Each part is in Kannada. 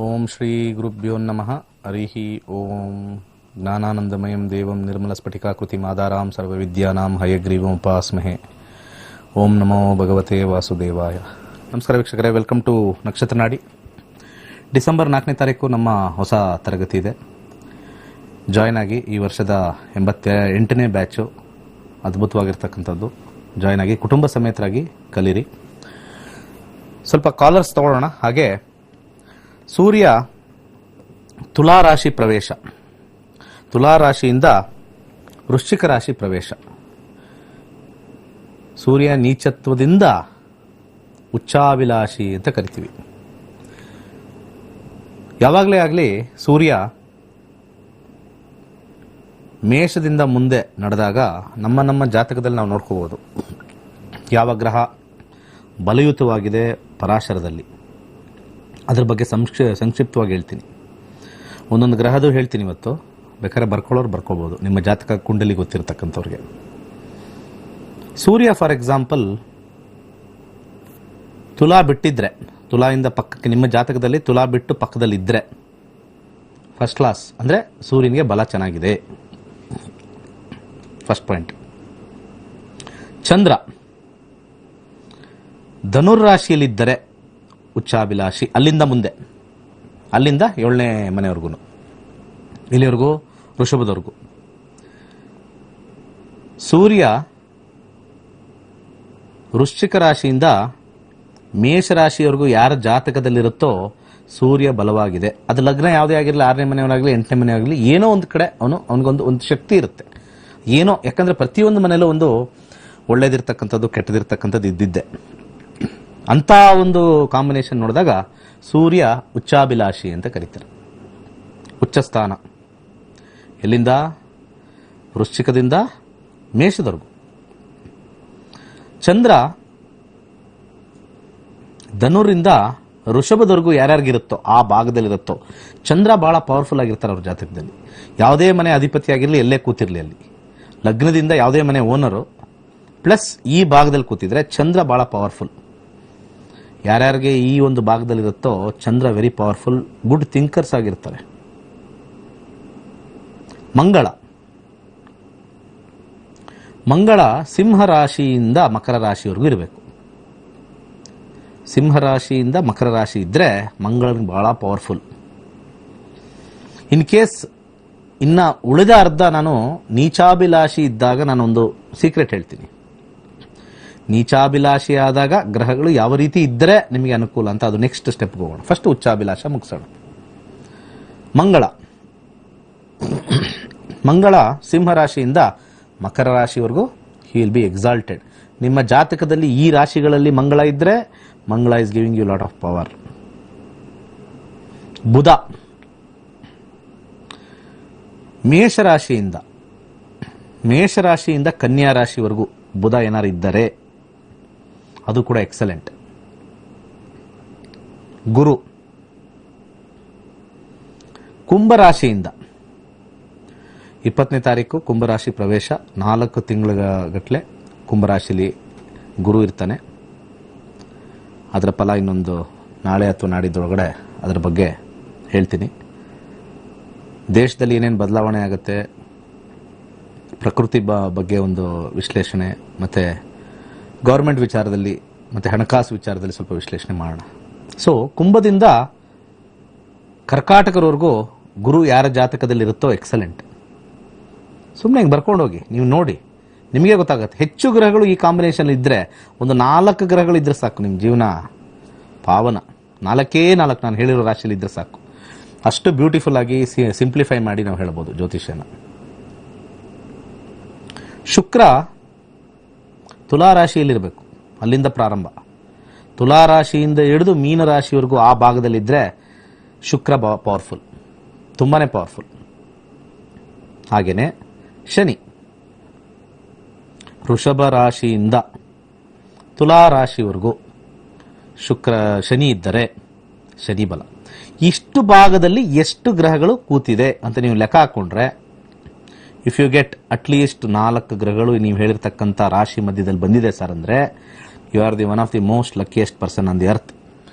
ಓಂ ಶ್ರೀ ಗುರುಭ್ಯೋ ನಮಃ. ಹರಿಃ ಓಂ. ಜ್ಞಾನಾನಂದಮಯಂ ದೇವಂ ನಿರ್ಮಲಸ್ಫಟಿಕಾಕೃತಿಂ ಆಧಾರಾಂ ಸರ್ವವಿದ್ಯಾನಾಂ ಹಯಗ್ರೀವಂ ಉಪಾಸ್ಮಹೇ. ಓಂ ನಮೋ ಭಗವತೆ ವಾಸುದೇವಾಯ. ನಮಸ್ಕಾರ ವೀಕ್ಷಕರೇ, ವೆಲ್ಕಮ್ ಟು ನಕ್ಷತ್ರ ನಾಡಿ. ಡಿಸೆಂಬರ್ 4ನೇ ತಾರೀಕು ನಮ್ಮ ಹೊಸ ತರಗತಿ ಇದೆ. ಜಾಯ್ನ್ ಆಗಿ. ಈ ವರ್ಷದ 88ನೇ ಬ್ಯಾಚು, ಅದ್ಭುತವಾಗಿರ್ತಕ್ಕಂಥದ್ದು. ಜಾಯ್ನ್ ಆಗಿ ಕುಟುಂಬ ಸಮೇತರಾಗಿ ಕಲೀರಿ. ಸ್ವಲ್ಪ ಕಾಲರ್ಸ್ ತಗೊಳ್ಳೋಣ. ಹಾಗೆ ಸೂರ್ಯ ತುಲಾರಾಶಿ ಪ್ರವೇಶ, ತುಲಾರಾಶಿಯಿಂದ ವೃಶ್ಚಿಕ ರಾಶಿ ಪ್ರವೇಶ. ಸೂರ್ಯ ನೀಚತ್ವದಿಂದ ಉಚ್ಚಾಭಿಲಾಷಿ ಅಂತ ಕರಿತೀವಿ. ಯಾವಾಗಲೇ ಆಗಲಿ ಸೂರ್ಯ ಮೇಷದಿಂದ ಮುಂದೆ ನಡೆದಾಗ ನಮ್ಮ ಜಾತಕದಲ್ಲಿ ನಾವು ನೋಡ್ಕೋಬಹುದು ಯಾವ ಗ್ರಹ ಬಲಯುತವಾಗಿದೆ ಪರಾಶರದಲ್ಲಿ. ಅದ್ರ ಬಗ್ಗೆ ಸಂಕ್ಷಿಪ್ತವಾಗಿ ಹೇಳ್ತೀನಿ. ಒಂದೊಂದು ಗ್ರಹದು ಹೇಳ್ತೀನಿ ಇವತ್ತು. ಬೇಕಾದ್ರೆ ಬರ್ಕೊಳ್ಳೋರು ಬರ್ಕೋಬಹುದು, ನಿಮ್ಮ ಜಾತಕ ಕುಂಡಲಿ ಗೊತ್ತಿರತಕ್ಕಂಥವ್ರಿಗೆ. ಸೂರ್ಯ ಫಾರ್ ಎಕ್ಸಾಂಪಲ್ ತುಲಾ ಬಿಟ್ಟಿದ್ರೆ, ತುಲಾಯಿಂದ ಪಕ್ಕಕ್ಕೆ ನಿಮ್ಮ ಜಾತಕದಲ್ಲಿ ತುಲಾ ಬಿಟ್ಟು ಪಕ್ಕದಲ್ಲಿ ಇದ್ರೆ ಫಸ್ಟ್ ಕ್ಲಾಸ್. ಅಂದ್ರೆ ಸೂರ್ಯನಿಗೆ ಬಲ ಚೆನ್ನಾಗಿದೆ. First point. ಚಂದ್ರ ಧನುರ್ರಾಶಿಯಲ್ಲಿದ್ದರೆ ಉಚ್ಚಾಭಿಲಾಷಿ. ಅಲ್ಲಿಂದ ಮುಂದೆ, ಅಲ್ಲಿಂದ 7ನೇ ಮನೆವರೆಗೂ, ಇಲ್ಲಿವರೆಗೂ ವೃಷಭದವರೆಗೂ. ಸೂರ್ಯ ವೃಶ್ಚಿಕ ರಾಶಿಯಿಂದ ಮೇಷರಾಶಿಯವರೆಗೂ ಯಾರ ಜಾತಕದಲ್ಲಿರುತ್ತೋ ಸೂರ್ಯ ಬಲವಾಗಿದೆ. ಅದು ಲಗ್ನ ಯಾವುದೇ ಆಗಿರಲಿ, 6ನೇ ಮನೆಯವರಾಗಲಿ 8ನೇ ಮನೆಯಾಗಲಿ, ಏನೋ ಒಂದು ಕಡೆ ಅವನಿಗೊಂದು ಶಕ್ತಿ ಇರುತ್ತೆ. ಏನೋ, ಯಾಕಂದ್ರೆ ಪ್ರತಿಯೊಂದು ಮನೆಯಲ್ಲೂ ಒಂದು ಒಳ್ಳೇದಿರ್ತಕ್ಕಂಥದ್ದು ಕೆಟ್ಟದಿರ್ತಕ್ಕಂಥದ್ದು ಇದ್ದಿದ್ದೆ. ಅಂತ ಒಂದು ಕಾಂಬಿನೇಷನ್ ನೋಡಿದಾಗ ಸೂರ್ಯ ಉಚ್ಚಾಭಿಲಾಷಿ ಅಂತ ಕರೀತಾರೆ. ಉಚ್ಚಸ್ಥಾನ ಎಲ್ಲಿಂದ? ವೃಶ್ಚಿಕದಿಂದ ಮೇಷದವರೆಗೂ. ಚಂದ್ರ ಧನುರಿಂದ ಋಷಭದವರೆಗೂ ಯಾರ್ಯಾರಿಗಿರುತ್ತೋ ಆ ಭಾಗದಲ್ಲಿರುತ್ತೋ ಚಂದ್ರ ಬಹಳ ಪವರ್ಫುಲ್ ಆಗಿರ್ತಾರೆ ಅವ್ರ ಜಾತಕದಲ್ಲಿ. ಯಾವುದೇ ಮನೆ ಅಧಿಪತಿ ಆಗಿರಲಿ, ಎಲ್ಲೇ ಕೂತಿರ್ಲಿ, ಅಲ್ಲಿ ಲಗ್ನದಿಂದ ಯಾವುದೇ ಮನೆ ಓನರು ಪ್ಲಸ್ ಈ ಭಾಗದಲ್ಲಿ ಕೂತಿದ್ರೆ ಚಂದ್ರ ಬಹಳ ಪವರ್ಫುಲ್. ಯಾರ್ಯಾರಿಗೆ ಈ ಒಂದು ಭಾಗದಲ್ಲಿರುತ್ತೋ ಚಂದ್ರ ವೆರಿ ಪವರ್ಫುಲ್, ಗುಡ್ ಥಿಂಕರ್ಸ್ ಆಗಿರ್ತಾರೆ. ಮಂಗಳ ಸಿಂಹರಾಶಿಯಿಂದ ಮಕರ ರಾಶಿವರೆಗೂ ಇರಬೇಕು. ಸಿಂಹರಾಶಿಯಿಂದ ಮಕರ ರಾಶಿ ಇದ್ರೆ ಮಂಗಳನಿಗೆ ಬಹಳ ಪವರ್ಫುಲ್. ಇನ್ ಕೇಸ್ ಇನ್ನ ಉಳಿದ ಅರ್ಧ ನಾನು ನೀಚಾಭಿಲಾಷಿ ಇದ್ದಾಗ ನಾನೊಂದು ಸೀಕ್ರೆಟ್ ಹೇಳ್ತೀನಿ. ನೀಚಾಭಿಲಾಷಿ ಆದಾಗ ಗ್ರಹಗಳು ಯಾವ ರೀತಿ ಇದ್ದರೆ ನಿಮಗೆ ಅನುಕೂಲ ಅಂತ, ಅದು ನೆಕ್ಸ್ಟ್ ಸ್ಟೆಪ್ ಹೋಗೋಣ. ಫಸ್ಟ್ ಉಚ್ಚಾಭಿಲಾಷ ಮುಗಿಸೋಣ. ಮಂಗಳ ಸಿಂಹರಾಶಿಯಿಂದ ಮಕರ ರಾಶಿವರೆಗೂ ಹಿ ವಿಲ್ ಬಿ ಎಕ್ಸಾಲ್ಟೆಡ್. ನಿಮ್ಮ ಜಾತಕದಲ್ಲಿ ಈ ರಾಶಿಗಳಲ್ಲಿ ಮಂಗಳ ಇದ್ರೆ Mangala is giving you lot of power. Budha ಮೇಷರಾಶಿಯಿಂದ ಕನ್ಯಾ ರಾಶಿವರೆಗೂ ಬುಧ ಏನಾರು ಇದ್ದರೆ ಅದು ಕೂಡ ಎಕ್ಸಲೆಂಟ್. ಗುರು ಕುಂಭರಾಶಿಯಿಂದ 20ನೇ ತಾರೀಕು ಕುಂಭರಾಶಿ ಪ್ರವೇಶ. 4 ತಿಂಗಳ ಗಟ್ಟಲೆ ಕುಂಭರಾಶಿಲಿ ಗುರು ಇರ್ತಾನೆ. ಅದರ ಫಲ ಇನ್ನೊಂದು ನಾಳೆ ಅಥವಾ ನಾಡಿದ್ದೊಳಗಡೆ ಅದರ ಬಗ್ಗೆ ಹೇಳ್ತೀನಿ. ದೇಶದಲ್ಲಿ ಏನೇನು ಬದಲಾವಣೆ ಆಗುತ್ತೆ, ಪ್ರಕೃತಿ ಬಗ್ಗೆ ಒಂದು ವಿಶ್ಲೇಷಣೆ, ಮತ್ತೆ ಗೌರ್ಮೆಂಟ್ ವಿಚಾರದಲ್ಲಿ ಮತ್ತೆ ಹಣಕಾಸು ವಿಚಾರದಲ್ಲಿ ಸ್ವಲ್ಪ ವಿಶ್ಲೇಷಣೆ ಮಾಡೋಣ. ಸೊ ಕುಂಭದಿಂದ ಕರ್ಕಾಟಕರವರೆಗೂ ಗುರು ಯಾರ ಜಾತಕದಲ್ಲಿ ಇರುತ್ತೋ ಎಕ್ಸಲೆಂಟ್. ಸುಮ್ಮನೆ ಹಿಂಗೆ ಬರ್ಕೊಂಡು ಹೋಗಿ, ನೀವು ನೋಡಿ, ನಿಮಗೆ ಗೊತ್ತಾಗುತ್ತೆ. ಹೆಚ್ಚು ಗ್ರಹಗಳು ಈ ಕಾಂಬಿನೇಷನ್ ಇದ್ರೆ, ಒಂದು 4 ಗ್ರಹಗಳು ಇದ್ರೆ ಸಾಕು, ನಿಮ್ಮ ಜೀವನ ಪಾವನ. 4 ನಾನು ಹೇಳಿರೋ ರಾಶಿಯಲ್ಲಿ ಇದ್ರೆ ಸಾಕು. ಅಷ್ಟು ಬ್ಯೂಟಿಫುಲ್ ಆಗಿ ಸಿಂಪ್ಲಿಫೈ ಮಾಡಿ ನಾವು ಹೇಳ್ಬೋದು ಜ್ಯೋತಿಷ್ಯನ. ಶುಕ್ರ ತುಲಾರಾಶಿಯಲ್ಲಿರಬೇಕು. ಅಲ್ಲಿಂದ ಪ್ರಾರಂಭ. ತುಲಾರಾಶಿಯಿಂದ ಹಿಡಿದು ಮೀನರಾಶಿವರೆಗೂ ಆ ಭಾಗದಲ್ಲಿದ್ದರೆ ಶುಕ್ರ ಪವರ್ಫುಲ್, ತುಂಬಾನೇ ಪವರ್ಫುಲ್. ಹಾಗೇನೆ ಶನಿ ವೃಷಭ ರಾಶಿಯಿಂದ ತುಲಾರಾಶಿವರೆಗೂ ಶನಿ ಇದ್ದರೆ ಶನಿ ಬಲ. ಇಷ್ಟು ಭಾಗದಲ್ಲಿ ಎಷ್ಟು ಗ್ರಹಗಳು ಕೂತಿದೆ ಅಂತ ನೀವು ಲೆಕ್ಕ ಹಾಕೊಂಡ್ರೆ ಇಫ್ ಯು ಗೆಟ್ ಅಟ್ಲೀಸ್ಟ್ 4 ಗ್ರಹಗಳು ನೀವು ಹೇಳಿರ್ತಕ್ಕಂಥ ರಾಶಿ ಮಧ್ಯದಲ್ಲಿ ಬಂದಿದೆ ಸರ್ ಅಂದ್ರೆ you are the one of the most luckiest person on the earth.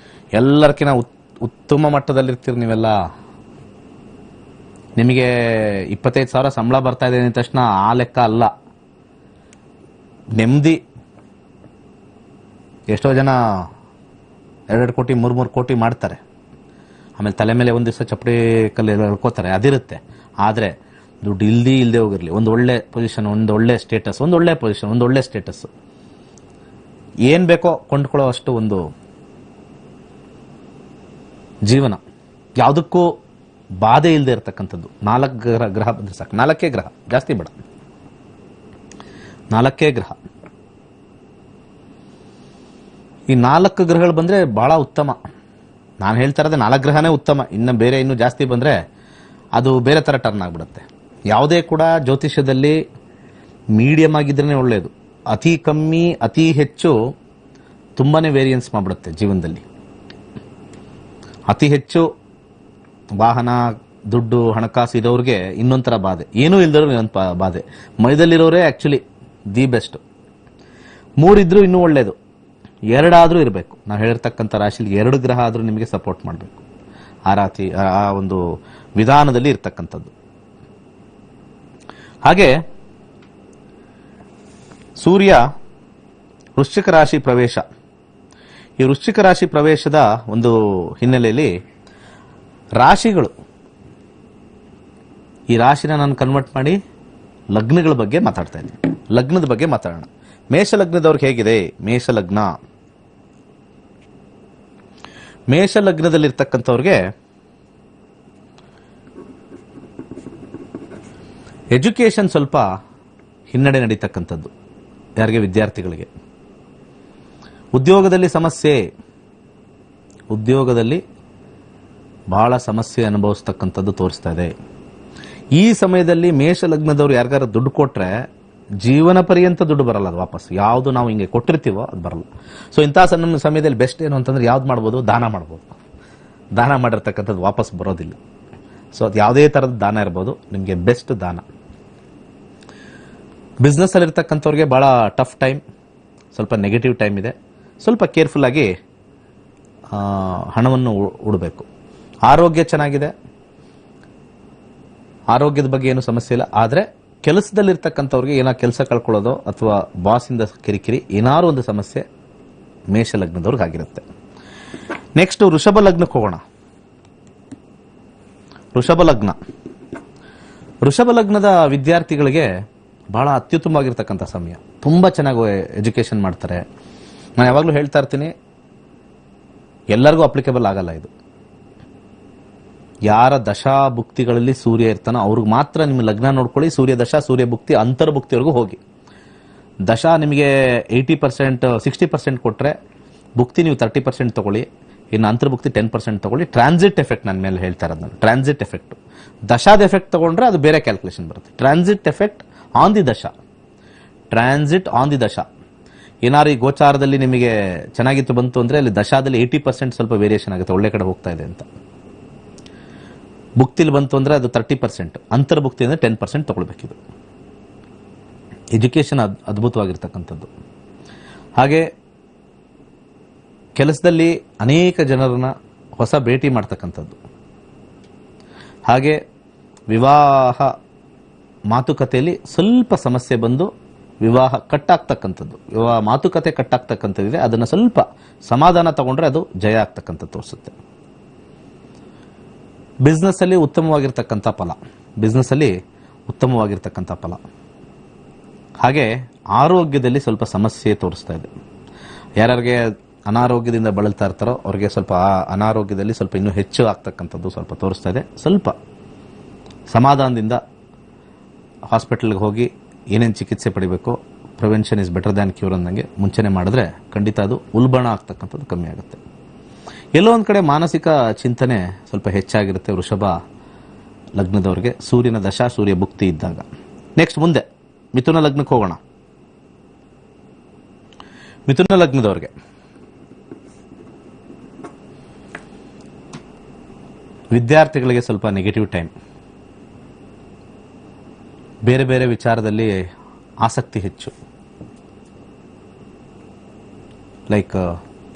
ಎಲ್ಲರಿಗಿನ ಉತ್ತಮ ಮಟ್ಟದಲ್ಲಿರ್ತೀರಿ ನೀವೆಲ್ಲ. ನಿಮಗೆ 25,000 ಸಂಬಳ ಬರ್ತಾ ಇದೆ ಅಂದ ತಕ್ಷಣ ಆ ಲೆಕ್ಕ ಅಲ್ಲ. ನೆಮ್ಮದಿ. ಎಷ್ಟೋ ಜನ 2 ಕೋಟಿ 3 ಕೋಟಿ ಮಾಡ್ತಾರೆ, ಆಮೇಲೆ ತಲೆ ಮೇಲೆ ಒಂದು ದಿವಸ ಚಪ್ಪಡಿ ಕಲ್ಲು ಹೇಳ್ಕೋತಾರೆ, ಅದಿರುತ್ತೆ. ಆದರೆ ದುಡ್ಡು ಇಲ್ಲದೆ ಹೋಗಿರಲಿ, ಒಂದು ಒಳ್ಳೆ ಪೊಸಿಷನ್, ಒಂದು ಒಳ್ಳೆ ಸ್ಟೇಟಸ್, ಒಂದು ಒಳ್ಳೆ ಪೊಸಿಷನ್, ಒಂದು ಒಳ್ಳೆ ಸ್ಟೇಟಸ್, ಏನ್ ಬೇಕೋ ಕೊಂಡ್ಕೊಳ್ಳೋ ಅಷ್ಟು ಒಂದು ಜೀವನ, ಯಾವುದಕ್ಕೂ ಬಾಧೆ ಇಲ್ಲದೆ ಇರತಕ್ಕಂಥದ್ದು. 4 ಗ್ರಹ ಬಂದ್ರೆ ಸಾಕು. 4 ಗ್ರಹ, ಜಾಸ್ತಿ ಬೇಡ, 4 ಗ್ರಹ. ಈ 4 ಗ್ರಹಗಳು ಬಂದ್ರೆ ಬಹಳ ಉತ್ತಮ. ನಾನು ಹೇಳ್ತಾ ಇರೋದೇ 4 ಗ್ರಹನೇ ಉತ್ತಮ. ಇನ್ನು ಬೇರೆ ಇನ್ನೂ ಜಾಸ್ತಿ ಬಂದ್ರೆ ಅದು ಬೇರೆ ತರ ಟರ್ನ್ ಆಗ್ಬಿಡುತ್ತೆ. ಯಾವುದೇ ಕೂಡ ಜ್ಯೋತಿಷ್ಯದಲ್ಲಿ ಮೀಡಿಯಂ ಆಗಿದ್ರೇನೆ ಒಳ್ಳೆಯದು. ಅತಿ ಕಮ್ಮಿ ಅತಿ ಹೆಚ್ಚು ತುಂಬಾನೇ ವೇರಿಯನ್ಸ್ ಮಾಡ್ಬಿಡುತ್ತೆ ಜೀವನದಲ್ಲಿ. ಅತಿ ಹೆಚ್ಚು ವಾಹನ, ದುಡ್ಡು, ಹಣಕಾಸು ಇರೋರಿಗೆ ಇನ್ನೊಂಥರ ಬಾಧೆ, ಏನೂ ಇಲ್ದಿರೋ ಇನ್ನೊಂದು ಬಾಧೆ. ಮೈದಲ್ಲಿರೋರೇ ಆಕ್ಚುಲಿ ದಿ ಬೆಸ್ಟ್. 3 ಇದ್ರೂ ಇನ್ನೂ ಒಳ್ಳೇದು, 2 ಆದ್ರೂ ಇರಬೇಕು. ನಾವು ಹೇಳಿರ್ತಕ್ಕಂಥ ರಾಶಿಲಿ 2 ಗ್ರಹ ಆದ್ರೂ ನಿಮಗೆ ಸಪೋರ್ಟ್ ಮಾಡಬೇಕು. ಆ ಒಂದು ವಿಧಾನದಲ್ಲಿ ಇರ್ತಕ್ಕಂಥದ್ದು. ಹಾಗೆ ಸೂರ್ಯ ವೃಶ್ಚಿಕ ರಾಶಿ ಪ್ರವೇಶ. ಈ ವೃಶ್ಚಿಕ ರಾಶಿ ಪ್ರವೇಶದ ಒಂದು ಹಿನ್ನೆಲೆಯಲ್ಲಿ ರಾಶಿಗಳು, ಈ ರಾಶಿನ ನಾನು ಕನ್ವರ್ಟ್ ಮಾಡಿ ಲಗ್ನಗಳ ಬಗ್ಗೆ ಮಾತಾಡ್ತಾ ಇದ್ದೀನಿ. ಲಗ್ನದ ಬಗ್ಗೆ ಮಾತಾಡೋಣ. ಮೇಷ ಲಗ್ನದವ್ರಿಗೆ ಹೇಗಿದೆ? ಮೇಷ ಲಗ್ನ, ಮೇಷ ಲಗ್ನದಲ್ಲಿರ್ತಕ್ಕಂಥವ್ರಿಗೆ ಎಜುಕೇಶನ್ ಸ್ವಲ್ಪ ಹಿನ್ನಡೆ ನಡೀತಕ್ಕಂಥದ್ದು. ಯಾರಿಗೆ? ವಿದ್ಯಾರ್ಥಿಗಳಿಗೆ. ಉದ್ಯೋಗದಲ್ಲಿ ಸಮಸ್ಯೆ, ಉದ್ಯೋಗದಲ್ಲಿ ಬಹಳ ಸಮಸ್ಯೆ ಅನುಭವಿಸ್ತಕ್ಕಂಥದ್ದು ತೋರಿಸ್ತಾ ಇದೆ. ಈ ಸಮಯದಲ್ಲಿ ಮೇಷ ಲಗ್ನದವ್ರು ಯಾರಿಗಾರ ದುಡ್ಡು ಕೊಟ್ರೆ ಜೀವನ ಪರ್ಯಂತ ದುಡ್ಡು ಬರಲ್ಲ, ಅದು ವಾಪಸ್. ಯಾವುದು ನಾವು ಹಿಂಗೆ ಕೊಟ್ಟಿರ್ತೀವೋ ಅದು ಬರಲ್ಲ. ಸೊ ಇಂಥ ಸಮಯದಲ್ಲಿ ಬೆಸ್ಟ್ ಏನು ಅಂತಂದ್ರೆ ಯಾವ್ದು ಮಾಡ್ಬೋದು? ದಾನ ಮಾಡ್ಬೋದು. ದಾನ ಮಾಡಿರ್ತಕ್ಕಂಥದ್ದು ವಾಪಸ್ ಬರೋದಿಲ್ಲ. ಸೊ ಅದು ಯಾವುದೇ ಥರದ ದಾನ ಇರ್ಬೋದು, ನಿಮಗೆ ಬೆಸ್ಟ್ ದಾನ. ಬಿಸ್ನೆಸ್ ಅಲ್ಲಿ ಇರ್ತಕ್ಕಂಥವ್ರಿಗೆ ಬಹಳ ಟಫ್ ಟೈಮ್, ಸ್ವಲ್ಪ ನೆಗೆಟಿವ್ ಟೈಮ್ ಇದೆ. ಸ್ವಲ್ಪ ಕೇರ್ಫುಲ್ ಆಗಿ ಹಣವನ್ನು ಉಡಬೇಕು. ಆರೋಗ್ಯ ಚೆನ್ನಾಗಿದೆ, ಆರೋಗ್ಯದ ಬಗ್ಗೆ ಏನು ಸಮಸ್ಯೆ ಇಲ್ಲ. ಆದರೆ ಕೆಲಸದಲ್ಲಿರ್ತಕ್ಕಂಥವ್ರಿಗೆ ಏನೋ ಕೆಲಸ ಕಳ್ಕೊಳ್ಳೋದು ಅಥವಾ ಬಾಸಿಂದ ಕಿರಿಕಿರಿ ಏನಾದ್ರು ಒಂದು ಸಮಸ್ಯೆ ಮೇಷ ಲಗ್ನದವ್ರಿಗೆ ಆಗಿರುತ್ತೆ. ನೆಕ್ಸ್ಟ್ ವೃಷಭ ಲಗ್ನಕ್ಕೆ ಹೋಗೋಣ. ವೃಷಭ ಲಗ್ನ, ವೃಷಭ ಲಗ್ನದ ವಿದ್ಯಾರ್ಥಿಗಳಿಗೆ ಬಹಳ ಅತ್ಯುತ್ತಮವಾಗಿರ್ತಕ್ಕಂಥ ಸಮಯ. ತುಂಬ ಚೆನ್ನಾಗಿ ಎಜುಕೇಶನ್ ಮಾಡ್ತಾರೆ. ನಾನು ಯಾವಾಗಲೂ ಹೇಳ್ತಾ ಇರ್ತೀನಿ, ಎಲ್ಲರಿಗೂ ಅಪ್ಲಿಕೇಬಲ್ ಆಗಲ್ಲ ಇದು. ಯಾರ ದಶಾ ಭುಕ್ತಿಗಳಲ್ಲಿ ಸೂರ್ಯ ಇರ್ತಾನೋ ಅವ್ರಿಗೆ ಮಾತ್ರ ನಿಮ್ಮ ಲಗ್ನ ನೋಡ್ಕೊಳ್ಳಿ. ಸೂರ್ಯ ದಶಾ, ಸೂರ್ಯ ಭುಕ್ತಿ, ಅಂತರ್ಭುಕ್ತಿವರೆಗೂ ಹೋಗಿ. ದಶಾ ನಿಮಗೆ 80%, 60% ಕೊಟ್ಟರೆ ಭುಕ್ತಿ ನೀವು 30% ತಗೊಳ್ಳಿ, ಇನ್ನು ಅಂತರ್ಭುಕ್ತಿ 10% ತಗೊಳ್ಳಿ. ಟ್ರಾನ್ಸಿಟ್ ಎಫೆಕ್ಟ್ ನನ್ನ ಮೇಲೆ ಹೇಳ್ತಾ ಇರೋದು ನಾನು. ಟ್ರಾನ್ಸಿಟ್ ಎಫೆಕ್ಟ್, ದಶಾದ ಎಫೆಕ್ಟ್ ತಗೊಂಡ್ರೆ ಅದು ಬೇರೆ ಕ್ಯಾಲ್ಕುಲೇಷನ್ ಬರುತ್ತೆ. Transit effect on the dasha, transit on the dasha. ಏನಾರು ಈ ಗೋಚಾರದಲ್ಲಿ ನಿಮಗೆ ಚೆನ್ನಾಗಿತ್ತು ಬಂತು ಅಂದ್ರೆ ಅಲ್ಲಿ ದಶಾದಲ್ಲಿ 80% ಸ್ವಲ್ಪ ವೇರಿಯೇಷನ್ ಆಗುತ್ತೆ, ಒಳ್ಳೆ ಕಡೆ ಹೋಗ್ತಾ ಇದೆ ಅಂತ. ಭುಕ್ತಿಲಿ ಬಂತು ಅಂದ್ರೆ ಅದು 30%, ಅಂತರ್ಭುಕ್ತಿ ಅಂದ್ರೆ 10% ತಗೊಳ್ಬೇಕಿದು. ಎಜುಕೇಶನ್ ಅದ್ಭುತವಾಗಿರ್ತಕ್ಕಂಥದ್ದು. ಹಾಗೆ ಕೆಲಸದಲ್ಲಿ ಅನೇಕ ಜನರನ್ನ ಹೊಸ ಭೇಟಿ ಮಾಡ್ತಕ್ಕಂಥದ್ದು. ಹಾಗೆ ವಿವಾಹ ಮಾತುಕತೆಯಲ್ಲಿ ಸ್ವಲ್ಪ ಸಮಸ್ಯೆ ಬಂದು ವಿವಾಹ ಕಟ್ಟಾಗ್ತಕ್ಕಂಥದ್ದು, ವಿವಾಹ ಮಾತುಕತೆ ಕಟ್ಟಾಗ್ತಕ್ಕಂಥದ್ದಿದೆ. ಅದನ್ನು ಸ್ವಲ್ಪ ಸಮಾಧಾನ ತಗೊಂಡ್ರೆ ಅದು ಜಯ ಆಗ್ತಕ್ಕಂಥದ್ದು ತೋರಿಸುತ್ತೆ. ಬಿಸ್ನೆಸ್ ಅಲ್ಲಿ ಉತ್ತಮವಾಗಿರ್ತಕ್ಕಂಥ ಫಲ, ಬಿಸ್ನೆಸ್ ಅಲ್ಲಿ ಉತ್ತಮವಾಗಿರ್ತಕ್ಕಂಥ ಫಲ. ಹಾಗೆ ಆರೋಗ್ಯದಲ್ಲಿ ಸ್ವಲ್ಪ ಸಮಸ್ಯೆ ತೋರಿಸ್ತಾ ಇದೆ. ಯಾರ್ಯಾರಿಗೆ ಅನಾರೋಗ್ಯದಿಂದ ಬಳಲ್ತಾ ಇರ್ತಾರೋ ಅವ್ರಿಗೆ ಸ್ವಲ್ಪ ಅನಾರೋಗ್ಯದಲ್ಲಿ ಸ್ವಲ್ಪ ಇನ್ನೂ ಹೆಚ್ಚು ಆಗ್ತಕ್ಕಂಥದ್ದು ಸ್ವಲ್ಪ ತೋರಿಸ್ತಾ ಇದೆ. ಸ್ವಲ್ಪ ಸಮಾಧಾನದಿಂದ ಹಾಸ್ಪಿಟಲ್ಗೆ ಹೋಗಿ ಏನೇನು ಚಿಕಿತ್ಸೆ ಪಡಿಬೇಕು, prevention is better than cure ಅನ್ನಂಗೆ ಮುಂಚೆನೆ ಮಾಡಿದ್ರೆ ಖಂಡಿತ ಅದು ಉಲ್ಬಣ ಆಗ್ತಕ್ಕಂಥದ್ದು ಕಮ್ಮಿ ಆಗುತ್ತೆ. ಎಲ್ಲೋ ಒಂದು ಕಡೆ ಮಾನಸಿಕ ಚಿಂತನೆ ಸ್ವಲ್ಪ ಹೆಚ್ಚಾಗಿರುತ್ತೆ ವೃಷಭ ಲಗ್ನದವ್ರಿಗೆ, ಸೂರ್ಯನ ದಶಾ ಸೂರ್ಯ ಭುಕ್ತಿ ಇದ್ದಾಗ. ನೆಕ್ಸ್ಟ್ ಮುಂದೆ ಮಿಥುನ ಲಗ್ನಕ್ಕೆ ಹೋಗೋಣ. ಮಿಥುನ ಲಗ್ನದವ್ರಿಗೆ ವಿದ್ಯಾರ್ಥಿಗಳಿಗೆ ಸ್ವಲ್ಪ ನೆಗೆಟಿವ್ ಟೈಮ್. ಬೇರೆ ಬೇರೆ ವಿಚಾರದಲ್ಲಿ ಆಸಕ್ತಿ ಹೆಚ್ಚು, ಲೈಕ್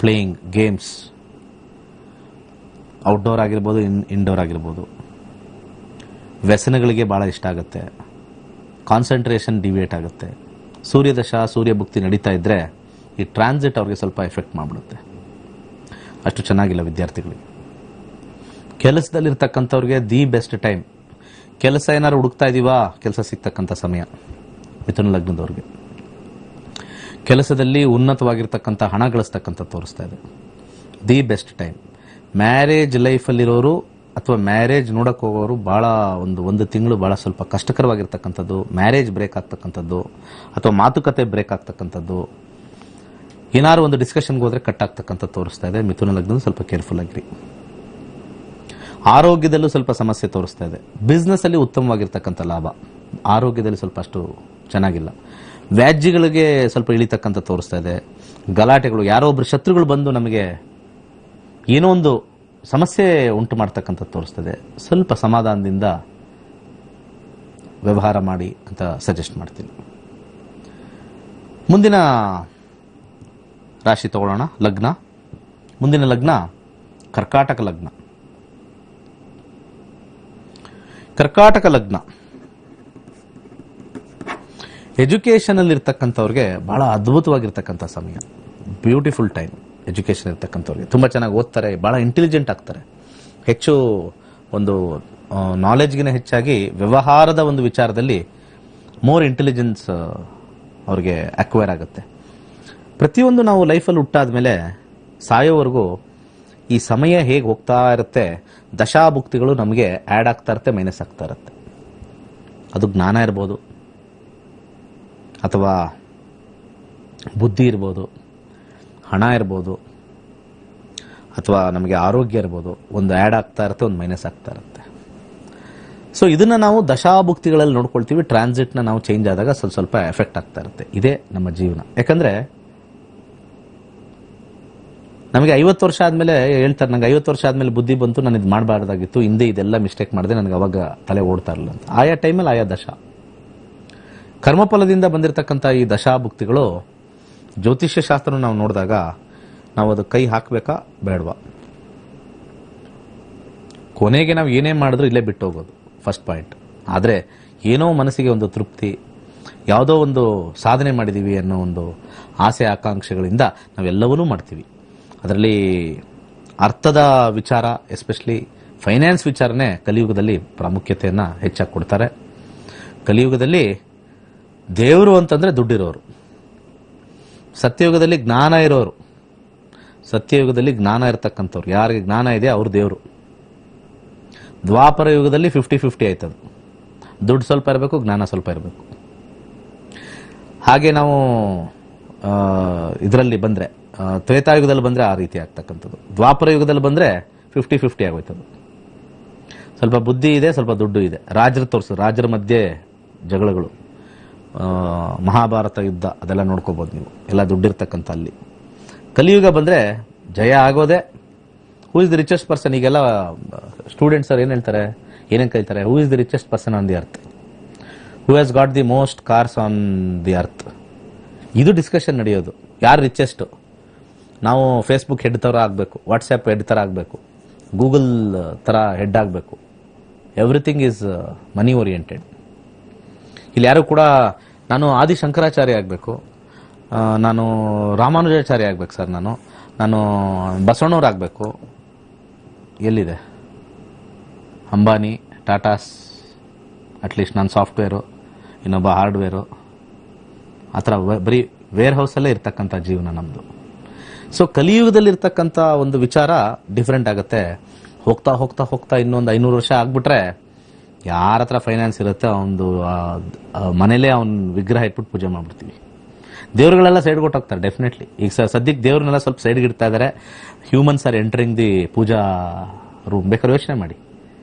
ಪ್ಲೇಯಿಂಗ್ ಗೇಮ್ಸ್, ಔಟ್ಡೋರ್ ಆಗಿರ್ಬೋದು, ಇಂಡೋರ್ ಆಗಿರ್ಬೋದು. ವ್ಯಸನಗಳಿಗೆ ಭಾಳ ಇಷ್ಟ ಆಗುತ್ತೆ, ಕಾನ್ಸಂಟ್ರೇಷನ್ ಡಿವಿಯೇಟ್ ಆಗುತ್ತೆ. ಸೂರ್ಯದಶ ಸೂರ್ಯ ಭುಕ್ತಿ ನಡೀತಾ ಇದ್ದರೆ ಈ ಟ್ರಾನ್ಸಿಟ್ ಅವ್ರಿಗೆ ಸ್ವಲ್ಪ ಎಫೆಕ್ಟ್ ಮಾಡಿಬಿಡುತ್ತೆ. ಅಷ್ಟು ಚೆನ್ನಾಗಿಲ್ಲ ವಿದ್ಯಾರ್ಥಿಗಳಿಗೆ. ಕೆಲಸದಲ್ಲಿರ್ತಕ್ಕಂಥವ್ರಿಗೆ ದಿ ಬೆಸ್ಟ್ ಟೈಮ್. ಕೆಲಸ ಏನಾದ್ರು ಹುಡುಕ್ತಾ ಇದ್ದೀವಾ, ಕೆಲಸ ಸಿಗ್ತಕ್ಕಂಥ ಸಮಯ ಮಿಥುನ ಲಗ್ನದವ್ರಿಗೆ. ಕೆಲಸದಲ್ಲಿ ಉನ್ನತವಾಗಿರ್ತಕ್ಕಂಥ ಹಣ ಗಳಿಸ್ತಕ್ಕಂಥ ತೋರಿಸ್ತಾ ಇದೆ, ದಿ ಬೆಸ್ಟ್ ಟೈಮ್. ಮ್ಯಾರೇಜ್ ಲೈಫಲ್ಲಿರೋರು ಅಥವಾ ಮ್ಯಾರೇಜ್ ನೋಡಕ್ಕೆ ಹೋಗೋರು ಭಾಳ ಒಂದು ತಿಂಗಳು ಭಾಳ ಸ್ವಲ್ಪ ಕಷ್ಟಕರವಾಗಿರ್ತಕ್ಕಂಥದ್ದು, ಮ್ಯಾರೇಜ್ ಬ್ರೇಕ್ ಆಗ್ತಕ್ಕಂಥದ್ದು ಅಥವಾ ಮಾತುಕತೆ ಬ್ರೇಕ್ ಆಗ್ತಕ್ಕಂಥದ್ದು, ಏನಾದ್ರು ಒಂದು ಡಿಸ್ಕಷನ್ಗೆ ಹೋದ್ರೆ ಕಟ್ ಆಗ್ತಕ್ಕಂಥ ತೋರಿಸ್ತಾ ಇದೆ. ಮಿಥುನ ಲಗ್ನ ಸ್ವಲ್ಪ ಕೇರ್ಫುಲ್ ಆಗಿರಿ. ಆರೋಗ್ಯದಲ್ಲೂ ಸ್ವಲ್ಪ ಸಮಸ್ಯೆ ತೋರಿಸ್ತಾ ಇದೆ. ಬಿಸ್ನೆಸ್ ಅಲ್ಲಿ ಉತ್ತಮವಾಗಿರ್ತಕ್ಕಂಥ ಲಾಭ, ಆರೋಗ್ಯದಲ್ಲಿ ಸ್ವಲ್ಪ ಅಷ್ಟು ಚೆನ್ನಾಗಿಲ್ಲ. ವ್ಯಾಜ್ಯಗಳಿಗೆ ಸ್ವಲ್ಪ ಇಳಿತಕ್ಕಂಥ ತೋರಿಸ್ತಾ ಇದೆ. ಗಲಾಟೆಗಳು, ಯಾರೋ ಒಬ್ರು ಶತ್ರುಗಳು ಬಂದು ನಮಗೆ ಏನೋ ಒಂದು ಸಮಸ್ಯೆ ಉಂಟು ಮಾಡ್ತಕ್ಕಂಥ ತೋರಿಸ್ತದೆ. ಸ್ವಲ್ಪ ಸಮಾಧಾನದಿಂದ ವ್ಯವಹಾರ ಮಾಡಿ ಅಂತ ಸಜೆಸ್ಟ್ ಮಾಡ್ತೀನಿ. ಮುಂದಿನ ರಾಶಿ ತಗೊಳ್ಳೋಣ, ಲಗ್ನ. ಮುಂದಿನ ಲಗ್ನ ಕರ್ಕಾಟಕ ಲಗ್ನ. ಕರ್ಕಾಟಕ ಲಗ್ನ ಎಜುಕೇಷನ್ ಅಲ್ಲಿ ಇರ್ತಕ್ಕಂಥವ್ರಿಗೆ ಬಹಳ ಅದ್ಭುತವಾಗಿರ್ತಕ್ಕಂಥ ಸಮಯ, ಬ್ಯೂಟಿಫುಲ್ ಟೈಮ್. ಎಜುಕೇಷನ್ ಇರ್ತಕ್ಕಂಥವ್ರಿಗೆ ತುಂಬಾ ಚೆನ್ನಾಗಿ ಓದ್ತಾರೆ, ಬಹಳ ಇಂಟೆಲಿಜೆಂಟ್ ಆಗ್ತಾರೆ. ಹೆಚ್ಚು ಒಂದು ನಾಲೆಜ್ಗಿನ ಹೆಚ್ಚಾಗಿ ವ್ಯವಹಾರದ ಒಂದು ವಿಚಾರದಲ್ಲಿ ಮೋರ್ ಇಂಟೆಲಿಜೆನ್ಸ್ ಅವ್ರಿಗೆ ಅಕ್ವೈರ್ ಆಗುತ್ತೆ. ಪ್ರತಿಯೊಂದು ನಾವು ಲೈಫಲ್ಲಿ ಹುಟ್ಟಾದ್ಮೇಲೆ ಸಾಯೋವರೆಗೂ ಈ ಸಮಯ ಹೇಗೆ ಹೋಗ್ತಾ ಇರುತ್ತೆ, ದಶಾಭುಕ್ತಿಗಳು ನಮಗೆ ಆ್ಯಡ್ ಆಗ್ತಾ ಇರುತ್ತೆ, ಮೈನಸ್ ಆಗ್ತಾ ಇರುತ್ತೆ. ಅದು ಜ್ಞಾನ ಇರ್ಬೋದು, ಅಥವಾ ಬುದ್ಧಿ ಇರ್ಬೋದು, ಹಣ ಇರ್ಬೋದು, ಅಥವಾ ನಮಗೆ ಆರೋಗ್ಯ ಇರ್ಬೋದು. ಒಂದು ಆ್ಯಡ್ ಆಗ್ತಾ ಇರುತ್ತೆ, ಒಂದು ಮೈನಸ್ ಆಗ್ತಾ ಇರುತ್ತೆ. ಸೊ ಇದನ್ನ ನಾವು ದಶಾಭುಕ್ತಿಗಳಲ್ಲಿ ನೋಡ್ಕೊಳ್ತೀವಿ. ಟ್ರಾನ್ಸಿಟ್ನ ನಾವು ಚೇಂಜ್ ಆದಾಗ ಸ್ವಲ್ಪ ಸ್ವಲ್ಪ ಎಫೆಕ್ಟ್ ಆಗ್ತಾ ಇರುತ್ತೆ. ಇದೇ ನಮ್ಮ ಜೀವನ. ಯಾಕಂದ್ರೆ ನಮಗೆ 50 ವರ್ಷ ಆದ್ಮೇಲೆ ಹೇಳ್ತಾರೆ, ನಂಗೆ 50 ವರ್ಷ ಆದ್ಮೇಲೆ ಬುದ್ಧಿ ಬಂತು, ನಾನು ಇದು ಮಾಡಬಾರ್ದಾಗಿತ್ತು, ಹಿಂದೆ ಇದೆಲ್ಲ ಮಿಸ್ಟೇಕ್ ಮಾಡಿದೆ, ನನಗೆ ಅವಾಗ ತಲೆ ಓಡ್ತಾ ಇರಲಿಲ್ಲ ಅಂತ. ಆಯಾ ಟೈಮಲ್ಲಿ ಆಯಾ ದಶಾ ಕರ್ಮಫಲದಿಂದ ಬಂದಿರತಕ್ಕಂಥ ಈ ದಶಾಭುಕ್ತಿಗಳು ಜ್ಯೋತಿಷ್ಯ ಶಾಸ್ತ್ರ ನಾವು ನೋಡಿದಾಗ ನಾವು ಅದು ಕೈ ಹಾಕಬೇಕಾ ಬೇಡವಾ, ಕೊನೆಗೆ ನಾವು ಏನೇ ಮಾಡಿದ್ರು ಇಲ್ಲೇ ಬಿಟ್ಟು ಹೋಗೋದು ಫಸ್ಟ್ ಪಾಯಿಂಟ್. ಆದರೆ ಏನೋ ಮನಸ್ಸಿಗೆ ಒಂದು ತೃಪ್ತಿ, ಯಾವುದೋ ಒಂದು ಸಾಧನೆ ಮಾಡಿದೀವಿ ಅನ್ನೋ ಒಂದು ಆಸೆ ಆಕಾಂಕ್ಷೆಗಳಿಂದ ನಾವೆಲ್ಲವನ್ನೂ ಮಾಡ್ತೀವಿ. ಅದರಲ್ಲಿ ಅರ್ಥದ ವಿಚಾರ, ಎಸ್ಪೆಷಲಿ ಫೈನಾನ್ಸ್ ವಿಚಾರನೇ ಕಲಿಯುಗದಲ್ಲಿ ಪ್ರಾಮುಖ್ಯತೆಯನ್ನು ಹೆಚ್ಚಾಗಿ ಕೊಡ್ತಾರೆ. ಕಲಿಯುಗದಲ್ಲಿ ದೇವರು ಅಂತಂದ್ರೆ ದುಡ್ಡಿರೋರು, ಸತ್ಯಯುಗದಲ್ಲಿ ಜ್ಞಾನ ಇರೋರು, ಸತ್ಯಯುಗದಲ್ಲಿ ಜ್ಞಾನ ಇರತಕ್ಕಂಥವ್ರು, ಯಾರಿಗೆ ಜ್ಞಾನ ಇದೆ ಅವ್ರು ದೇವರು. ದ್ವಾಪರ ಯುಗದಲ್ಲಿ 50-50 ಆಯ್ತದು, ದುಡ್ಡು ಸ್ವಲ್ಪ ಇರಬೇಕು, ಜ್ಞಾನ ಸ್ವಲ್ಪ ಇರಬೇಕು. ಹಾಗೆ ನಾವು ಇದರಲ್ಲಿ ಬಂದ್ರೆ ತ್ರೇತಾಯುಗದಲ್ಲಿ ಬಂದ್ರೆ ಆ ರೀತಿ ಆಗ್ತಕ್ಕಂಥದ್ದು. ದ್ವಾಪರ ಯುಗದಲ್ಲಿ ಬಂದ್ರೆ 50-50 ಆಗೋಯ್ತದು. ಸ್ವಲ್ಪ ಬುದ್ಧಿ ಇದೆ, ಸ್ವಲ್ಪ ದುಡ್ಡು ಇದೆ. ರಾಜರ ಮಧ್ಯೆ ಜಗಳಗಳು, ಮಹಾಭಾರತ ಯುದ್ಧ ಅದೆಲ್ಲ ನೋಡ್ಕೋಬಹುದು ನೀವು, ಎಲ್ಲ ದುಡ್ಡಿರ್ತಕ್ಕಂಥ ಅಲ್ಲಿ. ಕಲಿಯುಗ ಬಂದ್ರೆ ಜಯ ಆಗೋದೆ. Who is the richest person? ಈಗೆಲ್ಲ ಸ್ಟೂಡೆಂಟ್ಸ್ ಅವ್ರು ಏನ್ ಹೇಳ್ತಾರೆ, ಏನೇನು ಕಲಿತಾರೆ, who is the richest person on the earth, who has got the most cars on the earth. ಇದು ಡಿಸ್ಕಷನ್ ನಡೆಯೋದು. ಯಾರು ರಿಚೆಸ್ಟ್? ನಾವು ಫೇಸ್ಬುಕ್ ಹೆಡ್ ತರ ಆಗಬೇಕು, ವಾಟ್ಸ್ಆ್ಯಪ್ ಹೆಡ್ ತರ ಆಗಬೇಕು, ಗೂಗಲ್ ತರ ಹೆಡ್ ಆಗಬೇಕು. Everything is money oriented. ಇಲ್ಲಿ ಯಾರು ಕೂಡ ನಾನು ಆದಿಶಂಕರಾಚಾರ್ಯ ಆಗಬೇಕು, ನಾನು ರಾಮಾನುಜಾಚಾರ್ಯ ಆಗ್ಬೇಕು ಸರ್, ನಾನು ಬಸವಣ್ಣವ್ರಾಗಬೇಕು. ಎಲ್ಲಿದೆ ಅಂಬಾನಿ, ಟಾಟಾಸ್? ಅಟ್ಲೀಸ್ಟ್ ನಾನು ಸಾಫ್ಟ್ವೇರು, ಇನ್ನೊಬ್ಬ ಹಾರ್ಡ್ವೇರು, ಆ ಥರ ಬರೀ ವೇರ್ ಹೌಸಲ್ಲೇ ಇರ್ತಕ್ಕಂಥ ಜೀವನ ನಮ್ಮದು. ಸೊ ಕಲಿಯುಗದಲ್ಲಿ ಇರ್ತಕ್ಕಂಥ ಒಂದು ವಿಚಾರ ಡಿಫ್ರೆಂಟ್ ಆಗುತ್ತೆ. ಹೋಗ್ತಾ ಹೋಗ್ತಾ ಹೋಗ್ತಾ ಇನ್ನೊಂದು 500 ವರ್ಷ ಆಗ್ಬಿಟ್ರೆ ಯಾರ ಹತ್ರ ಫೈನಾನ್ಸ್ ಇರುತ್ತೆ ಅವನು ಮನೇಲೇ ಅವನ ವಿಗ್ರಹ ಇಟ್ಬಿಟ್ಟು ಪೂಜೆ ಮಾಡ್ಬಿಡ್ತೀವಿ. ದೇವ್ರುಗಳೆಲ್ಲ ಸೈಡ್ ಕೊಟ್ಟೋಗ್ತಾರೆ ಡೆಫಿನೆಟ್ಲಿ. ಈಗ ಸದ್ಯಕ್ಕೆ ದೇವ್ರನ್ನೆಲ್ಲ ಸ್ವಲ್ಪ ಸೈಡ್ಗೆ ಇಡ್ತಾ ಇದ್ದಾರೆ. Humans are entering the puja room. ಬೇಕಾದ್ರೆ ಯೋಚನೆ ಮಾಡಿ,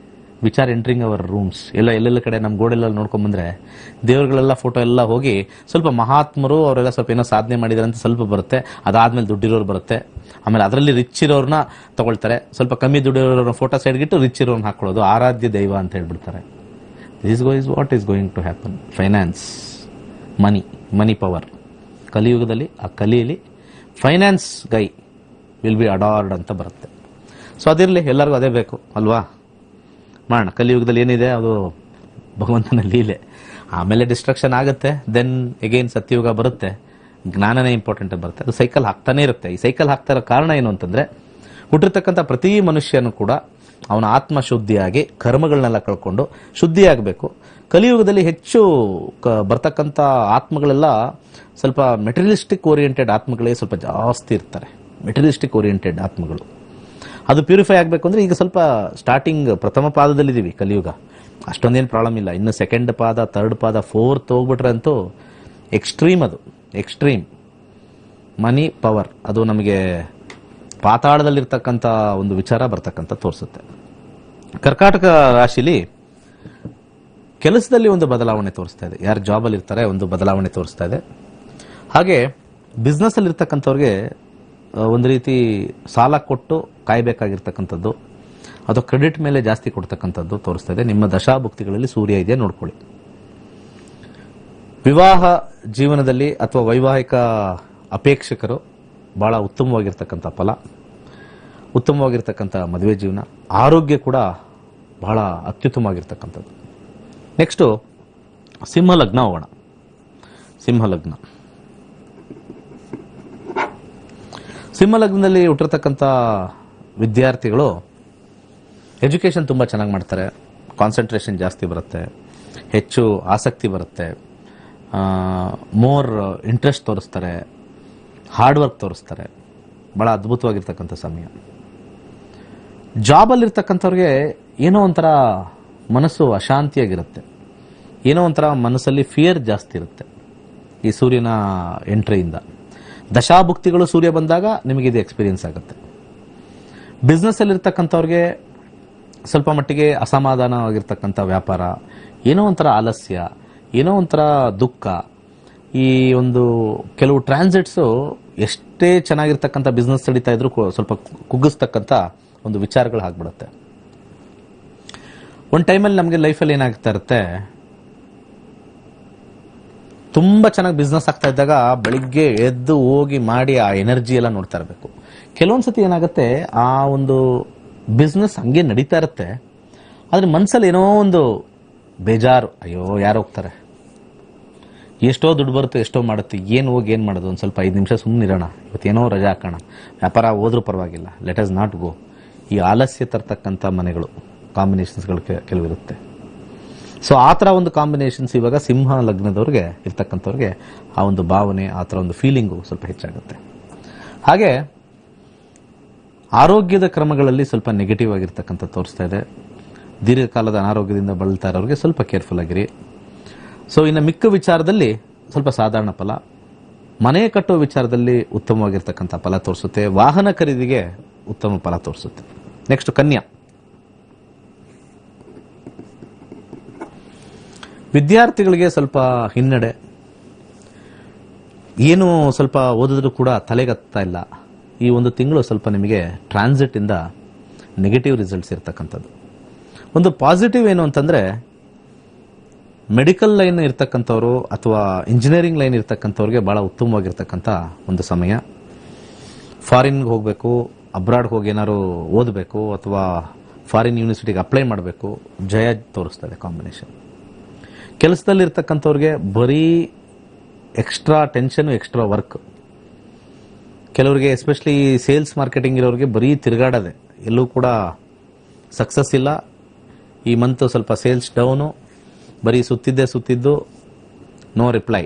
ವಿಚಾರ್ ಎಂಟ್ರಿಂಗ್ ಅವರ್ ರೂಮ್ಸ್. ಎಲ್ಲೆಲ್ಲ ಕಡೆ ನಮ್ಮ ಗೋಡೆಲ್ಲ ನೋಡ್ಕೊಂಡ್ ಬಂದ್ರೆ ದೇವರುಗಳೆಲ್ಲ ಫೋಟೋ ಎಲ್ಲ ಹೋಗಿ ಸ್ವಲ್ಪ ಮಹಾತ್ಮರು ಅವರೆಲ್ಲ ಸ್ವಲ್ಪ ಏನೋ ಸಾಧನೆ ಮಾಡಿದಾರೆ ಅಂತ ಸ್ವಲ್ಪ ಬರುತ್ತೆ. ಅದಾದ್ಮೇಲೆ ದುಡ್ಡಿರೋರು ಬರುತ್ತೆ. ಆಮೇಲೆ ಅದರಲ್ಲಿ ರಿಚ್ ಇರೋರ್ನ ತಗೊಳ್ತಾರೆ. ಸ್ವಲ್ಪ ಕಮ್ಮಿ ದುಡ್ಡಿರೋರ ಫೋಟೋ ಸೈಡ್ಗಿಟ್ಟು ರಿಚ್ ಇರೋರ್ನ ಹಾಕೊಳ್ಳೋದು, ಆರಾಧ್ಯ ದೈವ ಅಂತ ಹೇಳ್ಬಿಡ್ತಾರೆ. This is what is going to happen. Finance, money power. ಕಲಿಯುಗದಲ್ಲಿ ಆ ಕಲಿಯಲ್ಲಿ finance guy will be adored ಅಂತ ಬರುತ್ತೆ. ಸೊ ಅದಿರಲಿ, ಎಲ್ಲರಿಗೂ ಅದೇ ಬೇಕು ಅಲ್ವಾ, ಮಾಡೋಣ. ಕಲಿಯುಗದಲ್ಲಿ ಏನಿದೆ ಅದು ಭಗವಂತನ ಲೀಲೆ. ಆಮೇಲೆ ಡಿಸ್ಟ್ರಕ್ಷನ್ ಆಗುತ್ತೆ, ದೆನ್ ಎಗೈನ್ ಸತ್ಯಯುಗ ಬರುತ್ತೆ, ಜ್ಞಾನನೇ ಇಂಪಾರ್ಟೆಂಟ್ ಬರುತ್ತೆ. ಅದು ಸೈಕಲ್ ಹಾಕ್ತಾನೆ ಇರುತ್ತೆ. ಈ ಸೈಕಲ್ ಹಾಕ್ತಾ ಇರೋ ಕಾರಣ ಏನು ಅಂತಂದ್ರೆ, ಹುಟ್ಟಿರ್ತಕ್ಕಂಥ ಪ್ರತಿ ಮನುಷ್ಯನು ಕೂಡ ಅವನ ಆತ್ಮ ಶುದ್ಧಿಯಾಗಿ ಕರ್ಮಗಳನ್ನೆಲ್ಲ ಕಳ್ಕೊಂಡು ಶುದ್ಧಿಯಾಗಬೇಕು. ಕಲಿಯುಗದಲ್ಲಿ ಹೆಚ್ಚು ಬರ್ತಕ್ಕಂಥ ಆತ್ಮಗಳೆಲ್ಲ ಸ್ವಲ್ಪ ಮೆಟೀರಿಯಲಿಸ್ಟಿಕ್ ಓರಿಯೆಂಟೆಡ್ ಆತ್ಮಗಳೇ ಸ್ವಲ್ಪ ಜಾಸ್ತಿ ಇರ್ತಾರೆ. ಮೆಟೀರಿಯಲಿಸ್ಟಿಕ್ ಓರಿಯೆಂಟೆಡ್ ಆತ್ಮಗಳು. ಅದು ಪ್ಯೂರಿಫೈ ಆಗಬೇಕು ಅಂದ್ರೆ ಈಗ ಸ್ವಲ್ಪ ಸ್ಟಾರ್ಟಿಂಗ್ ಪ್ರಥಮ ಪಾದದಲ್ಲಿದ್ದೀವಿ. ಕಲಿಯುಗ ಅಷ್ಟೊಂದೇನು ಪ್ರಾಬ್ಲಮ್ ಇಲ್ಲ. ಇನ್ನು ಸೆಕೆಂಡ್ ಪಾದ, ಥರ್ಡ್ ಪಾದ, ಫೋರ್ತ್ ಹೋಗ್ಬಿಟ್ರೆ ಅಂತೂ ಎಕ್ಸ್ಟ್ರೀಮ್. ಅದು ಎಕ್ಸ್ಟ್ರೀಮ್ ಮನಿ ಪವರ್. ಅದು ನಮಗೆ ಪಾತಾಳದಲ್ಲಿರ್ತಕ್ಕಂಥ ಒಂದು ವಿಚಾರ ಬರ್ತಕ್ಕಂಥ ತೋರಿಸುತ್ತೆ. ಕರ್ಕಾಟಕ ರಾಶಿಲಿ ಕೆಲಸದಲ್ಲಿ ಒಂದು ಬದಲಾವಣೆ ತೋರಿಸ್ತಾ ಇದೆ. ಯಾರು ಜಾಬಲ್ಲಿ ಇರ್ತಾರೆ ಒಂದು ಬದಲಾವಣೆ ತೋರಿಸ್ತಾ ಇದೆ. ಹಾಗೆ ಬಿಸ್ನೆಸ್ ಅಲ್ಲಿ ಇರ್ತಕ್ಕಂಥವ್ರಿಗೆ ಒಂದು ರೀತಿ ಸಾಲ ಕೊಟ್ಟು ಕಾಯಬೇಕಾಗಿರ್ತಕ್ಕಂಥದ್ದು, ಅದು ಕ್ರೆಡಿಟ್ ಮೇಲೆ ಜಾಸ್ತಿ ಕೊಡ್ತಕ್ಕಂಥದ್ದು ತೋರಿಸ್ತಾ ಇದೆ. ನಿಮ್ಮ ದಶಾಭುಕ್ತಿಗಳಲ್ಲಿ ಸೂರ್ಯ ಇದೆ, ನೋಡ್ಕೊಳ್ಳಿ. ವಿವಾಹ ಜೀವನದಲ್ಲಿ ಅಥವಾ ವೈವಾಹಿಕ ಅಪೇಕ್ಷಕರು ಬಹಳ ಉತ್ತಮವಾಗಿರ್ತಕ್ಕಂಥ ಫಲ, ಉತ್ತಮವಾಗಿರ್ತಕ್ಕಂಥ ಮದುವೆ ಜೀವನ. ಆರೋಗ್ಯ ಕೂಡ ಬಹಳ ಅತ್ಯುತ್ತಮವಾಗಿರ್ತಕ್ಕಂಥದ್ದು. ನೆಕ್ಸ್ಟು ಸಿಂಹ ಲಗ್ನ ಹೋಗೋಣ. ಸಿಂಹ ಲಗ್ನದಲ್ಲಿ ಹುಟ್ಟಿರ್ತಕ್ಕಂಥ ವಿದ್ಯಾರ್ಥಿಗಳು ಎಜುಕೇಷನ್ ತುಂಬ ಚೆನ್ನಾಗಿ ಮಾಡ್ತಾರೆ. ಕಾನ್ಸಂಟ್ರೇಷನ್ ಜಾಸ್ತಿ ಬರುತ್ತೆ, ಹೆಚ್ಚು ಆಸಕ್ತಿ ಬರುತ್ತೆ, ಮೋರ್ ಇಂಟ್ರೆಸ್ಟ್ ತೋರಿಸ್ತಾರೆ, ಹಾರ್ಡ್ ವರ್ಕ್ ತೋರಿಸ್ತಾರೆ. ಬಹಳ ಅದ್ಭುತವಾಗಿರ್ತಕ್ಕಂಥ ಸಮಯ. ಜಾಬಲ್ಲಿರ್ತಕ್ಕಂಥವ್ರಿಗೆ ಏನೋ ಒಂಥರ ಮನಸ್ಸು ಅಶಾಂತಿಯಾಗಿರುತ್ತೆ, ಏನೋ ಒಂಥರ ಮನಸ್ಸಲ್ಲಿ ಫಿಯರ್ ಜಾಸ್ತಿ ಇರುತ್ತೆ ಈ ಸೂರ್ಯನ ಎಂಟ್ರಿಯಿಂದ. ದಶಾಭುಕ್ತಿಗಳು ಸೂರ್ಯ ಬಂದಾಗ ನಿಮಗೆ ಇದು ಎಕ್ಸ್ಪೀರಿಯನ್ಸ್ ಆಗುತ್ತೆ. ಬಿಸ್ನೆಸ್ ಅಲ್ಲಿರ್ತಕ್ಕಂಥವ್ರಿಗೆ ಸ್ವಲ್ಪ ಮಟ್ಟಿಗೆ ಅಸಮಾಧಾನವಾಗಿರ್ತಕ್ಕಂಥ ವ್ಯಾಪಾರ, ಏನೋ ಒಂಥರ ಆಲಸ್ಯ, ಏನೋ ಒಂಥರ ದುಃಖ. ಈ ಒಂದು ಕೆಲವು ಟ್ರಾನ್ಸಿಟ್ಸು ಎಷ್ಟೇ ಚೆನ್ನಾಗಿರ್ತಕ್ಕಂಥ ಬಿಸ್ನೆಸ್ ನಡೀತಾ ಇದ್ರು ಸ್ವಲ್ಪ ಕುಗ್ಗಿಸ್ತಕ್ಕಂಥ ಒಂದು ವಿಚಾರಗಳು ಆಗ್ಬಿಡುತ್ತೆ. ಒಂದು ಟೈಮಲ್ಲಿ ನಮಗೆ ಲೈಫಲ್ಲಿ ಏನಾಗ್ತಾ ಇರುತ್ತೆ, ತುಂಬಾ ಚೆನ್ನಾಗಿ ಬಿಸ್ನೆಸ್ ಆಗ್ತಾ ಇದ್ದಾಗ ಬೆಳಿಗ್ಗೆ ಎದ್ದು ಹೋಗಿ ಮಾಡಿ ಆ ಎನರ್ಜಿ ಎಲ್ಲ ನೋಡ್ತಾ ಇರಬೇಕು. ಕೆಲವೊಂದ್ಸತಿ ಏನಾಗುತ್ತೆ, ಆ ಒಂದು ಬಿಸ್ನೆಸ್ ಹಂಗೆ ನಡೀತಾ ಇರುತ್ತೆ, ಆದ್ರೆ ಮನ್ಸಲ್ಲಿ ಏನೋ ಒಂದು ಬೇಜಾರು. ಅಯ್ಯೋ ಯಾರು ಹೋಗ್ತಾರೆ, ಎಷ್ಟೋ ದುಡ್ಡು ಬರುತ್ತೆ, ಎಷ್ಟೋ ಮಾಡುತ್ತೆ, ಏನು ಹೋಗಿ ಏನು ಮಾಡೋದು, ಒಂದು ಸ್ವಲ್ಪ 5 ನಿಮಿಷ ಸುಮ್ಮನೆ ಇರೋಣ, ಇವತ್ತೇನೋ ರಜಾ ಹಾಕೋಣ, ವ್ಯಾಪಾರ ಹೋದ್ರೂ ಪರವಾಗಿಲ್ಲ, ಲೆಟ್ ಅಸ್ ನಾಟ್ ಗೋ. ಈ ಆಲಸ್ಯ ತರ್ತಕ್ಕಂಥ ಮನೆಗಳು, ಕಾಂಬಿನೇಷನ್ಸ್ಗಳು ಕೆಲವಿರುತ್ತೆ. ಸೊ ಆ ಥರ ಒಂದು ಕಾಂಬಿನೇಷನ್ಸ್ ಇವಾಗ ಸಿಂಹ ಲಗ್ನದವ್ರಿಗೆ ಇರ್ತಕ್ಕಂಥವ್ರಿಗೆ ಆ ಒಂದು ಭಾವನೆ, ಆ ಥರ ಒಂದು ಫೀಲಿಂಗು ಸ್ವಲ್ಪ ಹೆಚ್ಚಾಗುತ್ತೆ. ಹಾಗೆ ಆರೋಗ್ಯದ ಕ್ರಮಗಳಲ್ಲಿ ಸ್ವಲ್ಪ ನೆಗೆಟಿವ್ ಆಗಿರ್ತಕ್ಕಂಥ ತೋರಿಸ್ತಾ ಇದೆ. ದೀರ್ಘಕಾಲದ ಅನಾರೋಗ್ಯದಿಂದ ಬಳಲ್ತಾ ಇರೋರಿಗೆ ಸ್ವಲ್ಪ ಕೇರ್ಫುಲ್ ಆಗಿರಿ. ಸೊ ಇನ್ನು ಮಿಕ್ಕ ವಿಚಾರದಲ್ಲಿ ಸ್ವಲ್ಪ ಸಾಧಾರಣ ಫಲ. ಮನೆ ಕಟ್ಟುವ ವಿಚಾರದಲ್ಲಿ ಉತ್ತಮವಾಗಿರ್ತಕ್ಕಂಥ ಫಲ ತೋರಿಸುತ್ತೆ. ವಾಹನ ಖರೀದಿಗೆ ಉತ್ತಮ ಫಲ ತೋರಿಸುತ್ತೆ. ನೆಕ್ಸ್ಟ್ ಕನ್ಯಾ. ವಿದ್ಯಾರ್ಥಿಗಳಿಗೆ ಸ್ವಲ್ಪ ಹಿನ್ನಡೆ, ಏನು ಸ್ವಲ್ಪ ಓದಿದ್ರು ಕೂಡ ತಲೆಗತ್ತಾ ಇಲ್ಲ. ಈ ಒಂದು ತಿಂಗಳು ಸ್ವಲ್ಪ ನಿಮಗೆ ಟ್ರಾನ್ಸಿಟ್ ಇಂದ ನೆಗೆಟಿವ್ ರಿಸಲ್ಟ್ಸ್ ಇರ್ತಕ್ಕಂಥದ್ದು. ಒಂದು ಪಾಸಿಟಿವ್ ಏನು ಅಂತಂದ್ರೆ, ಮೆಡಿಕಲ್ ಲೈನ್ ಇರ್ತಕ್ಕಂಥವ್ರು ಅಥವಾ ಇಂಜಿನಿಯರಿಂಗ್ ಲೈನ್ ಇರ್ತಕ್ಕಂಥವ್ರಿಗೆ ಬಹಳ ಉತ್ತಮವಾಗಿರ್ತಕ್ಕಂಥ ಒಂದು ಸಮಯ. ಫಾರಿನ್ಗೆ ಹೋಗಬೇಕು, ಅಬ್ರಾಡ್ ಹೋಗಿ ಏನಾದ್ರು ಓದಬೇಕು ಅಥವಾ ಫಾರಿನ್ ಯೂನಿವರ್ಸಿಟಿಗೆ ಅಪ್ಲೈ ಮಾಡಬೇಕು, ಜಯ ತೋರಿಸ್ತದೆ ಕಾಂಬಿನೇಷನ್. ಕೆಲಸದಲ್ಲಿರ್ತಕ್ಕಂಥವ್ರಿಗೆ ಬರೀ ಎಕ್ಸ್ಟ್ರಾ ಟೆನ್ಷನ್, ಎಕ್ಸ್ಟ್ರಾ ವರ್ಕ್. ಕೆಲವರಿಗೆ ಎಸ್ಪೆಷಲಿ ಸೇಲ್ಸ್ ಮಾರ್ಕೆಟಿಂಗ್ ಇರೋರಿಗೆ ಬರೀ ತಿರುಗಾಡದೆ, ಎಲ್ಲೂ ಕೂಡ ಸಕ್ಸಸ್ ಇಲ್ಲ. ಈ ಮಂತ್ ಸ್ವಲ್ಪ ಸೇಲ್ಸ್ ಡೌನು, ಬರೀ ಸುತ್ತಿದ್ದು, ನೋ ರಿಪ್ಲೈ.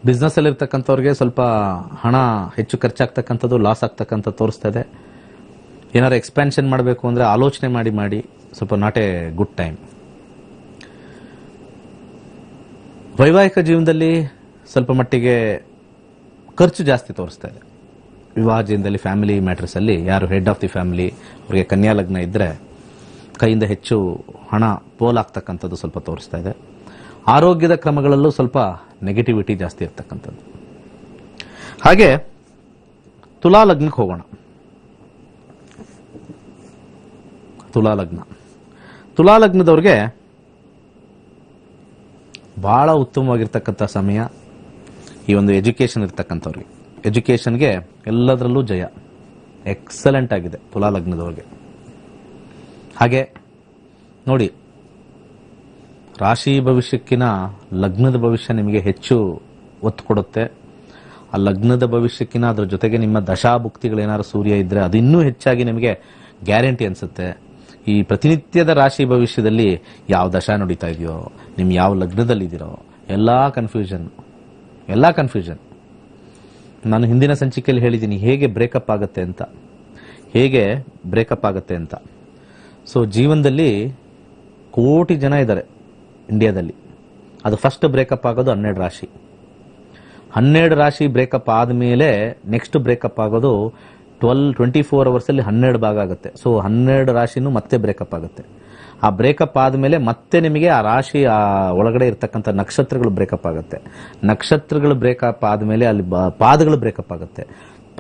ಬಿಸ್ನೆಸ್ ಅಲ್ಲಿ ಇರ್ತಕ್ಕಂಥವ್ರಿಗೆ ಸ್ವಲ್ಪ ಹಣ ಹೆಚ್ಚು ಖರ್ಚಾಗ್ತಕ್ಕಂಥದ್ದು, ಲಾಸ್ ಆಗ್ತಕ್ಕಂಥ ತೋರಿಸ್ತಾ ಇದೆ. ಏನಾದ್ರು ಎಕ್ಸ್ಪ್ಯಾನ್ಷನ್ ಮಾಡಬೇಕು ಅಂದ್ರೆ ಆಲೋಚನೆ ಮಾಡಿ ಸ್ವಲ್ಪ ನಾಟ್ ಎ ಗುಡ್ ಟೈಮ್. ವೈವಾಹಿಕ ಜೀವನದಲ್ಲಿ ಸ್ವಲ್ಪ ಮಟ್ಟಿಗೆ ಖರ್ಚು ಜಾಸ್ತಿ ತೋರಿಸ್ತಾ ಇದೆ. ವಿವಾಹ ಜೀವನದಲ್ಲಿ ಫ್ಯಾಮಿಲಿ ಮ್ಯಾಟರ್ಸ್ ಅಲ್ಲಿ ಯಾರು ಹೆಡ್ ಆಫ್ ದಿ ಫ್ಯಾಮಿಲಿ ಅವರಿಗೆ ಕನ್ಯಾ ಲಗ್ನ ಇದ್ರೆ ಕೈಯಿಂದ ಹೆಚ್ಚು ಹಣ ಪೋಲಾಗ್ತಕ್ಕಂಥದ್ದು ಸ್ವಲ್ಪ ತೋರಿಸ್ತಾ ಇದೆ. ಆರೋಗ್ಯದ ಕ್ರಮಗಳಲ್ಲೂ ಸ್ವಲ್ಪ ನೆಗೆಟಿವಿಟಿ ಜಾಸ್ತಿ ಇರ್ತಕ್ಕಂಥದ್ದು. ಹಾಗೆ ತುಲಾ ಲಗ್ನಕ್ಕೆ ಹೋಗೋಣ. ತುಲಾ ಲಗ್ನದವ್ರಿಗೆ ಬಹಳ ಉತ್ತಮವಾಗಿರ್ತಕ್ಕಂಥ ಸಮಯ ಈ ಒಂದು ಎಜುಕೇಶನ್ ಇರ್ತಕ್ಕಂಥವ್ರಿಗೆ. ಎಜುಕೇಶನ್ಗೆ ಎಲ್ಲದರಲ್ಲೂ ಜಯ, ಎಕ್ಸಲೆಂಟ್ ಆಗಿದೆ ತುಲಾ ಲಗ್ನದವ್ರಿಗೆ. ಹಾಗೆ ನೋಡಿ, ರಾಶಿ ಭವಿಷ್ಯಕ್ಕಿನ ಲಗ್ನದ ಭವಿಷ್ಯ ನಿಮಗೆ ಹೆಚ್ಚು ಒತ್ತು ಕೊಡುತ್ತೆ. ಆ ಲಗ್ನದ ಭವಿಷ್ಯಕ್ಕಿನ ಅದ್ರ ಜೊತೆಗೆ ನಿಮ್ಮ ದಶಾಭುಕ್ತಿಗಳೇನಾದ್ರು ಸೂರ್ಯ ಇದ್ರೆ ಅದು ಇನ್ನೂ ಹೆಚ್ಚಾಗಿ ನಿಮಗೆ ಗ್ಯಾರಂಟಿ ಅನ್ಸುತ್ತೆ. ಈ ಪ್ರತಿನಿತ್ಯದ ರಾಶಿ ಭವಿಷ್ಯದಲ್ಲಿ ಯಾವ ದಶಾ ನಡೀತಾ ಇದೆಯೋ, ನಿಮ್ ಯಾವ ಲಗ್ನದಲ್ಲಿದ್ದೀರೋ ಎಲ್ಲಾ ಕನ್ಫ್ಯೂಷನ್. ನಾನು ಹಿಂದಿನ ಸಂಚಿಕೆಯಲ್ಲಿ ಹೇಳಿದ್ದೀನಿ ಹೇಗೆ ಬ್ರೇಕಪ್ ಆಗುತ್ತೆ ಅಂತ. ಸೊ ಜೀವನದಲ್ಲಿ ಕೋಟಿ ಜನ ಇದ್ದಾರೆ ಇಂಡಿಯಾದಲ್ಲಿ. ಅದು ಫಸ್ಟ್ ಬ್ರೇಕಪ್ ಆಗೋದು 12 ರಾಶಿ. 12 ರಾಶಿ ಬ್ರೇಕಪ್ ಆದಮೇಲೆ ನೆಕ್ಸ್ಟ್ ಬ್ರೇಕಪ್ ಆಗೋದು 24 ಅವರ್ಸ್ ಅಲ್ಲಿ 12 ಭಾಗ ಆಗುತ್ತೆ. ಸೊ 12 ರಾಶಿನೂ ಮತ್ತೆ ಬ್ರೇಕಪ್ ಆಗುತ್ತೆ. ಆ ಬ್ರೇಕಪ್ ಆದಮೇಲೆ ಮತ್ತೆ ನಿಮಗೆ ಆ ರಾಶಿ ಆ ಒಳಗಡೆ ಇರ್ತಕ್ಕಂಥ ನಕ್ಷತ್ರಗಳು ಬ್ರೇಕಪ್ ಆಗುತ್ತೆ. ನಕ್ಷತ್ರಗಳು ಬ್ರೇಕಪ್ ಆದಮೇಲೆ ಅಲ್ಲಿ ಪಾದಗಳು ಬ್ರೇಕಪ್ ಆಗುತ್ತೆ.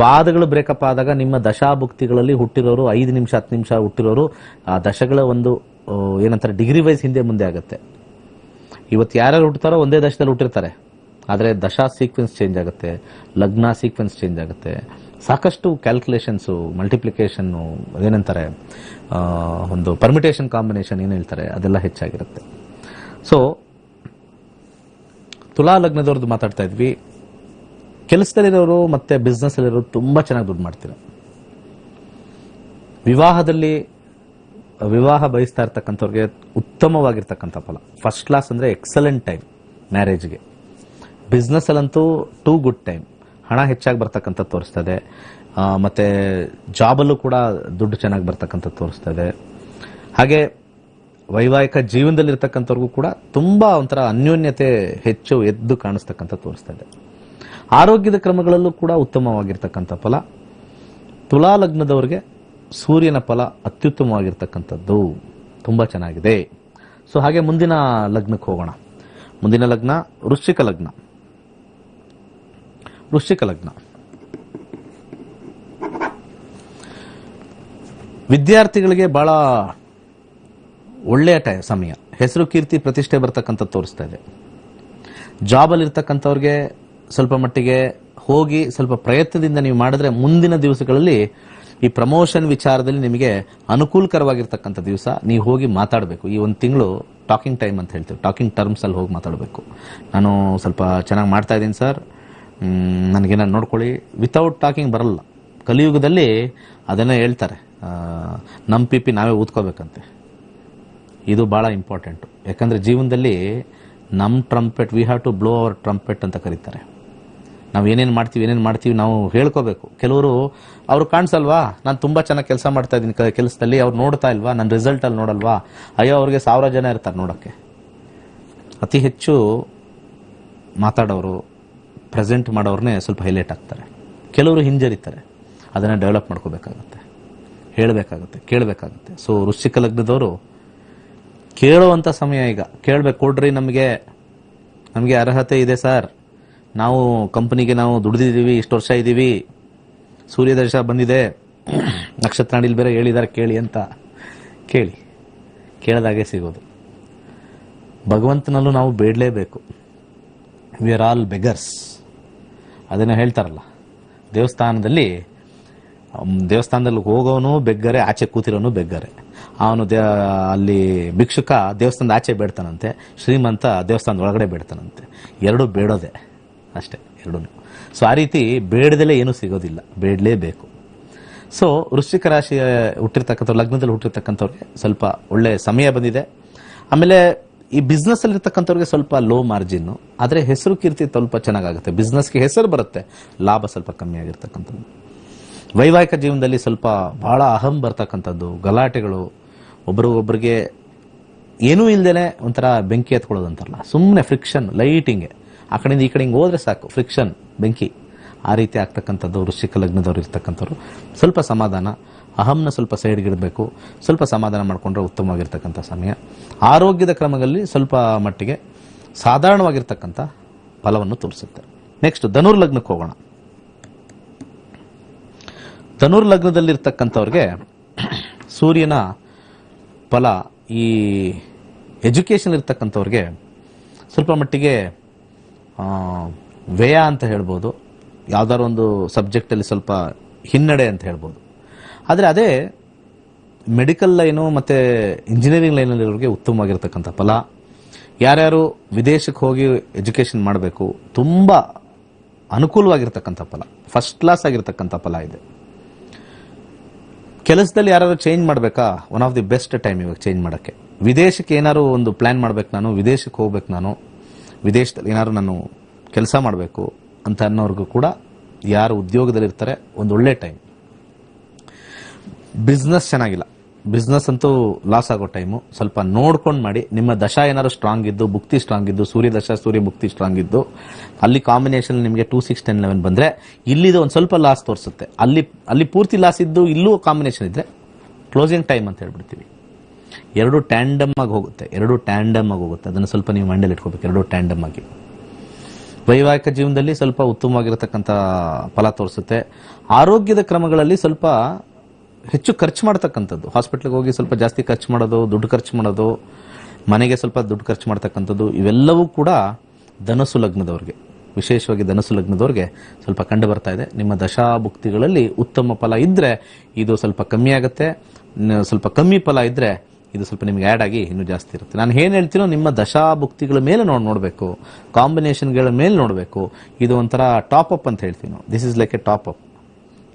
ಪಾದಗಳು ಬ್ರೇಕಪ್ ಆದಾಗ ನಿಮ್ಮ ದಶಾಭುಕ್ತಿಗಳಲ್ಲಿ ಹುಟ್ಟಿರೋರು 5 ನಿಮಿಷ 10 ನಿಮಿಷ ಹುಟ್ಟಿರೋರು ಆ ದಶಗಳ ಒಂದು ಏನಂತಾರೆ ಡಿಗ್ರಿ ವೈಸ್ ಹಿಂದೆ ಮುಂದೆ ಆಗುತ್ತೆ. ಇವತ್ತು ಯಾರ್ಯಾರು ಹುಟ್ಟುತ್ತಾರೋ ಒಂದೇ ದಶದಲ್ಲಿ ಹುಟ್ಟಿರ್ತಾರೆ, ಆದರೆ ದಶಾ ಸೀಕ್ವೆನ್ಸ್ ಚೇಂಜ್ ಆಗುತ್ತೆ, ಲಗ್ನ ಸೀಕ್ವೆನ್ಸ್ ಚೇಂಜ್ ಆಗುತ್ತೆ. ಸಾಕಷ್ಟು ಕ್ಯಾಲ್ಕುಲೇಷನ್ಸು, ಮಲ್ಟಿಪ್ಲಿಕೇಶನ್ನು, ಅದೇನಂತಾರೆ ಒಂದು ಪರ್ಮಿಟೇಷನ್ ಕಾಂಬಿನೇಷನ್ ಏನು ಹೇಳ್ತಾರೆ ಅದೆಲ್ಲ ಹೆಚ್ಚಾಗಿರುತ್ತೆ. ಸೊ ತುಲಾ ಲಗ್ನದವ್ರದ್ದು ಮಾತಾಡ್ತಾ ಇದ್ವಿ. ಕೆಲಸದಲ್ಲಿರೋರು ಮತ್ತೆ ಬಿಸ್ನೆಸ್ ಅಲ್ಲಿರೋರು ತುಂಬಾ ಚೆನ್ನಾಗಿ ದುಡ್ಡು ಮಾಡ್ತೀರ. ವಿವಾಹ ಬಯಸ್ತಾ ಇರ್ತಕ್ಕಂಥವ್ರಿಗೆ ಉತ್ತಮವಾಗಿರ್ತಕ್ಕಂಥ ಫಲ, ಫಸ್ಟ್ ಕ್ಲಾಸ್ ಅಂದ್ರೆ ಎಕ್ಸಲೆಂಟ್ ಟೈಮ್ ಮ್ಯಾರೇಜ್ಗೆ. ಬಿಸ್ನೆಸ್ ಅಲ್ಲಂತೂ ಟೂ ಗುಡ್ ಟೈಮ್, ಹಣ ಹೆಚ್ಚಾಗಿ ಬರ್ತಕ್ಕಂಥ ತೋರಿಸ್ತದೆ. ಮತ್ತೆ ಜಾಬಲ್ಲೂ ಕೂಡ ದುಡ್ಡು ಚೆನ್ನಾಗಿ ಬರ್ತಕ್ಕಂಥ ತೋರಿಸ್ತದೆ. ಹಾಗೆ ವೈವಾಹಿಕ ಜೀವನದಲ್ಲಿರ್ತಕ್ಕಂಥವ್ರಿಗೂ ಕೂಡ ತುಂಬಾ ಒಂಥರ ಅನ್ಯೋನ್ಯತೆ ಹೆಚ್ಚು ಎದ್ದು ಕಾಣಿಸ್ತಕ್ಕಂಥ ತೋರಿಸ್ತದೆ. ಆರೋಗ್ಯದ ಕ್ರಮಗಳಲ್ಲೂ ಕೂಡ ಉತ್ತಮವಾಗಿರ್ತಕ್ಕಂಥ ಫಲ. ತುಲಾ ಲಗ್ನದವರಿಗೆ ಸೂರ್ಯನ ಫಲ ಅತ್ಯುತ್ತಮವಾಗಿರ್ತಕ್ಕಂಥದ್ದು, ತುಂಬಾ ಚೆನ್ನಾಗಿದೆ. ಸೊ ಹಾಗೆ ಮುಂದಿನ ಲಗ್ನಕ್ಕೆ ಹೋಗೋಣ. ಮುಂದಿನ ಲಗ್ನ ವೃಶ್ಚಿಕ ಲಗ್ನ. ವಿದ್ಯಾರ್ಥಿಗಳಿಗೆ ಬಹಳ ಒಳ್ಳೆಯ ಸಮಯ, ಹೆಸರು ಕೀರ್ತಿ ಪ್ರತಿಷ್ಠೆ ಬರ್ತಕ್ಕಂಥ ತೋರಿಸ್ತಾ ಇದೆ. ಜಾಬಲ್ಲಿ ಇರ್ತಕ್ಕಂಥವ್ರಿಗೆ ಸ್ವಲ್ಪ ಮಟ್ಟಿಗೆ ಹೋಗಿ ಸ್ವಲ್ಪ ಪ್ರಯತ್ನದಿಂದ ನೀವು ಮಾಡಿದ್ರೆ ಮುಂದಿನ ದಿವಸಗಳಲ್ಲಿ ಈ ಪ್ರಮೋಷನ್ ವಿಚಾರದಲ್ಲಿ ನಿಮಗೆ ಅನುಕೂಲಕರವಾಗಿರ್ತಕ್ಕಂಥ ದಿವಸ. ನೀವು ಹೋಗಿ ಮಾತಾಡಬೇಕು. ಈ ಒಂದು ತಿಂಗಳು ಟಾಕಿಂಗ್ ಟೈಮ್ ಅಂತ ಹೇಳ್ತೀವಿ, ಟಾಕಿಂಗ್ ಟರ್ಮ್ಸ್ ಅಲ್ಲಿ ಹೋಗಿ ಮಾತಾಡಬೇಕು. ನಾನು ಸ್ವಲ್ಪ ಚೆನ್ನಾಗಿ ಮಾಡ್ತಾ ಇದ್ದೀನಿ ಸರ್, ನನಗೇನ ನೋಡ್ಕೊಳ್ಳಿ. ವಿತೌಟ್ ಟಾಕಿಂಗ್ ಬರಲ್ಲ. ಕಲಿಯುಗದಲ್ಲಿ ಅದನ್ನೇ ಹೇಳ್ತಾರೆ, ನಮ್ಮ ಪಿಪಿ ನಾವೇ ಊದ್ಕೋಬೇಕಂತೆ. ಇದು ಬಹಳ ಇಂಪಾರ್ಟೆಂಟ್. ಯಾಕಂದ್ರೆ ಜೀವನದಲ್ಲಿ ನಮ್ಮ trumpet, we have to blow our trumpet ಅಂತ ಕರೀತಾರೆ. ನಾವು ಏನೇನು ಮಾಡ್ತೀವಿ ನಾವು ಹೇಳ್ಕೋಬೇಕು. ಕೆಲವರು ಅವ್ರು ಕಾಣಿಸಲ್ವಾ, ನಾನು ತುಂಬಾ ಚೆನ್ನಾಗಿ ಕೆಲಸ ಮಾಡ್ತಾ ಇದ್ದೀನಿ ಕೆಲಸದಲ್ಲಿ, ಅವ್ರು ನೋಡ್ತಾ ಇಲ್ವಾ, ನನ್ನ ರಿಸಲ್ಟ್ ಅಲ್ಲಿ ನೋಡಲ್ವಾ, ಅಯ್ಯೋ ಅವ್ರಿಗೆ 1000 ಜನ ಇರ್ತಾರೆ ನೋಡಕ್ಕೆ. ಅತಿ ಹೆಚ್ಚು ಮಾತಾಡೋರು, ಪ್ರೆಸೆಂಟ್ ಮಾಡೋರ್ನೇ ಸ್ವಲ್ಪ ಹೈಲೈಟ್ ಆಗ್ತಾರೆ. ಕೆಲವರು ಹಿಂಜರಿತಾರೆ. ಅದನ್ನ ಡೆವಲಪ್ ಮಾಡ್ಕೋಬೇಕಾಗತ್ತೆ, ಹೇಳಬೇಕಾಗತ್ತೆ, ಕೇಳಬೇಕಾಗತ್ತೆ. ಸೊ ವೃಶ್ಚಿಕ ಲಗ್ನದವರು ಕೇಳುವಂತ ಸಮಯ ಈಗ. ಕೇಳಬೇಕು, ಕೊಡ್ರಿ, ನಮಗೆ ಅರ್ಹತೆ ಇದೆ ಸರ್, ನಾವು ಕಂಪನಿಗೆ ನಾವು ದುಡಿದಿದ್ದೀವಿ, ಇಷ್ಟು ವರ್ಷ ಇದ್ದೀವಿ, ಸೂರ್ಯದರ್ಶ ಬಂದಿದೆ, ನಕ್ಷತ್ರ ಬೇರೆ ಹೇಳಿದ್ದಾರೆ ಕೇಳಿ ಅಂತ ಕೇಳದಾಗೆ ಸಿಗೋದು. ಭಗವಂತನಲ್ಲೂ ನಾವು ಬೇಡಲೇಬೇಕು. We are all beggars. ಅದನ್ನ ಹೇಳ್ತಾರಲ್ಲ, ದೇವಸ್ಥಾನದಲ್ಲಿ ಹೋಗೋನು ಬೆಗ್ಗರೆ, ಆಚೆ ಕೂತಿರೋನು ಬೆಗ್ಗರೆ. ಅವನು ಅಲ್ಲಿ ಭಿಕ್ಷುಕ ದೇವಸ್ಥಾನದ ಆಚೆ ಬೇಡ್ತಾನಂತೆ, ಶ್ರೀಮಂತ ದೇವಸ್ಥಾನದ ಒಳಗಡೆ ಬೇಡ್ತಾನಂತೆ. ಎರಡೂ ಬೇಡೋದೆ ಅಷ್ಟೇ, ಎರಡೂ. ಸೊ ಆ ರೀತಿ ಬೇಡದಲ್ಲೇ ಏನೂ ಸಿಗೋದಿಲ್ಲ, ಬೇಡಲೇಬೇಕು. ಸೊ ವೃಶ್ಚಿಕ ರಾಶಿ ಹುಟ್ಟಿರ್ತಕ್ಕಂಥವ್ರು, ಲಗ್ನದಲ್ಲಿ ಹುಟ್ಟಿರ್ತಕ್ಕಂಥವ್ರಿಗೆ ಸ್ವಲ್ಪ ಒಳ್ಳೆ ಸಮಯ ಬಂದಿದೆ. ಆಮೇಲೆ ಈ ಬಿಸ್ನೆಸ್ ಅಲ್ಲಿ ಇರ್ತಕ್ಕಂಥವ್ರಿಗೆ ಸ್ವಲ್ಪ ಲೋ ಮಾರ್ಜಿನ್, ಆದ್ರೆ ಹೆಸರು ಕೀರ್ತಿ ಸ್ವಲ್ಪ ಚೆನ್ನಾಗುತ್ತೆ. ಬಿಸ್ನೆಸ್ಗೆ ಹೆಸರು ಬರುತ್ತೆ, ಲಾಭ ಸ್ವಲ್ಪ ಕಮ್ಮಿ ಆಗಿರ್ತಕ್ಕಂಥದ್ದು. ವೈವಾಹಿಕ ಜೀವನದಲ್ಲಿ ಸ್ವಲ್ಪ ಬಹಳ ಅಹಂ ಬರ್ತಕ್ಕಂಥದ್ದು, ಗಲಾಟೆಗಳು, ಒಬ್ಬರಿಗೆ ಏನೂ ಇಲ್ದೇನೆ ಒಂಥರ ಬೆಂಕಿ ಎತ್ಕೊಳ್ಳೋದು ಅಂತಾರಲ್ಲ, ಸುಮ್ಮನೆ ಫ್ರಿಕ್ಷನ್, ಲೈಟಿಂಗ್, ಆ ಕಡೆಯಿಂದ ಈ ಕಡೆ ಹೋದ್ರೆ ಸಾಕು, ಫ್ರಿಕ್ಷನ್, ಬೆಂಕಿ, ಆ ರೀತಿ ಆಗ್ತಕ್ಕಂಥದ್ದು ವೃಶ್ಚಿಕ ಲಗ್ನದವ್ರು ಇರ್ತಕ್ಕಂಥವ್ರು. ಸ್ವಲ್ಪ ಸಮಾಧಾನ, ಅಹಂನ ಸ್ವಲ್ಪ ಸೈಡ್ಗಿಡಬೇಕು, ಸ್ವಲ್ಪ ಸಮಾಧಾನ ಮಾಡಿಕೊಂಡ್ರೆ ಉತ್ತಮವಾಗಿರ್ತಕ್ಕಂಥ ಸಮಯ. ಆರೋಗ್ಯದ ಕ್ರಮಗಳಲ್ಲಿ ಸ್ವಲ್ಪ ಮಟ್ಟಿಗೆ ಸಾಧಾರಣವಾಗಿರ್ತಕ್ಕಂಥ ಫಲವನ್ನು ತೋರಿಸುತ್ತೆ. ನೆಕ್ಸ್ಟ್ ಧನುರ್ ಲಗ್ನಕ್ಕೆ ಹೋಗೋಣ. ಧನುರ್ ಲಗ್ನದಲ್ಲಿರ್ತಕ್ಕಂಥವ್ರಿಗೆ ಸೂರ್ಯನ ಫಲ ಈ ಎಜುಕೇಷನ್ ಇರ್ತಕ್ಕಂಥವ್ರಿಗೆ ಸ್ವಲ್ಪ ಮಟ್ಟಿಗೆ ವ್ಯಯ ಅಂತ ಹೇಳ್ಬೋದು, ಯಾವ್ದಾದ್ರು ಒಂದು ಸಬ್ಜೆಕ್ಟಲ್ಲಿ ಸ್ವಲ್ಪ ಹಿನ್ನಡೆ ಅಂತ ಹೇಳ್ಬೋದು. ಆದರೆ ಅದೇ ಮೆಡಿಕಲ್ ಲೈನು ಮತ್ತು ಇಂಜಿನಿಯರಿಂಗ್ ಲೈನಲ್ಲಿರೋರಿಗೆ ಉತ್ತಮವಾಗಿರ್ತಕ್ಕಂಥ ಫಲ. ಯಾರ್ಯಾರು ವಿದೇಶಕ್ಕೆ ಹೋಗಿ ಎಜುಕೇಷನ್ ಮಾಡಬೇಕು, ತುಂಬ ಅನುಕೂಲವಾಗಿರ್ತಕ್ಕಂಥ ಫಲ, ಫಸ್ಟ್ ಕ್ಲಾಸ್ ಆಗಿರ್ತಕ್ಕಂಥ ಫಲ ಇದೆ. ಕೆಲಸದಲ್ಲಿ ಯಾರು ಚೇಂಜ್ ಮಾಡಬೇಕಾ, one of the best time ಇವಾಗ ಚೇಂಜ್ ಮಾಡೋಕ್ಕೆ. ವಿದೇಶಕ್ಕೆ ಏನಾದ್ರು ಒಂದು ಪ್ಲಾನ್ ಮಾಡ್ಬೇಕು, ನಾನು ವಿದೇಶಕ್ಕೆ ಹೋಗ್ಬೇಕು, ನಾನು ವಿದೇಶದಲ್ಲಿ ಏನಾದ್ರು ನಾನು ಕೆಲಸ ಮಾಡಬೇಕು ಅಂತ ಅನ್ನೋರ್ಗೂ ಕೂಡ, ಯಾರು ಉದ್ಯೋಗದಲ್ಲಿರ್ತಾರೆ, ಒಂದು ಒಳ್ಳೆ ಟೈಮ್. ಬಿಸ್ನೆಸ್ ಚೆನ್ನಾಗಿಲ್ಲ, ಬಿಸ್ನೆಸ್ ಅಂತೂ ಲಾಸ್ ಆಗೋ ಟೈಮು. ಸ್ವಲ್ಪ ನೋಡ್ಕೊಂಡು ಮಾಡಿ. ನಿಮ್ಮ ದಶಾ ಏನಾದ್ರು ಸ್ಟ್ರಾಂಗ್ ಇದ್ದು, ಭುಕ್ತಿ ಸ್ಟ್ರಾಂಗ್ ಇದ್ದು, ಸೂರ್ಯ ದಶಾ ಸೂರ್ಯ ಭುಕ್ತಿ ಸ್ಟ್ರಾಂಗ್ ಇದ್ದು, ಅಲ್ಲಿ ಕಾಂಬಿನೇಷನ್ ನಿಮಗೆ 2, 6, 10, 11 ಬಂದರೆ ಇಲ್ಲಿದು ಒಂದು ಸ್ವಲ್ಪ ಲಾಸ್ ತೋರಿಸುತ್ತೆ. ಅಲ್ಲಿ ಪೂರ್ತಿ ಲಾಸ್ ಇದ್ದು ಇಲ್ಲೂ ಕಾಂಬಿನೇಷನ್ ಇದ್ರೆ ಕ್ಲೋಸಿಂಗ್ ಟೈಮ್ ಅಂತ ಹೇಳ್ಬಿಡ್ತೀವಿ. ಎರಡು ಟ್ಯಾಂಡಮ್ ಆಗಿ ಹೋಗುತ್ತೆ. ಅದನ್ನು ಸ್ವಲ್ಪ ನೀವು ಮಂಡಲ್ಲಿ ಇಟ್ಕೋಬೇಕು, ಎರಡು ಟ್ಯಾಂಡಮ್ ಆಗಿ. ವೈವಾಹಿಕ ಜೀವನದಲ್ಲಿ ಸ್ವಲ್ಪ ಉತ್ತಮವಾಗಿರತಕ್ಕಂಥ ಫಲ ತೋರಿಸುತ್ತೆ. ಆರೋಗ್ಯದ ಕ್ರಮಗಳಲ್ಲಿ ಸ್ವಲ್ಪ ಹೆಚ್ಚು ಖರ್ಚು ಮಾಡ್ತಕ್ಕಂಥದ್ದು, ಹಾಸ್ಪಿಟ್ಲಿಗೆ ಹೋಗಿ ಸ್ವಲ್ಪ ಜಾಸ್ತಿ ಖರ್ಚು ಮಾಡೋದು, ದುಡ್ಡು ಖರ್ಚು ಮಾಡೋದು, ಮನೆಗೆ ಸ್ವಲ್ಪ ದುಡ್ಡು ಖರ್ಚು ಮಾಡ್ತಕ್ಕಂಥದ್ದು, ಇವೆಲ್ಲವೂ ಕೂಡ ಧನಸ್ಸು ಲಗ್ನದವ್ರಿಗೆ, ವಿಶೇಷವಾಗಿ ಧನಸ್ಸು ಲಗ್ನದವ್ರಿಗೆ ಸ್ವಲ್ಪ ಕಂಡು ಬರ್ತಾ ಇದೆ. ನಿಮ್ಮ ದಶಾಭುಕ್ತಿಗಳಲ್ಲಿ ಉತ್ತಮ ಫಲ ಇದ್ರೆ ಇದು ಸ್ವಲ್ಪ ಕಮ್ಮಿ ಆಗುತ್ತೆ, ಸ್ವಲ್ಪ ಕಮ್ಮಿ ಫಲ ಇದ್ರೆ ಇದು ಸ್ವಲ್ಪ ನಿಮ್ಗೆ ಆ್ಯಡ್ ಆಗಿ ಇನ್ನೂ ಜಾಸ್ತಿ ಇರುತ್ತೆ. ನಾನು ಏನು ಹೇಳ್ತೀನೋ ನಿಮ್ಮ ದಶಾಭುಕ್ತಿಗಳ ಮೇಲೆ ನೋಡಬೇಕು, ಕಾಂಬಿನೇಷನ್ಗಳ ಮೇಲೆ ನೋಡಬೇಕು. ಇದು ಒಂಥರ ಟಾಪ್ ಅಪ್ ಅಂತ ಹೇಳ್ತೀವಿ ನಾವು. This is like a top up.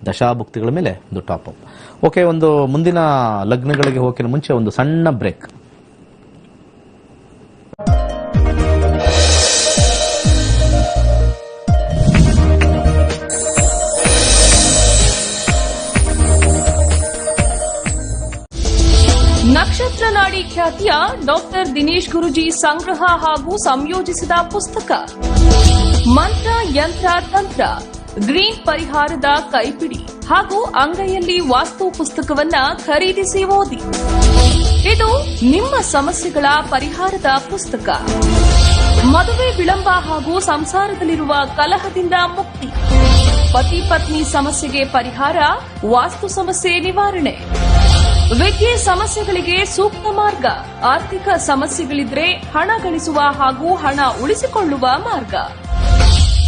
ದಶಾಭುಕ್ತಿಗಳ ಮೇಲೆ ಒಂದು ಟಾಪ್ ಅಪ್. ಓಕೆ, ಒಂದು ಮುಂದಿನ ಲಗ್ನಗಳಿಗೆ ಹೋಗೋಕ್ಕಿಂತ ಮುಂಚೆ ಒಂದು ಸಣ್ಣ ಬ್ರೇಕ್. ನಕ್ಷತ್ರ ನಾಡಿ ಖ್ಯಾತಿಯ ಡಾಕ್ಟರ್ ದಿನೇಶ್ ಗುರುಜಿ ಸಂಗ್ರಹ ಹಾಗೂ ಸಂಯೋಜಿಸಿದ ಪುಸ್ತಕ ಮಂತ್ರ ಯಂತ್ರ ತಂತ್ರ, ಗ್ರೀನ್ ಪರಿಹಾರದ ಕೈಪಿಡಿ ಹಾಗೂ ಅಂಗೈಯಲ್ಲಿ ವಾಸ್ತು ಪುಸ್ತಕವನ್ನ ಖರೀದಿಸಿ ಓದಿ. ಇದು ನಿಮ್ಮ ಸಮಸ್ಯೆಗಳ ಪರಿಹಾರದ ಪುಸ್ತಕ. ಮದುವೆ ವಿಳಂಬ ಹಾಗೂ ಸಂಸಾರದಲ್ಲಿರುವ ಕಲಹದಿಂದ ಮುಕ್ತಿ, ಪತಿ ಪತ್ನಿ ಸಮಸ್ಯೆಗೆ ಪರಿಹಾರ, ವಾಸ್ತು ಸಮಸ್ಯೆ ನಿವಾರಣೆ, ವಿದ್ಯೆ ಸಮಸ್ಯೆಗಳಿಗೆ ಸೂಕ್ತ ಮಾರ್ಗ, ಆರ್ಥಿಕ ಸಮಸ್ಯೆಗಳಿದ್ರೆ ಹಣ ಗಳಿಸುವ ಹಾಗೂ ಹಣ ಉಳಿಸಿಕೊಳ್ಳುವ ಮಾರ್ಗ.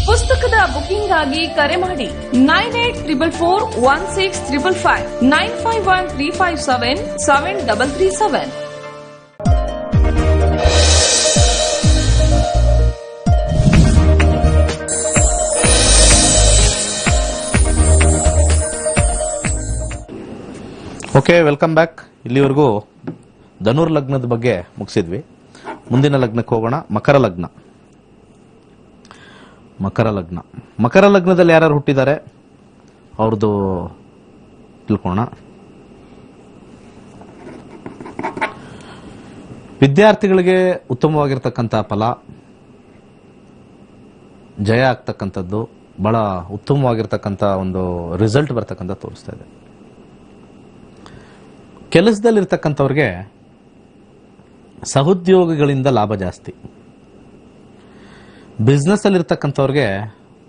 ಪುಸ್ತಕದ ಬುಕಿಂಗ್ ಆಗಿ ಕರೆ ಮಾಡಿ 98441655 9513577337. Okay, welcome back. ಇಲ್ಲಿವರೆಗೂ ಧನುರ್ ಲಗ್ನದ ಬಗ್ಗೆ ಮುಗಿಸಿದ್ವಿ. ಮುಂದಿನ ಲಗ್ನಕ್ಕೆ ಹೋಗೋಣ. ಮಕರ ಲಗ್ನ. ಮಕರ ಲಗ್ನದಲ್ಲಿ ಯಾರು ಹುಟ್ಟಿದ್ದಾರೆ ಅವ್ರದ್ದು ತಿಳ್ಕೋಣ. ವಿದ್ಯಾರ್ಥಿಗಳಿಗೆ ಉತ್ತಮವಾಗಿರ್ತಕ್ಕಂಥ ಫಲ, ಜಯ ಆಗ್ತಕ್ಕಂಥದ್ದು, ಬಹಳ ಉತ್ತಮವಾಗಿರ್ತಕ್ಕಂಥ ಒಂದು ರಿಸಲ್ಟ್ ಬರ್ತಕ್ಕಂಥ ತೋರಿಸ್ತಾ ಇದೆ. ಕೆಲಸದಲ್ಲಿರ್ತಕ್ಕಂಥವ್ರಿಗೆ ಸಹೋದ್ಯೋಗಿಗಳಿಂದ ಲಾಭ ಜಾಸ್ತಿ. ಬಿಸ್ನೆಸ್ ಅಲ್ಲಿರ್ತಕ್ಕಂಥವ್ರಿಗೆ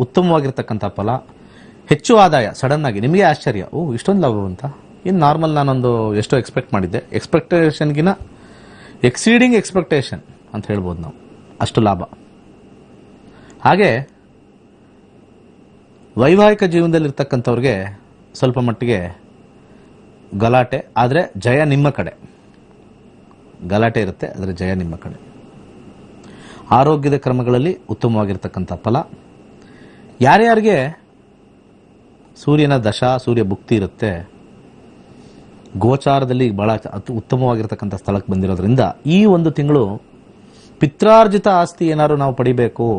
ಉತ್ತಮವಾಗಿರ್ತಕ್ಕಂಥ ಫಲ, ಹೆಚ್ಚು ಆದಾಯ. ಸಡನ್ ಆಗಿ ನಿಮಗೆ ಆಶ್ಚರ್ಯ, ಇಷ್ಟೊಂದು ಲಾಭ ಅಂತ. ಇನ್ನು ನಾರ್ಮಲ್ ನಾನೊಂದು ಎಷ್ಟೋ ಎಕ್ಸ್ಪೆಕ್ಟ್ ಮಾಡಿದ್ದೆ, ಎಕ್ಸ್ಪೆಕ್ಟೇಷನ್ಗಿನ ಎಕ್ಸೀಡಿಂಗ್ ಎಕ್ಸ್ಪೆಕ್ಟೇಷನ್ ಅಂತ ಹೇಳ್ಬೋದು ನಾವು, ಅಷ್ಟು ಲಾಭ. ಹಾಗೆ ವೈವಾಹಿಕ ಜೀವನದಲ್ಲಿರ್ತಕ್ಕಂಥವ್ರಿಗೆ ಸ್ವಲ್ಪ ಮಟ್ಟಿಗೆ ಗಲಾಟೆ, ಆದರೆ ಜಯ ನಿಮ್ಮ ಕಡೆ. ಗಲಾಟೆ ಇರುತ್ತೆ, ಆದರೆ ಜಯ ನಿಮ್ಮ ಕಡೆ. ಆರೋಗ್ಯದ ಕ್ರಮಗಳಲ್ಲಿ ಉತ್ತಮವಾಗಿರ್ತಕ್ಕಂಥ ಫಲ. ಯಾರ್ಯಾರಿಗೆ ಸೂರ್ಯನ ದಶಾ ಸೂರ್ಯ ಭುಕ್ತಿ ಇರುತ್ತೆ, ಗೋಚಾರದಲ್ಲಿ ಬಹಳ ಉತ್ತಮವಾಗಿರ್ತಕ್ಕಂಥ ಸ್ಥಳಕ್ಕೆ ಬಂದಿರೋದ್ರಿಂದ ಈ ಒಂದು ತಿಂಗಳು ಪಿತ್ರಾರ್ಜಿತ ಆಸ್ತಿ ಏನಾದ್ರು ನಾವು ಪಡಿಬೇಕು,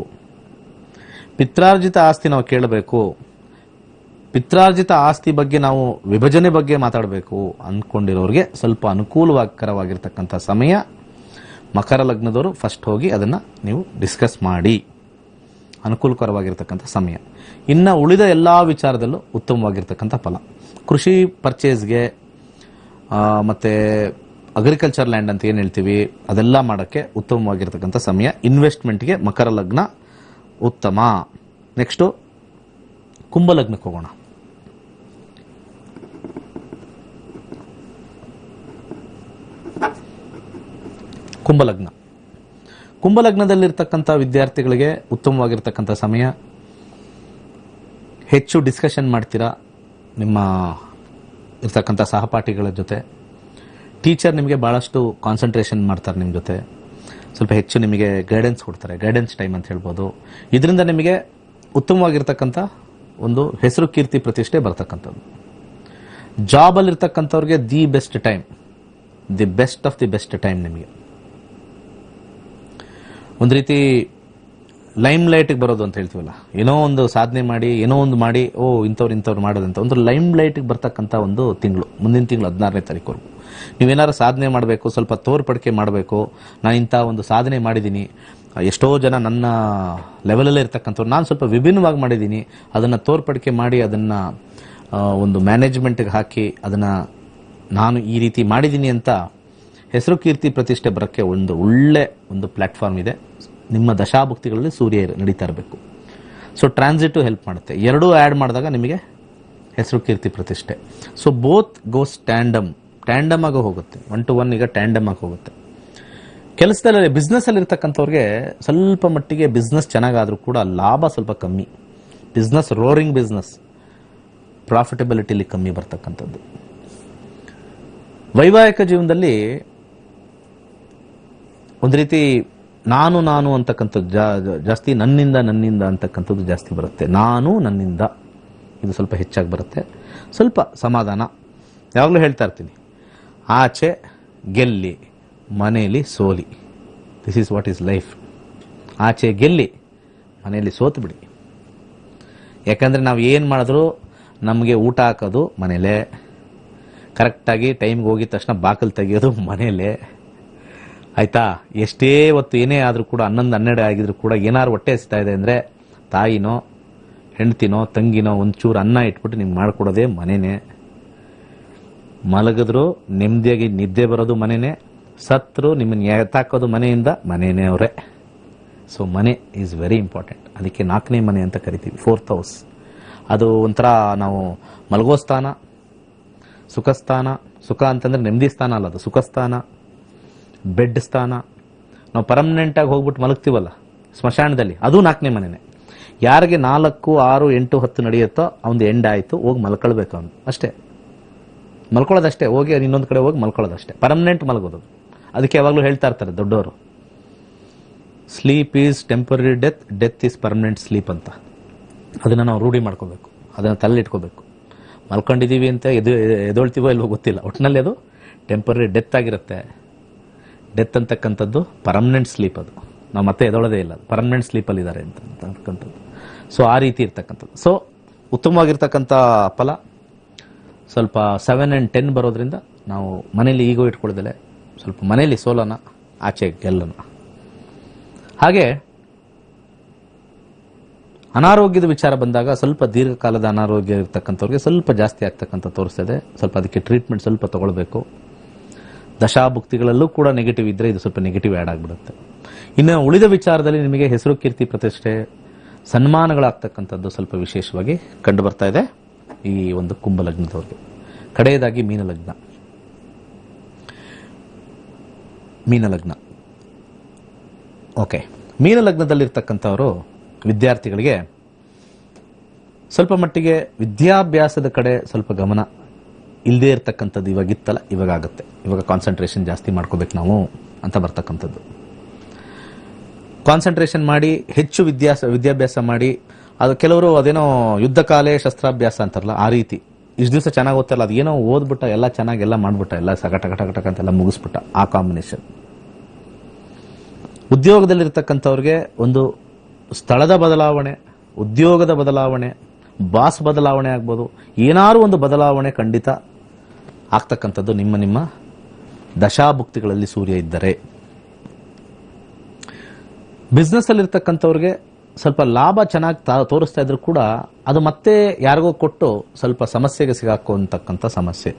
ಪಿತ್ರಾರ್ಜಿತ ಆಸ್ತಿ ನಾವು ಕೇಳಬೇಕು, ಪಿತ್ರಾರ್ಜಿತ ಆಸ್ತಿ ಬಗ್ಗೆ ನಾವು ವಿಭಜನೆ ಬಗ್ಗೆ ಮಾತಾಡಬೇಕು ಅಂದ್ಕೊಂಡಿರೋರಿಗೆ ಸ್ವಲ್ಪ ಅನುಕೂಲಕರವಾಗಿರ್ತಕ್ಕಂಥ ಸಮಯ. ಮಕರ ಲಗ್ನದವರು ಫಸ್ಟ್ ಹೋಗಿ ಅದನ್ನು ನೀವು ಡಿಸ್ಕಸ್ ಮಾಡಿ, ಅನುಕೂಲಕರವಾಗಿರ್ತಕ್ಕಂಥ ಸಮಯ. ಇನ್ನು ಉಳಿದ ಎಲ್ಲ ವಿಚಾರದಲ್ಲೂ ಉತ್ತಮವಾಗಿರ್ತಕ್ಕಂಥ ಫಲ. ಕೃಷಿ ಪರ್ಚೇಸ್ಗೆ ಮತ್ತು ಅಗ್ರಿಕಲ್ಚರ್ ಲ್ಯಾಂಡ್ ಅಂತ ಏನು ಹೇಳ್ತೀವಿ ಅದೆಲ್ಲ ಮಾಡೋಕ್ಕೆ ಉತ್ತಮವಾಗಿರ್ತಕ್ಕಂಥ ಸಮಯ. ಇನ್ವೆಸ್ಟ್ಮೆಂಟ್ಗೆ ಮಕರ ಲಗ್ನ ಉತ್ತಮ. ನೆಕ್ಸ್ಟು ಕುಂಭಲಗ್ನಕ್ಕೆ ಹೋಗೋಣ. ಕುಂಭಲಗ್ನ. ಕುಂಭಲಗ್ನದಲ್ಲಿರ್ತಕ್ಕಂಥ ವಿದ್ಯಾರ್ಥಿಗಳಿಗೆ ಉತ್ತಮವಾಗಿರ್ತಕ್ಕಂಥ ಸಮಯ. ಹೆಚ್ಚು ಡಿಸ್ಕಷನ್ ಮಾಡ್ತೀರಾ ನಿಮ್ಮ ಇರ್ತಕ್ಕಂಥ ಸಹಪಾಠಿಗಳ ಜೊತೆ. ಟೀಚರ್ ನಿಮಗೆ ಭಾಳಷ್ಟು ಕಾನ್ಸಂಟ್ರೇಷನ್ ಮಾಡ್ತಾರೆ ನಿಮ್ಮ ಜೊತೆ, ಸ್ವಲ್ಪ ಹೆಚ್ಚು ನಿಮಗೆ ಗೈಡೆನ್ಸ್ ಕೊಡ್ತಾರೆ, ಗೈಡೆನ್ಸ್ ಟೈಮ್ ಅಂತ ಹೇಳ್ಬೋದು. ಇದರಿಂದ ನಿಮಗೆ ಉತ್ತಮವಾಗಿರ್ತಕ್ಕಂಥ ಒಂದು ಹೆಸರು ಕೀರ್ತಿ ಪ್ರತಿಷ್ಠೆ ಬರ್ತಕ್ಕಂಥದ್ದು. ಜಾಬಲ್ಲಿರ್ತಕ್ಕಂಥವ್ರಿಗೆ the best time, the best of the best time. ನಿಮಗೆ ಒಂದು ರೀತಿ ಲೈಮ್ ಲೈಟಿಗೆ ಬರೋದು ಅಂತ ಹೇಳ್ತೀವಲ್ಲ, ಏನೋ ಒಂದು ಸಾಧನೆ ಮಾಡಿ, ಏನೋ ಒಂದು ಮಾಡಿ, ಇಂಥವ್ರು ಮಾಡೋದಂತ ಒಂದು ಲೈಮ್ ಲೈಟಿಗೆ ಬರ್ತಕ್ಕಂಥ ಒಂದು ತಿಂಗಳು, ಮುಂದಿನ ತಿಂಗಳು 16ನೇ ತಾರೀಕುವರೆಗೂ ನೀವೇನಾದ್ರು ಸಾಧನೆ ಮಾಡಬೇಕು, ಸ್ವಲ್ಪ ತೋರ್ಪಡಿಕೆ ಮಾಡಬೇಕು. ನಾನು ಇಂಥ ಒಂದು ಸಾಧನೆ ಮಾಡಿದ್ದೀನಿ, ಎಷ್ಟೋ ಜನ ನನ್ನ ಲೆವೆಲಲ್ಲೇ ಇರ್ತಕ್ಕಂಥವ್ರು ನಾನು ಸ್ವಲ್ಪ ವಿಭಿನ್ನವಾಗಿ ಮಾಡಿದ್ದೀನಿ, ಅದನ್ನು ತೋರ್ಪಡಿಕೆ ಮಾಡಿ ಅದನ್ನು ಒಂದು ಮ್ಯಾನೇಜ್ಮೆಂಟ್ಗೆ ಹಾಕಿ ಅದನ್ನು ನಾನು ಈ ರೀತಿ ಮಾಡಿದ್ದೀನಿ ಅಂತ ಹೆಸರು ಕೀರ್ತಿ ಪ್ರತಿಷ್ಠೆ ಬರೋಕ್ಕೆ ಒಂದು ಒಳ್ಳೆ ಒಂದು ಪ್ಲಾಟ್ಫಾರ್ಮ್ ಇದೆ. ನಿಮ್ಮ ದಶಾಭುಕ್ತಿಗಳಲ್ಲಿ ಸೂರ್ಯ ನಡೀತಾ ಇರಬೇಕು. ಸೊ ಟ್ರಾನ್ಸಿಟು ಹೆಲ್ಪ್ ಮಾಡುತ್ತೆ. ಎರಡೂ ಆ್ಯಡ್ ಮಾಡಿದಾಗ ನಿಮಗೆ ಹೆಸರು ಕೀರ್ತಿ ಪ್ರತಿಷ್ಠೆ. ಸೊ ಬೋತ್ ಗೋಸ್ ಟ್ಯಾಂಡಮ್ ಆಗಿ ಹೋಗುತ್ತೆ. 1 to 1 ಈಗ ಟ್ಯಾಂಡಮ್ ಆಗಿ ಹೋಗುತ್ತೆ. ಕೆಲಸದಲ್ಲಿ ಬಿಸ್ನೆಸ್ಸಲ್ಲಿ ಇರ್ತಕ್ಕಂಥವ್ರಿಗೆ ಸ್ವಲ್ಪ ಮಟ್ಟಿಗೆ ಬಿಸ್ನೆಸ್ ಚೆನ್ನಾಗಾದರೂ ಕೂಡ ಲಾಭ ಸ್ವಲ್ಪ ಕಮ್ಮಿ. ಬಿಸ್ನೆಸ್ ರೋರಿಂಗ್ ಬಿಸ್ನೆಸ್, ಪ್ರಾಫಿಟಬಿಲಿಟಿಲಿ ಕಮ್ಮಿ ಬರ್ತಕ್ಕಂಥದ್ದು. ವೈವಾಹಿಕ ಜೀವನದಲ್ಲಿ ಒಂದು ರೀತಿ ನಾನು ಅಂತಕ್ಕಂಥದ್ದು ಜಾಸ್ತಿ, ನನ್ನಿಂದ ಅಂತಕ್ಕಂಥದ್ದು ಜಾಸ್ತಿ ಬರುತ್ತೆ. ನನ್ನಿಂದ ಇದು ಸ್ವಲ್ಪ ಹೆಚ್ಚಾಗಿ ಬರುತ್ತೆ. ಸ್ವಲ್ಪ ಸಮಾಧಾನ. ಯಾವಾಗಲೂ ಹೇಳ್ತಾ ಇರ್ತೀನಿ, ಆಚೆ ಗೆಲ್ಲಿ, ಮನೆಯಲ್ಲಿ ಸೋಲಿ. This is what is life. ಆಚೆ ಗೆಲ್ಲಿ, ಮನೆಯಲ್ಲಿ ಸೋತು ಬಿಡಿ. ಯಾಕಂದರೆ ನಾವು ಏನು ಮಾಡಿದ್ರು ನಮಗೆ ಊಟ ಹಾಕೋದು ಮನೇಲೇ, ಕರೆಕ್ಟಾಗಿ ಟೈಮ್ಗೆ ಹೋಗಿದ ತಕ್ಷಣ ಬಾಕಲು ತೆಗೆಯೋದು ಮನೇಲೇ, ಆಯಿತಾ. ಎಷ್ಟೇ ಹೊತ್ತು ಏನೇ ಆದರೂ ಕೂಡ 11, 12 ಆಗಿದ್ರು ಕೂಡ ಏನಾದ್ರು ಹೊಟ್ಟೆ ಹಸಿತಾ ಇದೆ ಅಂದರೆ ತಾಯಿನೋ ಹೆಂಡ್ತಿನೋ ತಂಗಿನೋ ಒಂಚೂರು ಅನ್ನ ಇಟ್ಬಿಟ್ಟು ನಿಮ್ಗೆ ಮಾಡಿಕೊಡೋದೇ ಮನೆಯೇ. ಮಲಗಿದ್ರು ನೆಮ್ಮದಿಯಾಗಿ ನಿದ್ದೆ ಬರೋದು ಮನೆಯೇ, ಸತ್ರು ನಿಮ್ಮನ್ನು ಎತ್ತಾಕೋದು ಮನೆಯಿಂದ ಮನೆಯೇ ಅವರೇ. ಸೊ ಮನೆ ಈಸ್ ವೆರಿ ಇಂಪಾರ್ಟೆಂಟ್. ಅದಕ್ಕೆ 4ನೇ ಮನೆ ಅಂತ ಕರಿತೀವಿ, 4th ಹೌಸ್. ಅದು ಒಂಥರ ನಾವು ಮಲಗೋ ಸ್ಥಾನ, ಸುಖ ಸ್ಥಾನ. ಸುಖ ಅಂತಂದ್ರೆ ನೆಮ್ಮದಿ ಸ್ಥಾನ ಅಲ್ಲ, ಅದು ಸುಖ ಸ್ಥಾನ, ಬೆಡ್ ಸ್ಥಾನ. ನಾವು ಪರ್ಮನೆಂಟಾಗಿ ಹೋಗ್ಬಿಟ್ಟು ಮಲಗ್ತೀವಲ್ಲ ಸ್ಮಶಾನದಲ್ಲಿ, ಅದು 4ನೇ ಮನೆಯೇ. ಯಾರಿಗೆ 4, 6, 8, 10 ನಡೆಯುತ್ತೋ ಅವನು ಎಂಡ್ ಆಯಿತು, ಹೋಗಿ ಮಲ್ಕೊಳ್ಬೇಕು ಅವನು ಅಷ್ಟೇ. ಮಲ್ಕೊಳ್ಳೋದಷ್ಟೇ, ಹೋಗಿ ಇನ್ನೊಂದು ಕಡೆ ಹೋಗಿ ಮಲ್ಕೊಳ್ಳೋದಷ್ಟೇ. ಪರ್ಮನೆಂಟ್ ಮಲಗೋದು. ಅದಕ್ಕೆ ಯಾವಾಗಲೂ ಹೇಳ್ತಾ ಇರ್ತಾರೆ ದೊಡ್ಡವರು, sleep is temporary death, death is permanent sleep ಅಂತ. ಅದನ್ನು ನಾವು ರೂಢಿ ಮಾಡ್ಕೋಬೇಕು, ಅದನ್ನು ತಲೆಲಿಟ್ಕೋಬೇಕು. ಮಲ್ಕೊಂಡಿದ್ದೀವಿ ಅಂತ ಎದೊಳ್ತೀವೋ ಇಲ್ವೋ ಗೊತ್ತಿಲ್ಲ, ಒಟ್ಟಿನಲ್ಲಿ ಅದು ಟೆಂಪರರಿ ಡೆತ್ ಆಗಿರುತ್ತೆ. ಡೆತ್ ಅಂತಕ್ಕಂಥದ್ದು ಪರ್ಮನೆಂಟ್ ಸ್ಲೀಪ್. ಅದು ನಾವು ಮತ್ತೆ ಎದೊಳೋದೇ ಇಲ್ಲ, ಪರ್ಮನೆಂಟ್ ಸ್ಲೀಪಲ್ಲಿ ಇದ್ದಾರೆ ಅಂತಕ್ಕಂಥದ್ದು. ಸೊ ಆ ರೀತಿ ಇರ್ತಕ್ಕಂಥದ್ದು. ಸೊ ಉತ್ತಮವಾಗಿರ್ತಕ್ಕಂಥ ಫಲ ಸ್ವಲ್ಪ 7 and 10 ಬರೋದ್ರಿಂದ ನಾವು ಮನೇಲಿ ಈಗೋ ಇಟ್ಕೊಳ್ಳೋದಿಲ್ಲ, ಸ್ವಲ್ಪ ಮನೇಲಿ ಸೋಲನ, ಆಚೆ ಗೆಲ್ಲನ. ಹಾಗೆ ಅನಾರೋಗ್ಯದ ವಿಚಾರ ಬಂದಾಗ ಸ್ವಲ್ಪ ದೀರ್ಘಕಾಲದ ಅನಾರೋಗ್ಯ ಇರ್ತಕ್ಕಂಥವ್ರಿಗೆ ಸ್ವಲ್ಪ ಜಾಸ್ತಿ ಆಗ್ತಕ್ಕಂಥ ತೋರಿಸ್ತದೆ. ಸ್ವಲ್ಪ ಅದಕ್ಕೆ ಟ್ರೀಟ್ಮೆಂಟ್ ಸ್ವಲ್ಪ ತಗೊಳ್ಬೇಕು. ದಶಾಭುಕ್ತಿಗಳಲ್ಲೂ ಕೂಡ ನೆಗೆಟಿವ್ ಇದ್ದರೆ ಇದು ಸ್ವಲ್ಪ ನೆಗೆಟಿವ್ ಆ್ಯಡ್ ಆಗಿಬಿಡುತ್ತೆ. ಇನ್ನು ಉಳಿದ ವಿಚಾರದಲ್ಲಿ ನಿಮಗೆ ಹೆಸರು ಕೀರ್ತಿ ಪ್ರತಿಷ್ಠೆ ಸನ್ಮಾನಗಳಾಗ್ತಕ್ಕಂಥದ್ದು ಸ್ವಲ್ಪ ವಿಶೇಷವಾಗಿ ಕಂಡು ಬರ್ತಾ ಇದೆ ಈ ಒಂದು ಕುಂಭಲಗ್ನದವ್ರಿಗೆ. ಕಡೆಯದಾಗಿ ಮೀನಲಗ್ನ. ಓಕೆ, ಮೀನಲಗ್ನದಲ್ಲಿರ್ತಕ್ಕಂಥವರು ವಿದ್ಯಾರ್ಥಿಗಳಿಗೆ ಸ್ವಲ್ಪ ಮಟ್ಟಿಗೆ ವಿದ್ಯಾಭ್ಯಾಸದ ಕಡೆ ಸ್ವಲ್ಪ ಗಮನ ಇಲ್ಲದೇ ಇರ್ತಕ್ಕಂಥದ್ದು ಇವಾಗಿತ್ತಲ್ಲ, ಇವಾಗ ಆಗುತ್ತೆ. ಇವಾಗ ಕಾನ್ಸಂಟ್ರೇಷನ್ ಜಾಸ್ತಿ ಮಾಡ್ಕೋಬೇಕು ನಾವು ಅಂತ ಬರ್ತಕ್ಕಂಥದ್ದು. ಕಾನ್ಸಂಟ್ರೇಷನ್ ಮಾಡಿ ಹೆಚ್ಚು ವಿದ್ಯಾಭ್ಯಾಸ ಮಾಡಿ, ಅದು ಕೆಲವರು ಅದೇನೋ ಯುದ್ಧ ಕಾಲೇ ಶಸ್ತ್ರಾಭ್ಯಾಸ ಅಂತಾರಲ್ಲ, ಆ ರೀತಿ ಇಷ್ಟು ದಿವಸ ಚೆನ್ನಾಗಿ ಓದ್ತಾರಲ್ಲ, ಅದು ಏನೋ ಓದ್ಬಿಟ್ಟ, ಎಲ್ಲ ಚೆನ್ನಾಗಿ ಎಲ್ಲ ಮಾಡ್ಬಿಟ್ಟ, ಎಲ್ಲ ಸಗಟ ಅಂತೆಲ್ಲ ಮುಗಿಸ್ಬಿಟ್ಟ, ಆ ಕಾಂಬಿನೇಷನ್. ಉದ್ಯೋಗದಲ್ಲಿರ್ತಕ್ಕಂಥವ್ರಿಗೆ ಒಂದು ಸ್ಥಳದ ಬದಲಾವಣೆ, ಉದ್ಯೋಗದ ಬದಲಾವಣೆ, ಬಾಸ್ ಬದಲಾವಣೆ ಆಗ್ಬೋದು, ಏನಾದ್ರು ಒಂದು ಬದಲಾವಣೆ ಖಂಡಿತ ಆಗ್ತಕ್ಕಂಥದ್ದು ನಿಮ್ಮ ದಶಾಭುಕ್ತಿಗಳಲ್ಲಿ ಸೂರ್ಯ ಇದ್ದರೆ. ಬಿಸ್ನೆಸ್ ಅಲ್ಲಿರ್ತಕ್ಕಂಥವ್ರಿಗೆ ಸ್ವಲ್ಪ ಲಾಭ ಚೆನ್ನಾಗಿ ತೋರಿಸ್ತಾ ಇದ್ರು ಕೂಡ ಅದು ಮತ್ತೆ ಯಾರಿಗೋ ಕೊಟ್ಟು ಸ್ವಲ್ಪ ಸಮಸ್ಯೆಗೆ ಸಿಗಾಕೋಂತಕ್ಕಂಥ ಸಮಸ್ಯೆ.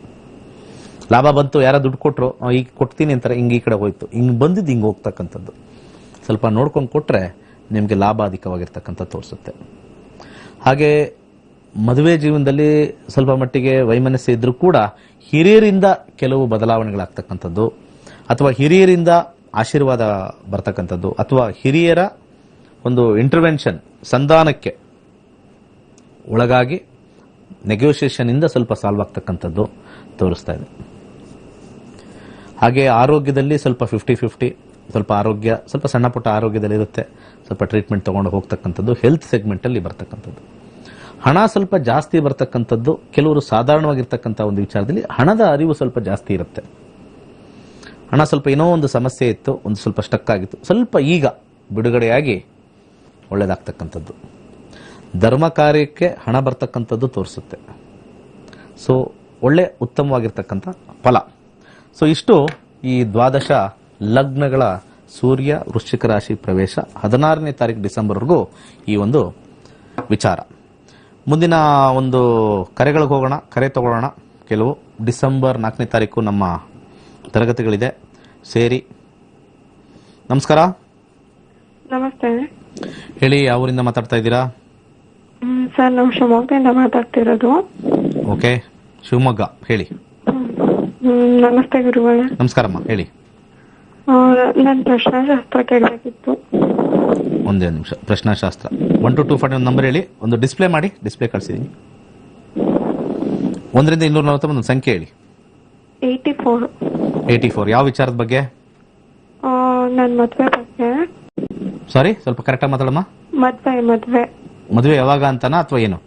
ಲಾಭ ಬಂತು, ಯಾರೋ ದುಡ್ಡು ಕೊಟ್ಟರು, ಈಗ ಕೊಡ್ತೀನಿ ಅಂತಾರೆ, ಹಿಂಗೆ ಈ ಕಡೆ ಹೋಯ್ತು, ಹಿಂಗೆ ಬಂದಿದ್ದು ಹಿಂಗೆ ಹೋಗ್ತಕ್ಕಂಥದ್ದು. ಸ್ವಲ್ಪ ನೋಡ್ಕೊಂಡು ಕೊಟ್ಟರೆ ನಿಮಗೆ ಲಾಭ ಅಧಿಕವಾಗಿರ್ತಕ್ಕಂಥ ತೋರಿಸುತ್ತೆ. ಹಾಗೆ ಮದುವೆ ಜೀವನದಲ್ಲಿ ಸ್ವಲ್ಪ ಮಟ್ಟಿಗೆ ವೈಮನಸ್ಸು ಇದ್ರೂ ಕೂಡ ಹಿರಿಯರಿಂದ ಕೆಲವು ಬದಲಾವಣೆಗಳಾಗ್ತಕ್ಕಂಥದ್ದು, ಅಥವಾ ಹಿರಿಯರಿಂದ ಆಶೀರ್ವಾದ ಬರ್ತಕ್ಕಂಥದ್ದು ಅಥವಾ ಹಿರಿಯರ ಒಂದು ಇಂಟರ್ವೆನ್ಷನ್ ಸಂಧಾನಕ್ಕೆ ಒಳಗಾಗಿ ನೆಗೋಷಿಯೇಷನ್ ಇಂದ ಸ್ವಲ್ಪ ಸಾಲ್ವ್ ಆಗ್ತಕ್ಕಂಥದ್ದು ತೋರಿಸ್ತಾ ಇದೆ. ಹಾಗೆ ಆರೋಗ್ಯದಲ್ಲಿ ಸ್ವಲ್ಪ 50-50, ಸ್ವಲ್ಪ ಆರೋಗ್ಯ ಸ್ವಲ್ಪ ಸಣ್ಣ ಪುಟ್ಟ ಆರೋಗ್ಯದಲ್ಲಿರುತ್ತೆ, ಸ್ವಲ್ಪ ಟ್ರೀಟ್ಮೆಂಟ್ ತಗೊಂಡು ಹೋಗ್ತಕ್ಕಂಥದ್ದು ಹೆಲ್ತ್ ಸೆಗ್ಮೆಂಟ್ ಅಲ್ಲಿ ಬರ್ತಕ್ಕಂಥದ್ದು. ಹಣ ಸ್ವಲ್ಪ ಜಾಸ್ತಿ ಬರ್ತಕ್ಕಂಥದ್ದು, ಕೆಲವರು ಸಾಧಾರಣವಾಗಿರ್ತಕ್ಕಂಥ ಒಂದು ವಿಚಾರದಲ್ಲಿ ಹಣದ ಅರಿವು ಸ್ವಲ್ಪ ಜಾಸ್ತಿ ಇರುತ್ತೆ. ಹಣ ಸ್ವಲ್ಪ ಏನೋ ಒಂದು ಸಮಸ್ಯೆ ಇತ್ತು, ಒಂದು ಸ್ವಲ್ಪ ಸ್ಟಕ್ ಆಗಿತ್ತು, ಸ್ವಲ್ಪ ಈಗ ಬಿಡುಗಡೆಯಾಗಿ ಒಳ್ಳೇದಾಗ್ತಕ್ಕಂಥದ್ದು. ಧರ್ಮ ಕಾರ್ಯಕ್ಕೆ ಹಣ ಬರ್ತಕ್ಕಂಥದ್ದು ತೋರಿಸುತ್ತೆ. ಸೊ ಒಳ್ಳೆ ಉತ್ತಮವಾಗಿರ್ತಕ್ಕಂಥ ಫಲ. ಸೊ ಇಷ್ಟು ಈ ದ್ವಾದಶ ಲಗ್ನಗಳ ಸೂರ್ಯ ವೃಶ್ಚಿಕ ರಾಶಿ ಪ್ರವೇಶ 16ನೇ ತಾರೀಕು ಡಿಸೆಂಬರ್ವರೆಗೂ ಈ ಒಂದು ವಿಚಾರ. ಮುಂದಿನ ಒಂದು ಕರೆಗಳಿಗೆ ಹೋಗೋಣ, ಕರೆ ತಗೊಳ್ಳೋಣ. ಕೆಲವು ಡಿಸೆಂಬರ್ 4ನೇ ತಾರೀಕು ನಮ್ಮ ತರಗತಿಗಳಿದೆ, ಸೇರಿ. ನಮಸ್ಕಾರ. ನಮಸ್ತೆ ಹೇಳಿ, ಯಾವ ಊರಿಂದ ಮಾತಾಡ್ತಾ ಇದ್ದೀರಾ? ಸರ್, ನಾವು ಶಿವಮೊಗ್ಗದಿಂದ ಮಾತಾಡ್ತಿರೋದು. ಓಕೆ, ಶಿವಮೊಗ್ಗ, ಹೇಳಿ. ನಮಸ್ತೆ ಗುರುಗಳೇ. ನಮಸ್ಕಾರಮ್ಮ, ಹೇಳಿ. ನಾನು ಪ್ರಶ್ನಾಶಾಸ್ತ್ರ ಕೇಳಬೇಕಿತ್ತು. ಒಂದೇ ನಿಮಿಷ. ಪ್ರಶ್ನಾಶಾಸ್ತ್ರ 1 to 240 ಒಂದು ನಂಬರ್ ಹೇಳಿ. ಒಂದು ಡಿಸ್ಪ್ಲೇ ಮಾಡಿ, ಡಿಸ್ಪ್ಲೇ ಕಳಿಸಿದೀನಿ. 1 ರಿಂದ 241 ಒಂದು ಸಂಖ್ಯೆ ಹೇಳಿ. 84. ಯಾವ ವಿಚಾರದ ಬಗ್ಗೆ? ನನ್ನ ಮದುವೆ ಬಗ್ಗೆ. ಸಾರಿ, ಸ್ವಲ್ಪ ಕರೆಕ್ಟಾಗಿ ಮಾತಾಡಮ್ಮ. ಮದುವೆ ಯಾವಾಗ ಅಂತನಾ ಅಥವಾ ಏನು?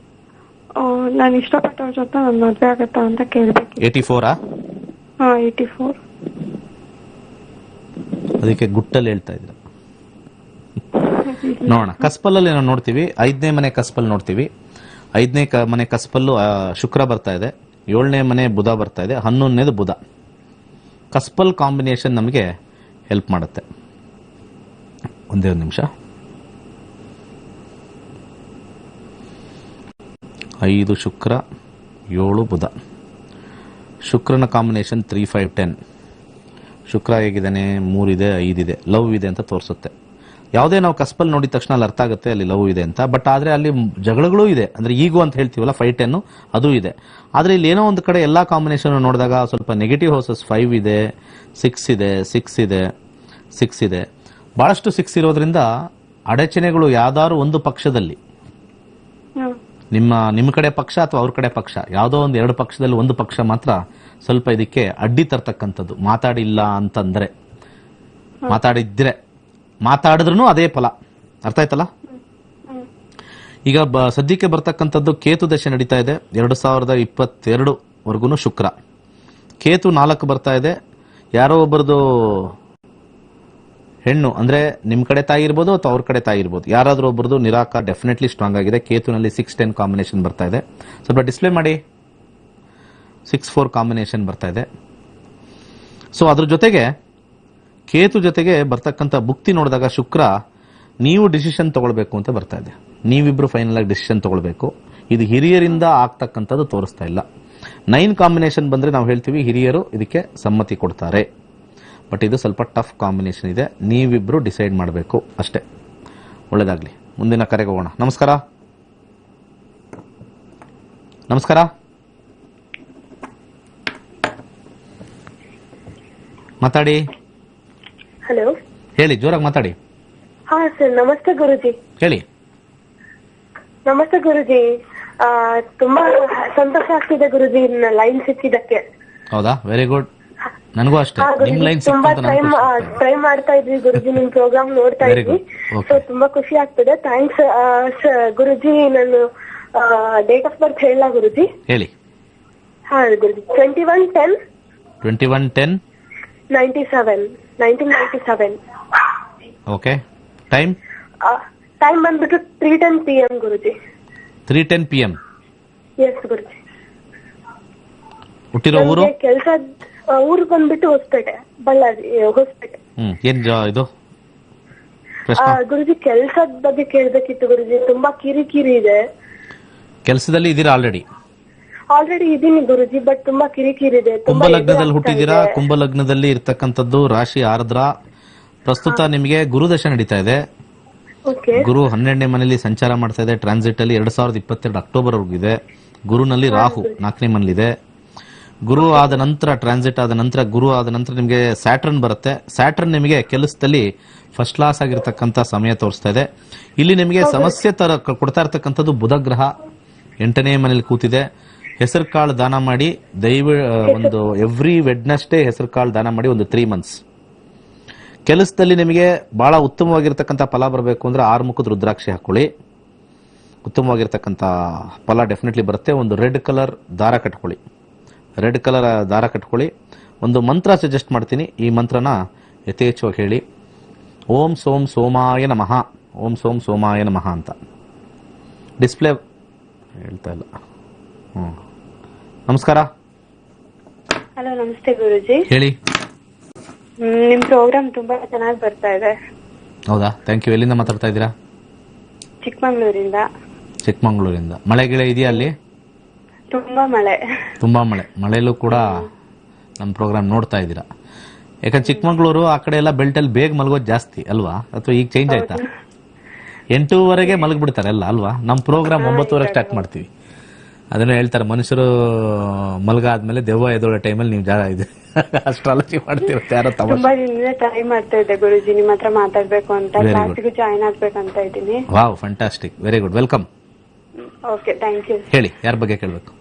ನಾನು ಇಷ್ಟಪಟ್ಟವ್ರ ಜೊತೆ ನನ್ನ ಮದುವೆ ಆಗತ್ತಾ ಅಂತ ಕೇಳಬೇಕು. 84? 84. ಅದಕ್ಕೆ ಗುಟ್ಟಲ್ಲಿ ಹೇಳ್ತಾ ಇದ್ರ. ನೋಡೋಣ, ಕಸ್ಪಲ್ಲಲ್ಲಿ ನಾವು ನೋಡ್ತೀವಿ. 5ನೇ ಮನೆ ಕಸ್ಪಲ್ ನೋಡ್ತೀವಿ. 5ನೇ ಮನೆ ಕಸ್ಪಲ್ಲು ಶುಕ್ರ ಬರ್ತಾ ಇದೆ, 7ನೇ ಮನೆ ಬುಧ ಬರ್ತಾ ಇದೆ, 11ನೇದು ಬುಧ. ಕಸ್ಪಲ್ ಕಾಂಬಿನೇಷನ್ ನಮಗೆ ಹೆಲ್ಪ್ ಮಾಡುತ್ತೆ. ಒಂದೇ ಒಂದು ನಿಮಿಷ. 5 ಶುಕ್ರ, 7 ಬುಧ. ಶುಕ್ರನ ಕಾಂಬಿನೇಷನ್ 3, 5, 10. ಶುಕ್ರ ಹೇಗಿದ್ದಾನೆ? 3 ಇದೆ, 5 ಇದೆ, ಲವ್ ಇದೆ ಅಂತ ತೋರಿಸುತ್ತೆ. ಯಾವುದೇ ನಾವು ಕಸ್ಪಲ್ ನೋಡಿದ ತಕ್ಷಣ ಅಲ್ಲಿ ಅರ್ಥ ಆಗುತ್ತೆ ಅಲ್ಲಿ ಲವ್ ಇದೆ ಅಂತ. ಬಟ್ ಆದ್ರೆ ಅಲ್ಲಿ ಜಗಳಗಳೂ ಇದೆ, ಅಂದ್ರೆ ಈಗೋ ಅಂತ ಹೇಳ್ತೀವಲ್ಲ, 5, 10 ಅದು ಇದೆ. ಆದ್ರೆ ಇಲ್ಲಿ ಏನೋ ಒಂದು ಕಡೆ ಎಲ್ಲಾ ಕಾಂಬಿನೇಷನ್ ನೋಡಿದಾಗ ಸ್ವಲ್ಪ ನೆಗೆಟಿವ್ ಹೌಸಸ್ 5 ಇದೆ, 6 ಇದೆ, 6 ಇದೆ, 6 ಇದೆ. ಬಹಳಷ್ಟು 6 ಇರೋದ್ರಿಂದ ಅಡಚಣೆಗಳು ಯಾವ್ದಾದ್ರು ಒಂದು ಪಕ್ಷದಲ್ಲಿ, ನಿಮ್ಮ ಕಡೆ ಪಕ್ಷ ಅಥವಾ ಅವ್ರ ಕಡೆ ಪಕ್ಷ, ಯಾವುದೋ ಒಂದು 2 ಪಕ್ಷದಲ್ಲಿ ಒಂದು ಪಕ್ಷ ಮಾತ್ರ ಸ್ವಲ್ಪ ಇದಕ್ಕೆ ಅಡ್ಡಿ ತರ್ತಕ್ಕಂಥದ್ದು. ಮಾತಾಡಿಲ್ಲ ಅಂತಂದ್ರೆ, ಮಾತಾಡಿದ್ರೂ ಅದೇ ಫಲ. ಅರ್ಥ ಆಯ್ತಲ್ಲ? ಈಗ ಸದ್ಯಕ್ಕೆ ಬರ್ತಕ್ಕಂಥದ್ದು ಕೇತು ದಶೆ ನಡೀತಾ ಇದೆ 2022 ವರ್ಗು. ಶುಕ್ರ ಕೇತು 4 ಬರ್ತಾ ಇದೆ. ಯಾರೋ ಒಬ್ಬರದು ಹೆಣ್ಣು, ಅಂದ್ರೆ ನಿಮ್ ಕಡೆ ತಾಯಿ ಇರ್ಬೋದು ಅಥವಾ ಅವ್ರ ಕಡೆ ತಾಯಿ ಇರ್ಬೋದು, ಯಾರಾದ್ರೂ ಒಬ್ಬರದು ನಿರಾಕಾರ ಡೆಫಿನೆಟ್ಲಿ ಸ್ಟ್ರಾಂಗ್ ಆಗಿದೆ. ಕೇತುನಲ್ಲಿ 6-10 ಕಾಂಬಿನೇಷನ್ ಬರ್ತಾ ಇದೆ. ಸ್ವಲ್ಪ ಡಿಸ್ಪ್ಲೇ ಮಾಡಿ. 6-4 ಕಾಂಬಿನೇಷನ್ ಬರ್ತಾ ಇದೆ. ಸೊ ಅದ್ರ ಜೊತೆಗೆ ಕೇತು ಜೊತೆಗೆ ಬರ್ತಕ್ಕಂಥ ಭುಕ್ತಿ ನೋಡಿದಾಗ ಶುಕ್ರ ನೀವು ಡಿಸಿಷನ್ ತಗೊಳ್ಬೇಕು ಅಂತ ಬರ್ತಾ ಇದೆ. ನೀವಿಬ್ರು ಫೈನಲ್ ಆಗಿ ಡಿಸಿಷನ್ ತಗೊಳ್ಬೇಕು. ಇದು ಹಿರಿಯರಿಂದ ಆಗ್ತಕ್ಕಂಥದ್ದು ತೋರಿಸ್ತಾ ಇಲ್ಲ. 9 ಕಾಂಬಿನೇಷನ್ ಬಂದ್ರೆ ನಾವು ಹೇಳ್ತೀವಿ ಹಿರಿಯರು ಇದಕ್ಕೆ ಸಮ್ಮತಿ ಕೊಡ್ತಾರೆ. ಬಟ್ ಇದು ಸ್ವಲ್ಪ ಟಫ್ ಕಾಂಬಿನೇಷನ್ ಇದೆ, ನೀವಿಬ್ರು ಡಿಸೈಡ್ ಮಾಡಬೇಕು ಅಷ್ಟೇ. ಒಳ್ಳೇದಾಗ್ಲಿ. ಮುಂದಿನ ಕರೆಗೆ ಹೋಗೋಣ. ನಮಸ್ಕಾರ. ಮಾತಾಡಿ. ಹಲೋ, ಹೇಳಿ, ಜೋರಾಗಿ ಮಾತಾಡಿ. ಹಾ ಸರ್, ನಮಸ್ತೆ ಗುರುಜಿ. ಹೇಳಿ. ನಮಸ್ತೆ ಗುರುಜಿ. ತುಂಬಾ ಸಂತೋಷ ಆಗ್ತಿದೆ ಗುರುಜಿ, ಲೈನ್ ಸಿಕ್ಕಿದ್ದಕ್ಕೆ. ಹೌದಾ? Very good. ನನಗೂ ಅಷ್ಟೇ. ನಿಮ್ ಲೈನ್ ತುಂಬಾ ಟ್ರೈ ಮಾಡ್ತಾ ಇದ್ವಿ ಗುರುಜಿ, ನಿಮ್ ಪ್ರೋಗ್ರಾಮ್ ನೋಡ್ತಾ ಇದ್ವಿ. ಸೊ ತುಂಬಾ ಖುಷಿ ಆಗ್ತದೆ. ಥ್ಯಾಂಕ್ಸ್ ಗುರುಜಿ. ನಾನು ಡೇಟ್ ಆಫ್ ಬರ್ತ್ ಹೇಳ ಗುರುಜಿ? ಹೇಳಿ. ಹಾ ಗುರುಜಿ, 21/10/1997. ಓಕೆ. ಟೈಮ್ ಬಂದ್ಬಿಟ್ಟು 3:10 PM ಗುರುಜಿ. 3:10 PM. ಎಸ್ ಗುರುಜಿ. ಹುಟ್ಟಿರೋ ಊರು? ಕೆಲಸ ಊರು ಬಂದ್ಬಿಟ್ಟು ಹೊಸಪೇಟೆ, ಬಳ್ಳಾರಿ ಹೊಸಪೇಟೆ. ಏನ್ ಇದು ಗುರುಜಿ? ಕೆಲ್ಸದ ಬಗ್ಗೆ ಕೇಳ್ಬೇಕಿತ್ತು ಗುರುಜಿ. ತುಂಬಾ ಕಿರಿಕಿರಿ ಇದೆ. ಕೆಲಸದಲ್ಲಿ ಇದೀರಾ? ಆಲ್ರೆಡಿ ಇದೀನಿ ಗುರುಜಿ, ಬಟ್ ತುಂಬಾ ಕಿರಿಕಿರಿ ಇದೆ. ಕುಂಭಲಗ್ನದಲ್ಲಿ ಹುಟ್ಟಿದ್ದೀರಾ. ಕುಂಭಲಗ್ನದಲ್ಲಿ ಇರ್ತಕ್ಕಂಥದ್ದು ರಾಶಿ ಆರ್ದ್ರ. ಪ್ರಸ್ತುತ ನಿಮಗೆ ಗುರುದಶೆ ನಡೀತಾ ಇದೆ. ಗುರು 12ನೇ ಮನೆಯಲ್ಲಿ ಸಂಚಾರ ಮಾಡ್ತಾ ಇದೆ. ಟ್ರಾನ್ಸಿಟ್ ಅಲ್ಲಿ 2022 ಅಕ್ಟೋಬರ್ ವರ್ಗೂ ಇದೆ. ಗುರುನಲ್ಲಿ ರಾಹು 4ನೇ ಮನೇಲಿದೆ. ಗುರು ಆದ ನಂತರ ಟ್ರಾನ್ಸಿಟ್ ಆದ ನಂತರ ಗುರು ಆದ ನಂತರ ನಿಮಗೆ ಸ್ಯಾಟರ್ನ್ ಬರುತ್ತೆ. ಸ್ಯಾಟರ್ನ್ ನಿಮಗೆ ಕೆಲಸದಲ್ಲಿ ಫಸ್ಟ್ ಕ್ಲಾಸ್ ಆಗಿರ್ತಕ್ಕಂಥ ಸಮಯ ತೋರಿಸ್ತಾ ಇದೆ. ಇಲ್ಲಿ ನಿಮಗೆ ಸಮಸ್ಯೆ ತರ ಕೊಡ್ತಾ ಇರ್ತಕ್ಕಂಥದ್ದು ಬುಧ ಗ್ರಹ 8ನೇ ಮನೇಲಿ ಕೂತಿದೆ. ಹೆಸರು ಕಾಳು ದಾನ ಮಾಡಿ ಒಂದು ಎವ್ರಿ ವೆಡ್ನೆಸ್ಡೇ ಹೆಸರು ಕಾಳು ದಾನ ಮಾಡಿ ಒಂದು 3 months. ಕೆಲಸದಲ್ಲಿ ನಿಮಗೆ ಬಹಳ ಉತ್ತಮವಾಗಿರ್ತಕ್ಕಂಥ ಫಲ ಬರಬೇಕು ಅಂದ್ರೆ 6 ಮುಖದ ರುದ್ರಾಕ್ಷಿ ಹಾಕೊಳ್ಳಿ. ಉತ್ತಮವಾಗಿರ್ತಕ್ಕಂಥ ಫಲ ಡೆಫಿನೆಟ್ಲಿ ಬರುತ್ತೆ. ಒಂದು ರೆಡ್ ಕಲರ್ ದಾರ ಕಟ್ಕೊಳ್ಳಿ. ಒಂದು ಮಂತ್ರ ಸಜೆಸ್ಟ್ ಮಾಡ್ತೀನಿ. ಈ ಮಂತ್ರನ ಯಥೇಚ್ಛವಾಗಿ ಹೇಳಿ. ಓಂ ಸೋಂ ಸೋಮಾಯ ನಮಃ, ಓಂ ಸೋಂ ಸೋಮಾಯ ನಮಃ ಅಂತ. ಡಿಸ್ಪ್ಲೇ ಹೇಳ್ತಾ ಇಲ್ಲ. ನಮಸ್ಕಾರ. ಹಲೋ, ನಮಸ್ತೆ ಗುರುಜಿ. ಹೇಳಿ. ನಿಮ್ ಪ್ರೋಗ್ರಾಮ್ ತುಂಬಾ ಚೆನ್ನಾಗಿ ಬರ್ತಾ ಇದೆ. ಹೌದಾ, ಥ್ಯಾಂಕ್ ಯು. ಎಲ್ಲಿಂದ ಮಾತಾಡ್ತಾ ಇದ್ದೀರಾ? ಚಿಕ್ಕಮಂಗ್ಳೂರಿಂದ. ಮಳೆ ಗಿಳೆ ಇದೆಯಾ ಅಲ್ಲಿ? ತುಂಬಾ ಮಳೆ. ಮಳೆಯಲ್ಲೂ ಕೂಡ ನಮ್ಮ ಪ್ರೋಗ್ರಾಮ್ ನೋಡ್ತಾ ಇದ್ದೀರಾ. ಯಾಕಂದ್ರೆ ಚಿಕ್ಕಮಂಗ್ಳೂರು ಆ ಕಡೆ ಎಲ್ಲ ಬೆಲ್ಟಲ್ಲಿ ಬೇಗ ಮಲಗೋದು ಜಾಸ್ತಿ ಅಲ್ವಾ? ಅಥವಾ ಈಗ ಚೇಂಜ್ ಆಯ್ತಾ? 8:00ವರೆಗೆ ಮಲಗ್ಬಿಡ್ತಾರೆ ಎಲ್ಲ ಅಲ್ವಾ? ನಮ್ಮ ಪ್ರೋಗ್ರಾಮ್ 9:00ವರೆಗೆ ಸ್ಟಾರ್ಟ್ ಮಾಡ್ತೀವಿ. ಅದನ್ನ ಹೇಳ್ತಾರೆ, ಮನುಷ್ಯರು ಮಲಗಾದ್ಮೇಲೆ ದೆವ್ವ ಎದೊಳ ಟೈಮಲ್ಲಿ ನೀವು ಇದೆ ಅಸ್ಟ್ರಾಲಜಿ ಮಾಡ್ತಿರುತ್ತೆ. ಯಾರೋ ತುಂಬಾ ದಿನದಿಂದ ಟ್ರೈ ಮಾಡ್ತಾ ಇದ್ದೆ ಗುರುಜಿ, ನಿಮ್ಮ ಹತ್ರ ಮಾತಾಡ್ಬೇಕು ಅಂತ, ಕ್ಲಾಸಿಗೆ ಜಾಯಿನ್ ಆಗ್ಬೇಕಂತ ಇದ್ದೀನಿ. Wow, fantastic, very good, welcome. Okay, thank you. ಹೇಳಿ, ಯಾರ ಬಗ್ಗೆ ಕೇಳಬೇಕು?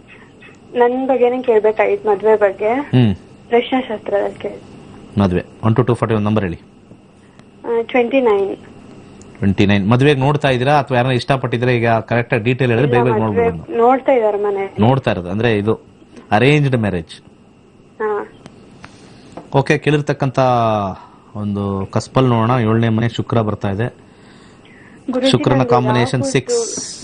ನನ್ ಬಗ್ಗೆನೇ ಕೇಳ್ಬೇಕಾಗಿತ್ತು, ಮದ್ವೆ ಬಗ್ಗೆ. ಪ್ರಶ್ನಾಶಾಸ್ತ್ರದಲ್ಲಿ ಕೇಳಿ. ಮದ್ವೆ 1 to 241 ನಂಬರ್ ಹೇಳಿ. 29. ಮದ್ವೆಗೆ ನೋಡ್ತಾ ಇದ್ದೀರಾ ಅಥವಾ ಯಾರನ್ನ ಇಷ್ಟಪಟ್ಟಿದ್ರೆ? ಈಗ ಕರೆಕ್ಟ್ ಆಗಿ ಡೀಟೇಲ್ ಹೇಳಿದ್ರೆ ಬೇಗ ನೋಡ್ಬೋದು. ನೋಡ್ತಾ ಇದಾರೆ ಮನೆ. ನೋಡ್ತಾ ಇರೋದು ಅಂದ್ರೆ ಇದು ಅರೇಂಜ್ಡ್ ಮ್ಯಾರೇಜ್. ಓಕೆ, ಕೇಳಿರ್ತಕ್ಕಂತ ಒಂದು ಕಸ್ಪಲ್ ನೋಡೋಣ. 7ನೇ ಮನೆ ಶುಕ್ರ ಬರ್ತಾ ಇದೆ. ಶುಕ್ರನ ಕಾಂಬಿನೇಷನ್ 6.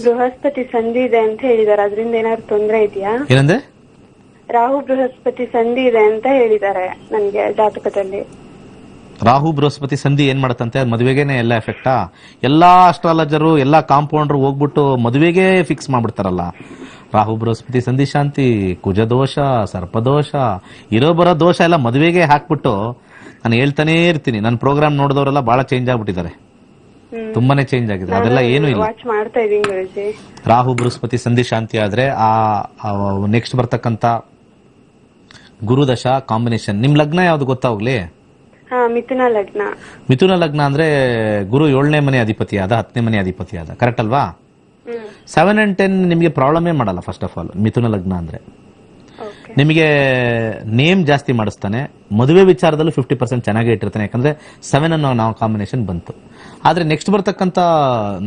ಬೃಹಸ್ಪತಿ ಸಂಧಿ ಇದೆ ಅಂತ ಹೇಳಿದಾರೆ, ಅದರಿಂದ ಏನಾದ್ರು ತೊಂದರೆ ಇದೆಯಾ? ಏನಂದ್ರೆ? ರಾಹು ಬೃಹಸ್ಪತಿ ಸಂಧಿ ಇದೆ ಅಂತ ಹೇಳಿದ್ದಾರೆ ನನ್ಗೆ ಜಾತಕದಲ್ಲಿ. ರಾಹು ಬೃಹಸ್ಪತಿ ಸಂಧಿ ಏನ್ ಮಾಡತ್ತಂತೆ? ಮದುವೆಗೇನೆ ಎಲ್ಲ ಎಫೆಕ್ಟಾ? ಎಲ್ಲಾ ಅಸ್ಟ್ರಾಲಜರು ಎಲ್ಲಾ ಕಾಂಪೌಂಡರ್ ಹೋಗ್ಬಿಟ್ಟು ಮದುವೆಗೆ ಫಿಕ್ಸ್ ಮಾಡ್ಬಿಡ್ತಾರಲ್ಲ. ರಾಹು ಬೃಹಸ್ಪತಿ ಸಂಧಿ ಶಾಂತಿ, ಕುಜದೋಷ, ಸರ್ಪದೋಷ, ಇರೋ ಬರೋ ದೋಷ ಎಲ್ಲ ಮದುವೆಗೆ ಹಾಕ್ಬಿಟ್ಟು ನಾನು ಹೇಳ್ತಾನೆ ಇರ್ತೀನಿ. ನನ್ನ ಪ್ರೋಗ್ರಾಮ್ ನೋಡಿದವರೆಲ್ಲ ಬಹಳ ಚೇಂಜ್ ಆಗ್ಬಿಟ್ಟಿದ್ದಾರೆ, ತುಂಬಾನೇ ಚೇಂಜ್ ಆಗಿದೆ. ಅದೆಲ್ಲ ಏನು ಇಲ್ಲ. ರಾಹು ಬೃಹಸ್ಪತಿ ಸಂಧಿ ಶಾಂತಿ ಆದ್ರೆ ಆ ನೆಕ್ಸ್ಟ್ ಬರ್ತಕ್ಕಂತ ಗುರುದಶ ಕಾಂಬಿನೇಷನ್. ನಿಮ್ ಲಗ್ನ ಯಾವ್ದು ಗೊತ್ತಾಗ್ಲಿ? ಮಿಥುನ ಲಗ್ನ ಅಂದ್ರೆ ಗುರು 7ನೇ ಮನೆ ಅಧಿಪತಿ ಆದ, 10ನೇ ಮನೆ ಅಧಿಪತಿ ಆದ, ಕರೆಕ್ಟ್ ಅಲ್ವಾ? 7 and 10 ನಿಮಗೆ ಪ್ರಾಬ್ಲಮ್ ಮಾಡಲ್ಲ. ಫಸ್ಟ್ ಆಫ್ ಆಲ್ ಮಿಥುನ ಲಗ್ನ ಅಂದ್ರೆ ನಿಮಗೆ ನೇಮ್ ಜಾಸ್ತಿ ಮಾಡಿಸ್ತಾನೆ. ಮದುವೆ ವಿಚಾರದಲ್ಲೂ 50% ಚೆನ್ನಾಗೇ ಇಟ್ಟಿರ್ತಾನೆ, ಯಾಕಂದ್ರೆ 7 ಅನ್ನೋ ನಾವು ಕಾಂಬಿನೇಷನ್ ಬಂತು. ಆದ್ರೆ ನೆಕ್ಸ್ಟ್ ಬರ್ತಕ್ಕಂತ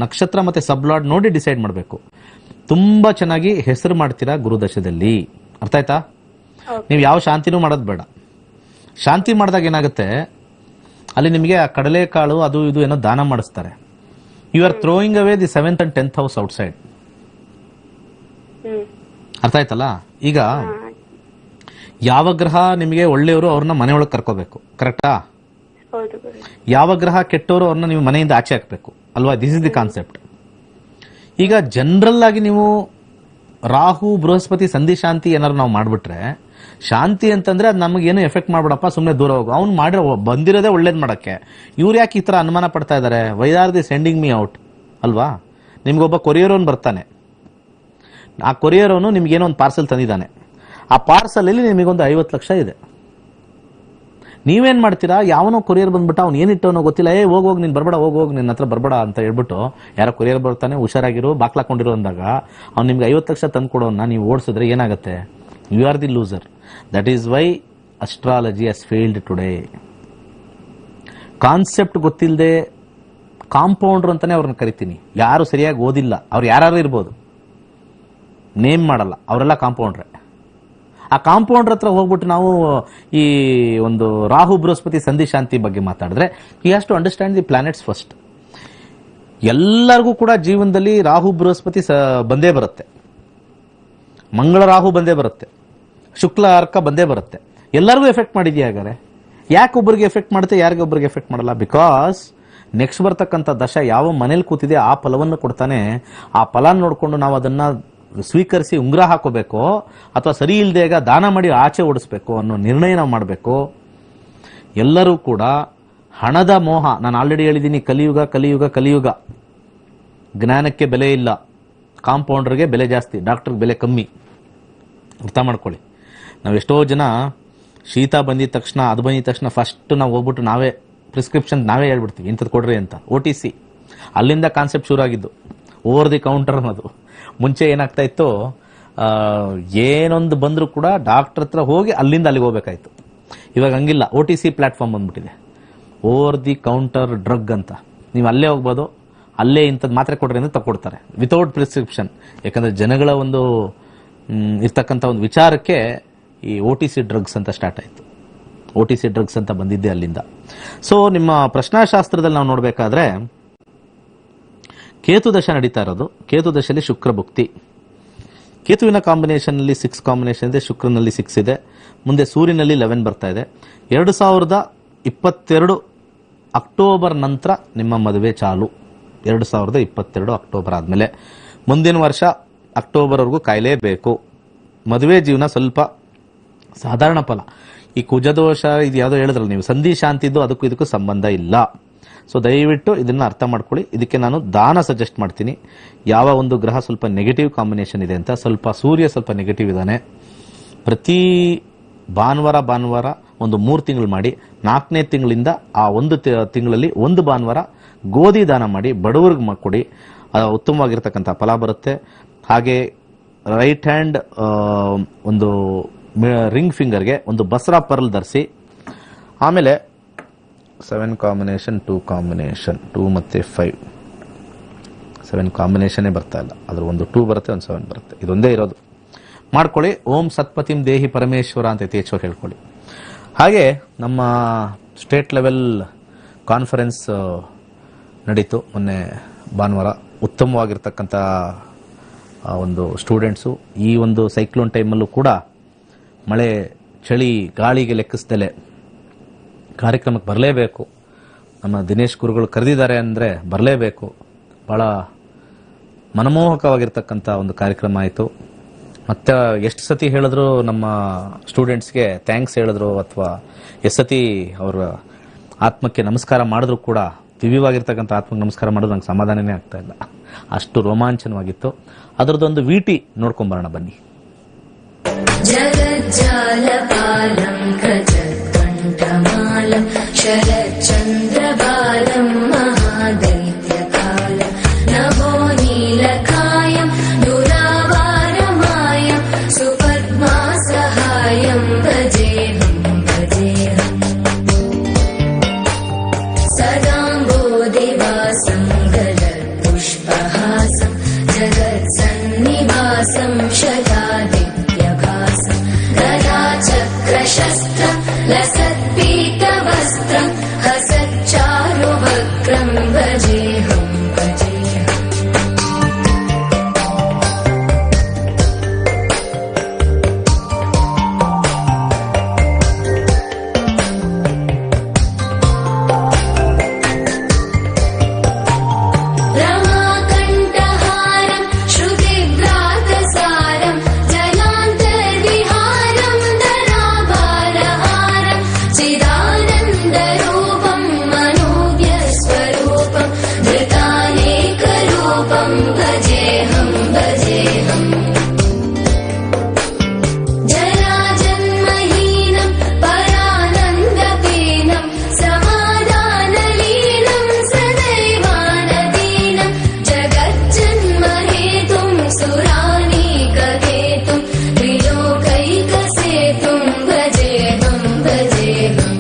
ನಕ್ಷತ್ರ ಮತ್ತೆ ಸಬ್ಲಾಡ್ ನೋಡಿ ಡಿಸೈಡ್ ಮಾಡಬೇಕು. ತುಂಬಾ ಚೆನ್ನಾಗಿ ಹೆಸರು ಮಾಡ್ತೀರಾ ಗುರುದಶದಲ್ಲಿ, ಅರ್ಥ ಆಯ್ತಾ? ನೀವು ಯಾವ ಶಾಂತಿನೂ ಮಾಡೋದು ಬೇಡ. ಶಾಂತಿ ಮಾಡಿದಾಗ ಏನಾಗುತ್ತೆ, ಅಲ್ಲಿ ನಿಮಗೆ ಆ ಕಡಲೆಕಾಳು ಅದು ಇದು ಏನೋ ದಾನ ಮಾಡಿಸ್ತಾರೆ. You are throwing away the 7th and 10th house outside. ಅರ್ಥ ಆಯ್ತಲ್ಲ? ಈಗ ಯಾವ ಗ್ರಹ ನಿಮಗೆ ಒಳ್ಳೆಯವರು ಅವ್ರನ್ನ ಮನೆಯೊಳಗೆ ಕರ್ಕೋಬೇಕು, ಕರೆಕ್ಟಾ? ಯಾವ ಗ್ರಹ ಕೆಟ್ಟವರು ಅವ್ರನ್ನ ನೀವು ಮನೆಯಿಂದ ಆಚೆ ಹಾಕಬೇಕು ಅಲ್ವಾ? This is the concept. ಈಗ ಜನರಲ್ ಆಗಿ ನೀವು ರಾಹು ಬೃಹಸ್ಪತಿ ಸಂಧಿ ಶಾಂತಿ ಏನಾದ್ರು ನಾವು ಮಾಡ್ಬಿಟ್ರೆ, ಶಾಂತಿ ಅಂತಂದ್ರೆ ಅದು ನಮಗೇನು ಎಫೆಕ್ಟ್ ಮಾಡ್ಬಿಡಪ್ಪ, ಸುಮ್ಮನೆ ದೂರ ಹೋಗು. ಅವ್ನು ಮಾಡಿರೋ ಬಂದಿರೋದೇ ಒಳ್ಳೇದ್ ಮಾಡಕ್ಕೆ. ಇವ್ರು ಯಾಕೆ ಈ ತರ ಅನುಮಾನ ಪಡ್ತಾ ಇದಾರೆ? Why are the sending me out ಅಲ್ವಾ? ನಿಮ್ಗೊಬ್ಬ ಕೊರಿಯರ್ ಅವನು ಬರ್ತಾನೆ, ಆ ಕೊರಿಯರ್ ಅವನು ನಿಮ್ಗೇನೋ ಒಂದು ಪಾರ್ಸೆಲ್ ತಂದಿದ್ದಾನೆ. ಆ ಪಾರ್ಸಲ್ ಅಲ್ಲಿ ನಿಮಗೊಂದು 50 ಲಕ್ಷ ಇದೆ. ನೀವೇನ್ ಮಾಡ್ತೀರಾ? ಯಾವನೋ ಕೊರಿಯರ್ ಬಂದ್ಬಿಟ್ಟು ಅವ್ನು ಏನಿಟ್ಟವನೋ ಗೊತ್ತಿಲ್ಲ, ಹೋಗೋಗಿ ನೀನ್ ಬರ್ಬೇಡ, ಹೋಗೋಗಿ ನಿನ್ನ ಹತ್ರ ಬರ್ಬೇಡ ಅಂತ ಹೇಳ್ಬಿಟ್ಟು ಯಾರೋ ಕೊರಿಯರ್ ಬರ್ತಾನೆ, ಹುಷಾರಾಗಿರೋ ಬಾಕ್ಲಾಕೊಂಡಿರೋ ಅಂದಾಗ ಅವ್ನು ನಿಮ್ಗೆ 50 ಲಕ್ಷ ತಂದು ಕೊಡೋನ್ನ ನೀವು ಓಡಿಸಿದ್ರೆ ಏನಾಗುತ್ತೆ? You are the loser. That is why astrology has failed today. Concept ಗೊತ್ತಿಲ್ಲದೆ ಕಾಂಪೌಂಡರ್ ಅಂತಾನೆ ಅವ್ರನ್ನ ಕರಿತೀನಿ. ಯಾರು ಸರಿಯಾಗಿ ಓದಿಲ್ಲ, ಅವ್ರು ಯಾರು ಇರ್ಬೋದು, ನೇಮ್ ಮಾಡಲ್ಲ, ಅವರೆಲ್ಲ ಕಾಂಪೌಂಡ್ರೆ. ಆ ಕಾಂಪೌಂಡರ್ ಹತ್ರ ಹೋಗ್ಬಿಟ್ಟು ನಾವು ಈ ಒಂದು ರಾಹು ಬೃಹಸ್ಪತಿ ಸಂಧಿ ಶಾಂತಿ ಬಗ್ಗೆ ಮಾತಾಡಿದ್ರೆ, you have to understand the planets first. ಎಲ್ಲರಿಗೂ ಕೂಡ ಜೀವನದಲ್ಲಿ ರಾಹು ಬೃಹಸ್ಪತಿ ಬಂದೇ ಬರುತ್ತೆ, ಮಂಗಳ ರಾಹು ಬಂದೇ ಬರುತ್ತೆ, ಶುಕ್ಲ ಅರ್ಕ ಬಂದೇ ಬರುತ್ತೆ. ಎಲ್ಲರಿಗೂ ಎಫೆಕ್ಟ್ ಮಾಡಿದ್ಯಾ? ಹಾಗಾದ್ರೆ ಯಾಕೆ ಒಬ್ಬರಿಗೆ ಎಫೆಕ್ಟ್ ಮಾಡುತ್ತೆ, ಯಾರಿಗೆ ಒಬ್ಬರಿಗೆ ಎಫೆಕ್ಟ್ ಮಾಡಲ್ಲ? ಬಿಕಾಸ್ ನೆಕ್ಸ್ಟ್ ಬರ್ತಕ್ಕಂಥ ದಶ ಯಾವ ಮನೇಲಿ ಕೂತಿದೆ ಆ ಫಲವನ್ನು ಕೊಡ್ತಾನೆ. ಆ ಫಲ ನೋಡ್ಕೊಂಡು ನಾವು ಅದನ್ನ ಸ್ವೀಕರಿಸಿ ಉಂಗುರ ಹಾಕೋಬೇಕು ಅಥವಾ ಸರಿ ಇಲ್ದೇಗ ದಾನ ಮಾಡಿ ಆಚೆ ಓಡಿಸ್ಬೇಕು ಅನ್ನೋ ನಿರ್ಣಯ ನಾವು ಮಾಡಬೇಕು. ಎಲ್ಲರೂ ಕೂಡ ಹಣದ ಮೋಹ, ನಾನು ಆಲ್ರೆಡಿ ಹೇಳಿದ್ದೀನಿ, ಕಲಿಯುಗ ಕಲಿಯುಗ ಕಲಿಯುಗ. ಜ್ಞಾನಕ್ಕೆ ಬೆಲೆ ಇಲ್ಲ, ಕಾಂಪೌಂಡರ್ಗೆ ಬೆಲೆ ಜಾಸ್ತಿ, ಡಾಕ್ಟರ್ಗೆ ಬೆಲೆ ಕಮ್ಮಿ. ಅರ್ಥ ಮಾಡ್ಕೊಳ್ಳಿ. ನಾವು ಎಷ್ಟೋ ಜನ ಶೀತ ಬಂದಿದ ತಕ್ಷಣ, ಅದು ಬಂದಿದ ತಕ್ಷಣ ಫಸ್ಟ್ ನಾವು ಹೋಗ್ಬಿಟ್ಟು ನಾವೇ ಪ್ರಿಸ್ಕ್ರಿಪ್ಷನ್ ನಾವೇ ಹೇಳ್ಬಿಡ್ತೀವಿ, ಇಂಥದ್ದು ಕೊಡ್ರಿ ಅಂತ. OTC ಅಲ್ಲಿಂದ ಕಾನ್ಸೆಪ್ಟ್ ಶುರು ಆಗಿದ್ದು, ಓವರ್ ದಿ ಕೌಂಟರ್ ಅನ್ನೋದು. ಮುಂಚೆ ಏನಾಗ್ತಾ ಇತ್ತು, ಏನೊಂದು ಬಂದರೂ ಕೂಡ ಡಾಕ್ಟರ್ ಹತ್ರ ಹೋಗಿ ಅಲ್ಲಿಂದ ಅಲ್ಲಿಗೆ ಹೋಗ್ಬೇಕಾಯ್ತು. ಇವಾಗ ಹಂಗಿಲ್ಲ, OTC ಪ್ಲಾಟ್ಫಾರ್ಮ್ ಬಂದ್ಬಿಟ್ಟಿದೆ, ಓವರ್ ದಿ ಕೌಂಟರ್ ಡ್ರಗ್ ಅಂತ. ನೀವು ಅಲ್ಲೇ ಹೋಗ್ಬೋದು, ಅಲ್ಲೇ ಇಂಥದ್ದು ಮಾತ್ರೆ ಕೊಡ್ರಿ ಅಂತ ತಗೊಡ್ತಾರೆ ವಿತೌಟ್ ಪ್ರಿಸ್ಕ್ರಿಪ್ಷನ್. ಯಾಕಂದ್ರೆ ಜನಗಳ ಒಂದು ಇರ್ತಕ್ಕಂಥ ಒಂದು ವಿಚಾರಕ್ಕೆ ಈ OTC ಡ್ರಗ್ಸ್ ಅಂತ ಸ್ಟಾರ್ಟ್ ಆಯಿತು. OTC ಡ್ರಗ್ಸ್ ಅಂತ ಬಂದಿದ್ದೆ ಅಲ್ಲಿಂದ. ಸೊ ನಿಮ್ಮ ಪ್ರಶ್ನಾಶಾಸ್ತ್ರದಲ್ಲಿ ನಾವು ನೋಡಬೇಕಾದ್ರೆ ಕೇತು ದಶ ನಡೀತಾ ಇರೋದು. ಕೇತು ದಶೆಯಲ್ಲಿ ಶುಕ್ರ ಭುಕ್ತಿ. ಕೇತುವಿನ ಕಾಂಬಿನೇಷನ್ನಲ್ಲಿ 6 ಕಾಂಬಿನೇಷನ್ ಇದೆ, ಶುಕ್ರನಲ್ಲಿ 6 ಇದೆ, ಮುಂದೆ ಸೂರ್ಯನಲ್ಲಿ 11 ಬರ್ತಾ ಇದೆ. 2022 ಅಕ್ಟೋಬರ್ ನಂತರ ನಿಮ್ಮ ಮದುವೆ ಚಾಲು. 2022 ಅಕ್ಟೋಬರ್ ಆದಮೇಲೆ ಮುಂದಿನ ವರ್ಷ ಅಕ್ಟೋಬರ್ವರೆಗೂ ಕಾಯಲೇಬೇಕು. ಮದುವೆ ಜೀವನ ಸ್ವಲ್ಪ ಸಾಧಾರಣ ಫಲ. ಈ ಕುಜದೋಷ ಇದು ಯಾವುದೋ ಹೇಳಿದ್ರಲ್ಲ ನೀವು, ಸಂಧಿ ಶಾಂತಿದ್ದು ಅದಕ್ಕೂ ಇದಕ್ಕೂ ಸಂಬಂಧ ಇಲ್ಲ. ಸೊ ದಯವಿಟ್ಟು ಇದನ್ನ ಅರ್ಥ ಮಾಡ್ಕೊಳ್ಳಿ. ಇದಕ್ಕೆ ನಾನು ದಾನ ಸಜೆಸ್ಟ್ ಮಾಡ್ತೀನಿ. ಯಾವ ಒಂದು ಗ್ರಹ ಸ್ವಲ್ಪ ನೆಗೆಟಿವ್ ಕಾಂಬಿನೇಷನ್ ಇದೆ ಅಂತ, ಸ್ವಲ್ಪ ಸೂರ್ಯ ಸ್ವಲ್ಪ ನೆಗೆಟಿವ್ ಇದ್ದಾನೆ. ಪ್ರತಿ ಭಾನುವಾರ ಒಂದು 3 ತಿಂಗಳು ಮಾಡಿ, 4ನೇ ತಿಂಗಳಿಂದ ಆ ಒಂದು ತಿಂಗಳಲ್ಲಿ ಒಂದು ಭಾನುವಾರ ಗೋಧಿ ದಾನ ಮಾಡಿ, ಬಡವರಿಗೆ ಕೊಡಿ, ಉತ್ತಮವಾಗಿರ್ತಕ್ಕಂಥ ಫಲ ಬರುತ್ತೆ. ಹಾಗೆ ರೈಟ್ ಹ್ಯಾಂಡ್ ಒಂದು ರಿಂಗ್ ಫಿಂಗರ್ಗೆ ಒಂದು ಬಸರಾ ಪರ್ಲ್ ಧರಿಸಿ. ಆಮೇಲೆ 7 ಕಾಂಬಿನೇಷನ್, 2 ಕಾಂಬಿನೇಷನ್, 2 ಮತ್ತು 5, 7 ಕಾಂಬಿನೇಷನ್ನೇ ಬರ್ತಾ ಇಲ್ಲ. ಅದ್ರ ಒಂದು 2 ಬರುತ್ತೆ, ಒಂದು 7 ಬರುತ್ತೆ. ಇದೊಂದೇ ಇರೋದು. ಮಾಡ್ಕೊಳ್ಳಿ. ಓಂ ಸತ್ಪತಿಂ ದೇಹಿ ಪರಮೇಶ್ವರ ಅಂತ ಯಥೇಚ್ಛವಾಗಿ ಹೇಳ್ಕೊಳ್ಳಿ. ಹಾಗೆ ನಮ್ಮ ಸ್ಟೇಟ್ ಲೆವೆಲ್ ಕಾನ್ಫರೆನ್ಸ್ ನಡೀತು ಮೊನ್ನೆ ಭಾನುವಾರ. ಉತ್ತಮವಾಗಿರ್ತಕ್ಕಂಥ ಒಂದು ಸ್ಟೂಡೆಂಟ್ಸು ಈ ಒಂದು ಸೈಕ್ಲೋನ್ ಟೈಮಲ್ಲೂ ಕೂಡ ಮಳೆ, ಚಳಿ, ಗಾಳಿಗೆ ಲೆಕ್ಕಿಸ್ದಲೆ ಕಾರ್ಯಕ್ರಮಕ್ಕೆ ಬರಲೇಬೇಕು. ನಮ್ಮ ದಿನೇಶ್ ಗುರುಗಳು ಕರೆದಿದ್ದಾರೆ ಅಂದರೆ ಬರಲೇಬೇಕು. ಭಾಳ ಮನಮೋಹಕವಾಗಿರ್ತಕ್ಕಂಥ ಒಂದು ಕಾರ್ಯಕ್ರಮ ಆಯಿತು. ಮತ್ತೆ ಎಷ್ಟು ಸತಿ ಹೇಳಿದ್ರು ನಮ್ಮ ಸ್ಟೂಡೆಂಟ್ಸ್ಗೆ ಥ್ಯಾಂಕ್ಸ್ ಹೇಳಿದ್ರು, ಅಥವಾ ಎಷ್ಟು ಸತಿ ಅವರ ಆತ್ಮಕ್ಕೆ ನಮಸ್ಕಾರ ಮಾಡಿದ್ರು ಕೂಡ, ದಿವ್ಯವಾಗಿರ್ತಕ್ಕಂಥ ಆತ್ಮಕ್ಕೆ ನಮಸ್ಕಾರ ಮಾಡೋದು ನಂಗೆ ಸಮಾಧಾನನೇ ಆಗ್ತಾ ಇಲ್ಲ. ಅಷ್ಟು ರೋಮಾಂಚನವಾಗಿತ್ತು. ಅದರದ್ದೊಂದು VT ನೋಡ್ಕೊಂಬರೋಣ ಬನ್ನಿ. ಜಗಜ್ಜಾಲಪಾಲಂ ಗಜಕಂಠಮಾಲಂ ಶರಚಂದ್ರಬಾಲಂ ಮಹಾದೈತ್ಯಕಾಲಂ ನಭೋ ನೀಲಕಾಯಂ ದುರಾವಾರಮಾಯಂ ಸುಪದ್ಮಾಸಹಾಯಂ ಭಜೇಹಂ ಭಜೇಹಂ ಸದಾಂಬೋಧಿವಾಸಂ ಗಲತ್ಪುಷ್ಪಹಾಸಂ ಜಗತ್ಸನ್ನಿವಾಸಂ ಶತಾದಿತ್ಯಭಾಸಂ ಗದಾಚಕ್ರಶಸ್ತ್ರಂ ಲಸತ್ಪೀತವಸ್ತ್ರಂ ಹಸಚ್ಚಾರುವಕ್ರಂ ಭಜೇಹಂ ಭಜೇಹಂ ರಮಾಕಂಠಹಾರಂ ಶ್ರುತಿವ್ರಾತಸಾರಂ ಜಲಾಂತರ್ವಿಹಾರಂ ಧರಾಭಾರಹಾರಂ ಚಿದಾನಂದರೂಪಂ ಮನೋವ್ಯಸ್ವರೂಪಂ ಧೃತಾನೇಕರೂಪಂ ಭಜೇಹಂ ಭಜೇಹಂ ಜರಾಜನ್ಮಹೀನಂ ಪರಾನಂದಪೀನಂ ಸಮಾಧಾನಲೀನಂ ಸದೈವಾನದೀನಂ ಜಗಜ್ಜನ್ಮಹೇತುಂ ಸುರಾನೀಕಕೇತುಂ ತ್ರಿಲೋಕೈಕಸೇತುಂ ಭಜೇಹಂ ಭಜೇಹಂ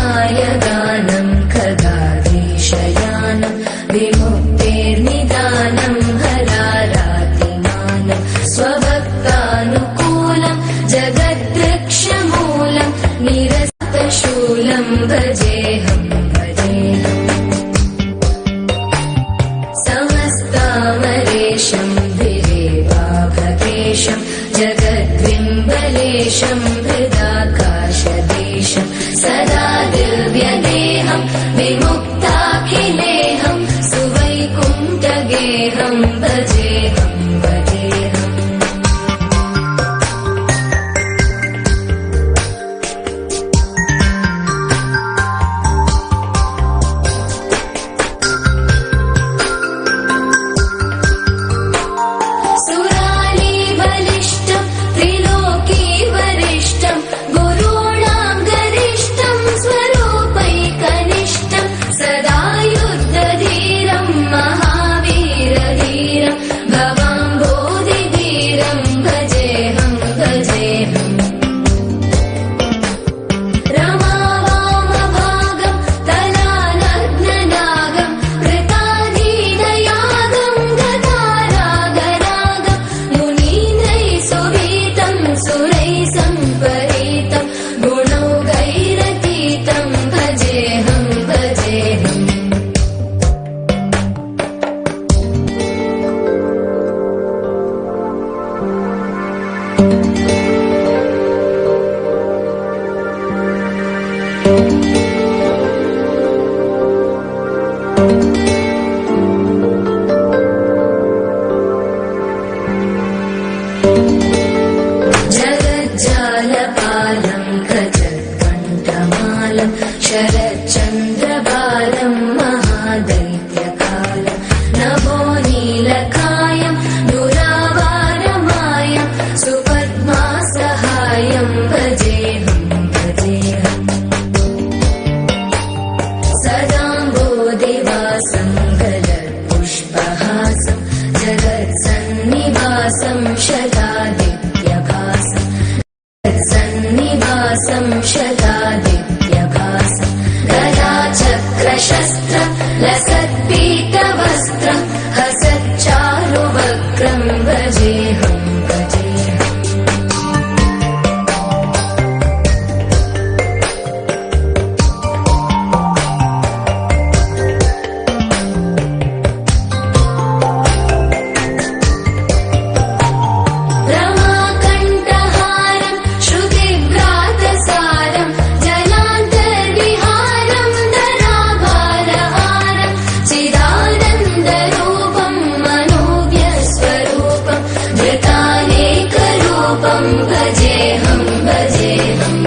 कृताम्नायगानं खगाधीशयानं विमुक्तेर्निदानं हरारातिमानं स्वभक्तानुकूलं जगद्वृक्षमूलं निरस्तशूलं भजेहं भजेहं समस्तामरेशं धिरेवाभकेशं जगद्विम्बलेशं हृदाकाशदेशं सदा दिव्यदेहं विमुक्ताखिल जगज्जालपालं खजत्कण्ठमालं शरच्चन्द्रबालं महादैत्यकालं नभो नीलकायं दुरावारमायं सुपद्मासहायं भजेऽहं भजेऽहम् सदाम्बोधिवासं गलत्पुष्पहासं जगत्सन्निवासं शतादित्यभासं सन्निवासं शतादित्यभासं गदाचक्रशस्त्र लसत्पीतवस्त्रं हसच्चारुवक्त्रं भजेऽहं भजेऽहम् रमाकण्ठहारं श्रुतिव्रातसारं जलान्तर्विहारं धराभारहारं चिदानन्दरूपं मनोव्यस्वरूपं धृतानेकरूपं भजेऽहं भजेऽहम्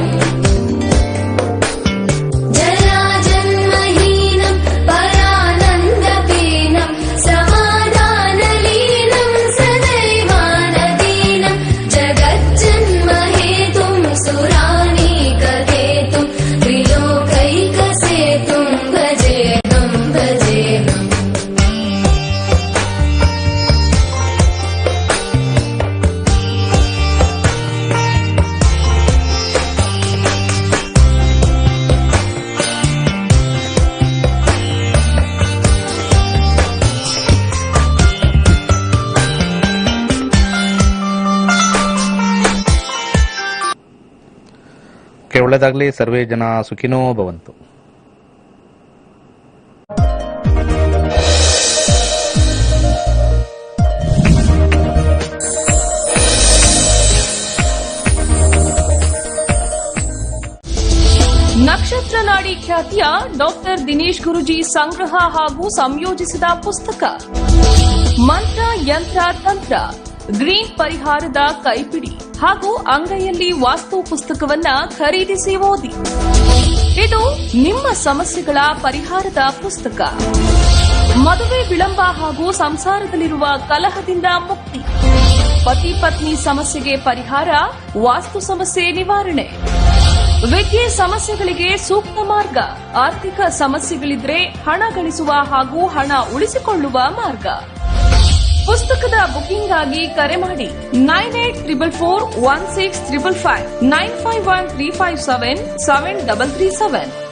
जराजन्महीनं परानन्दपीनं समाधानलीनं सदैवानदीनं जगज्जन्महेतुं सुरानीककेतुं त्रिलोकैकसेतुं भजेऽहं भजेऽहम् ಒಳ್ಳೆದಾಗ್ಲಿ. ಸರ್ವೇ ಜನ ಸುಖಿನೋ ಭವಂತು. ನಕ್ಷತ್ರ ನಾಡಿ ಖ್ಯಾತಿಯ ಡಾಕ್ಟರ್ ದಿನೇಶ್ ಗುರುಜಿ ಸಂಗ್ರಹ ಹಾಗೂ ಸಂಯೋಜಿಸಿದ ಪುಸ್ತಕ ಮಂತ್ರ ಯಂತ್ರ ತಂತ್ರ ಗ್ರೀನ್ ಪರಿಹಾರದ ಕೈಪಿಡಿ ಹಾಗೂ ಅಂಗೈಯಲ್ಲಿ ವಾಸ್ತು ಪುಸ್ತಕವನ್ನ ಖರೀದಿಸಿ ಓದಿ. ಇದು ನಿಮ್ಮ ಸಮಸ್ಯೆಗಳ ಪರಿಹಾರದ ಪುಸ್ತಕ. ಮದುವೆ ವಿಳಂಬ ಹಾಗೂ ಸಂಸಾರದಲ್ಲಿರುವ ಕಲಹದಿಂದ ಮುಕ್ತಿ, ಪತಿ ಪತ್ನಿ ಸಮಸ್ಯೆಗೆ ಪರಿಹಾರ, ವಾಸ್ತು ಸಮಸ್ಯೆ ನಿವಾರಣೆ, ವಿದ್ಯೆ ಸಮಸ್ಯೆಗಳಿಗೆ ಸೂಕ್ತ ಮಾರ್ಗ, ಆರ್ಥಿಕ ಸಮಸ್ಯೆಗಳಿದ್ರೆ ಹಣ ಗಳಿಸುವ ಹಾಗೂ ಹಣ ಉಳಿಸಿಕೊಳ್ಳುವ ಮಾರ್ಗ. ಪುಸ್ತಕದ ಬುಕಿಂಗ್ ಆಗಿ ಕರೆ ಮಾಡಿ 9844416555 95135777337.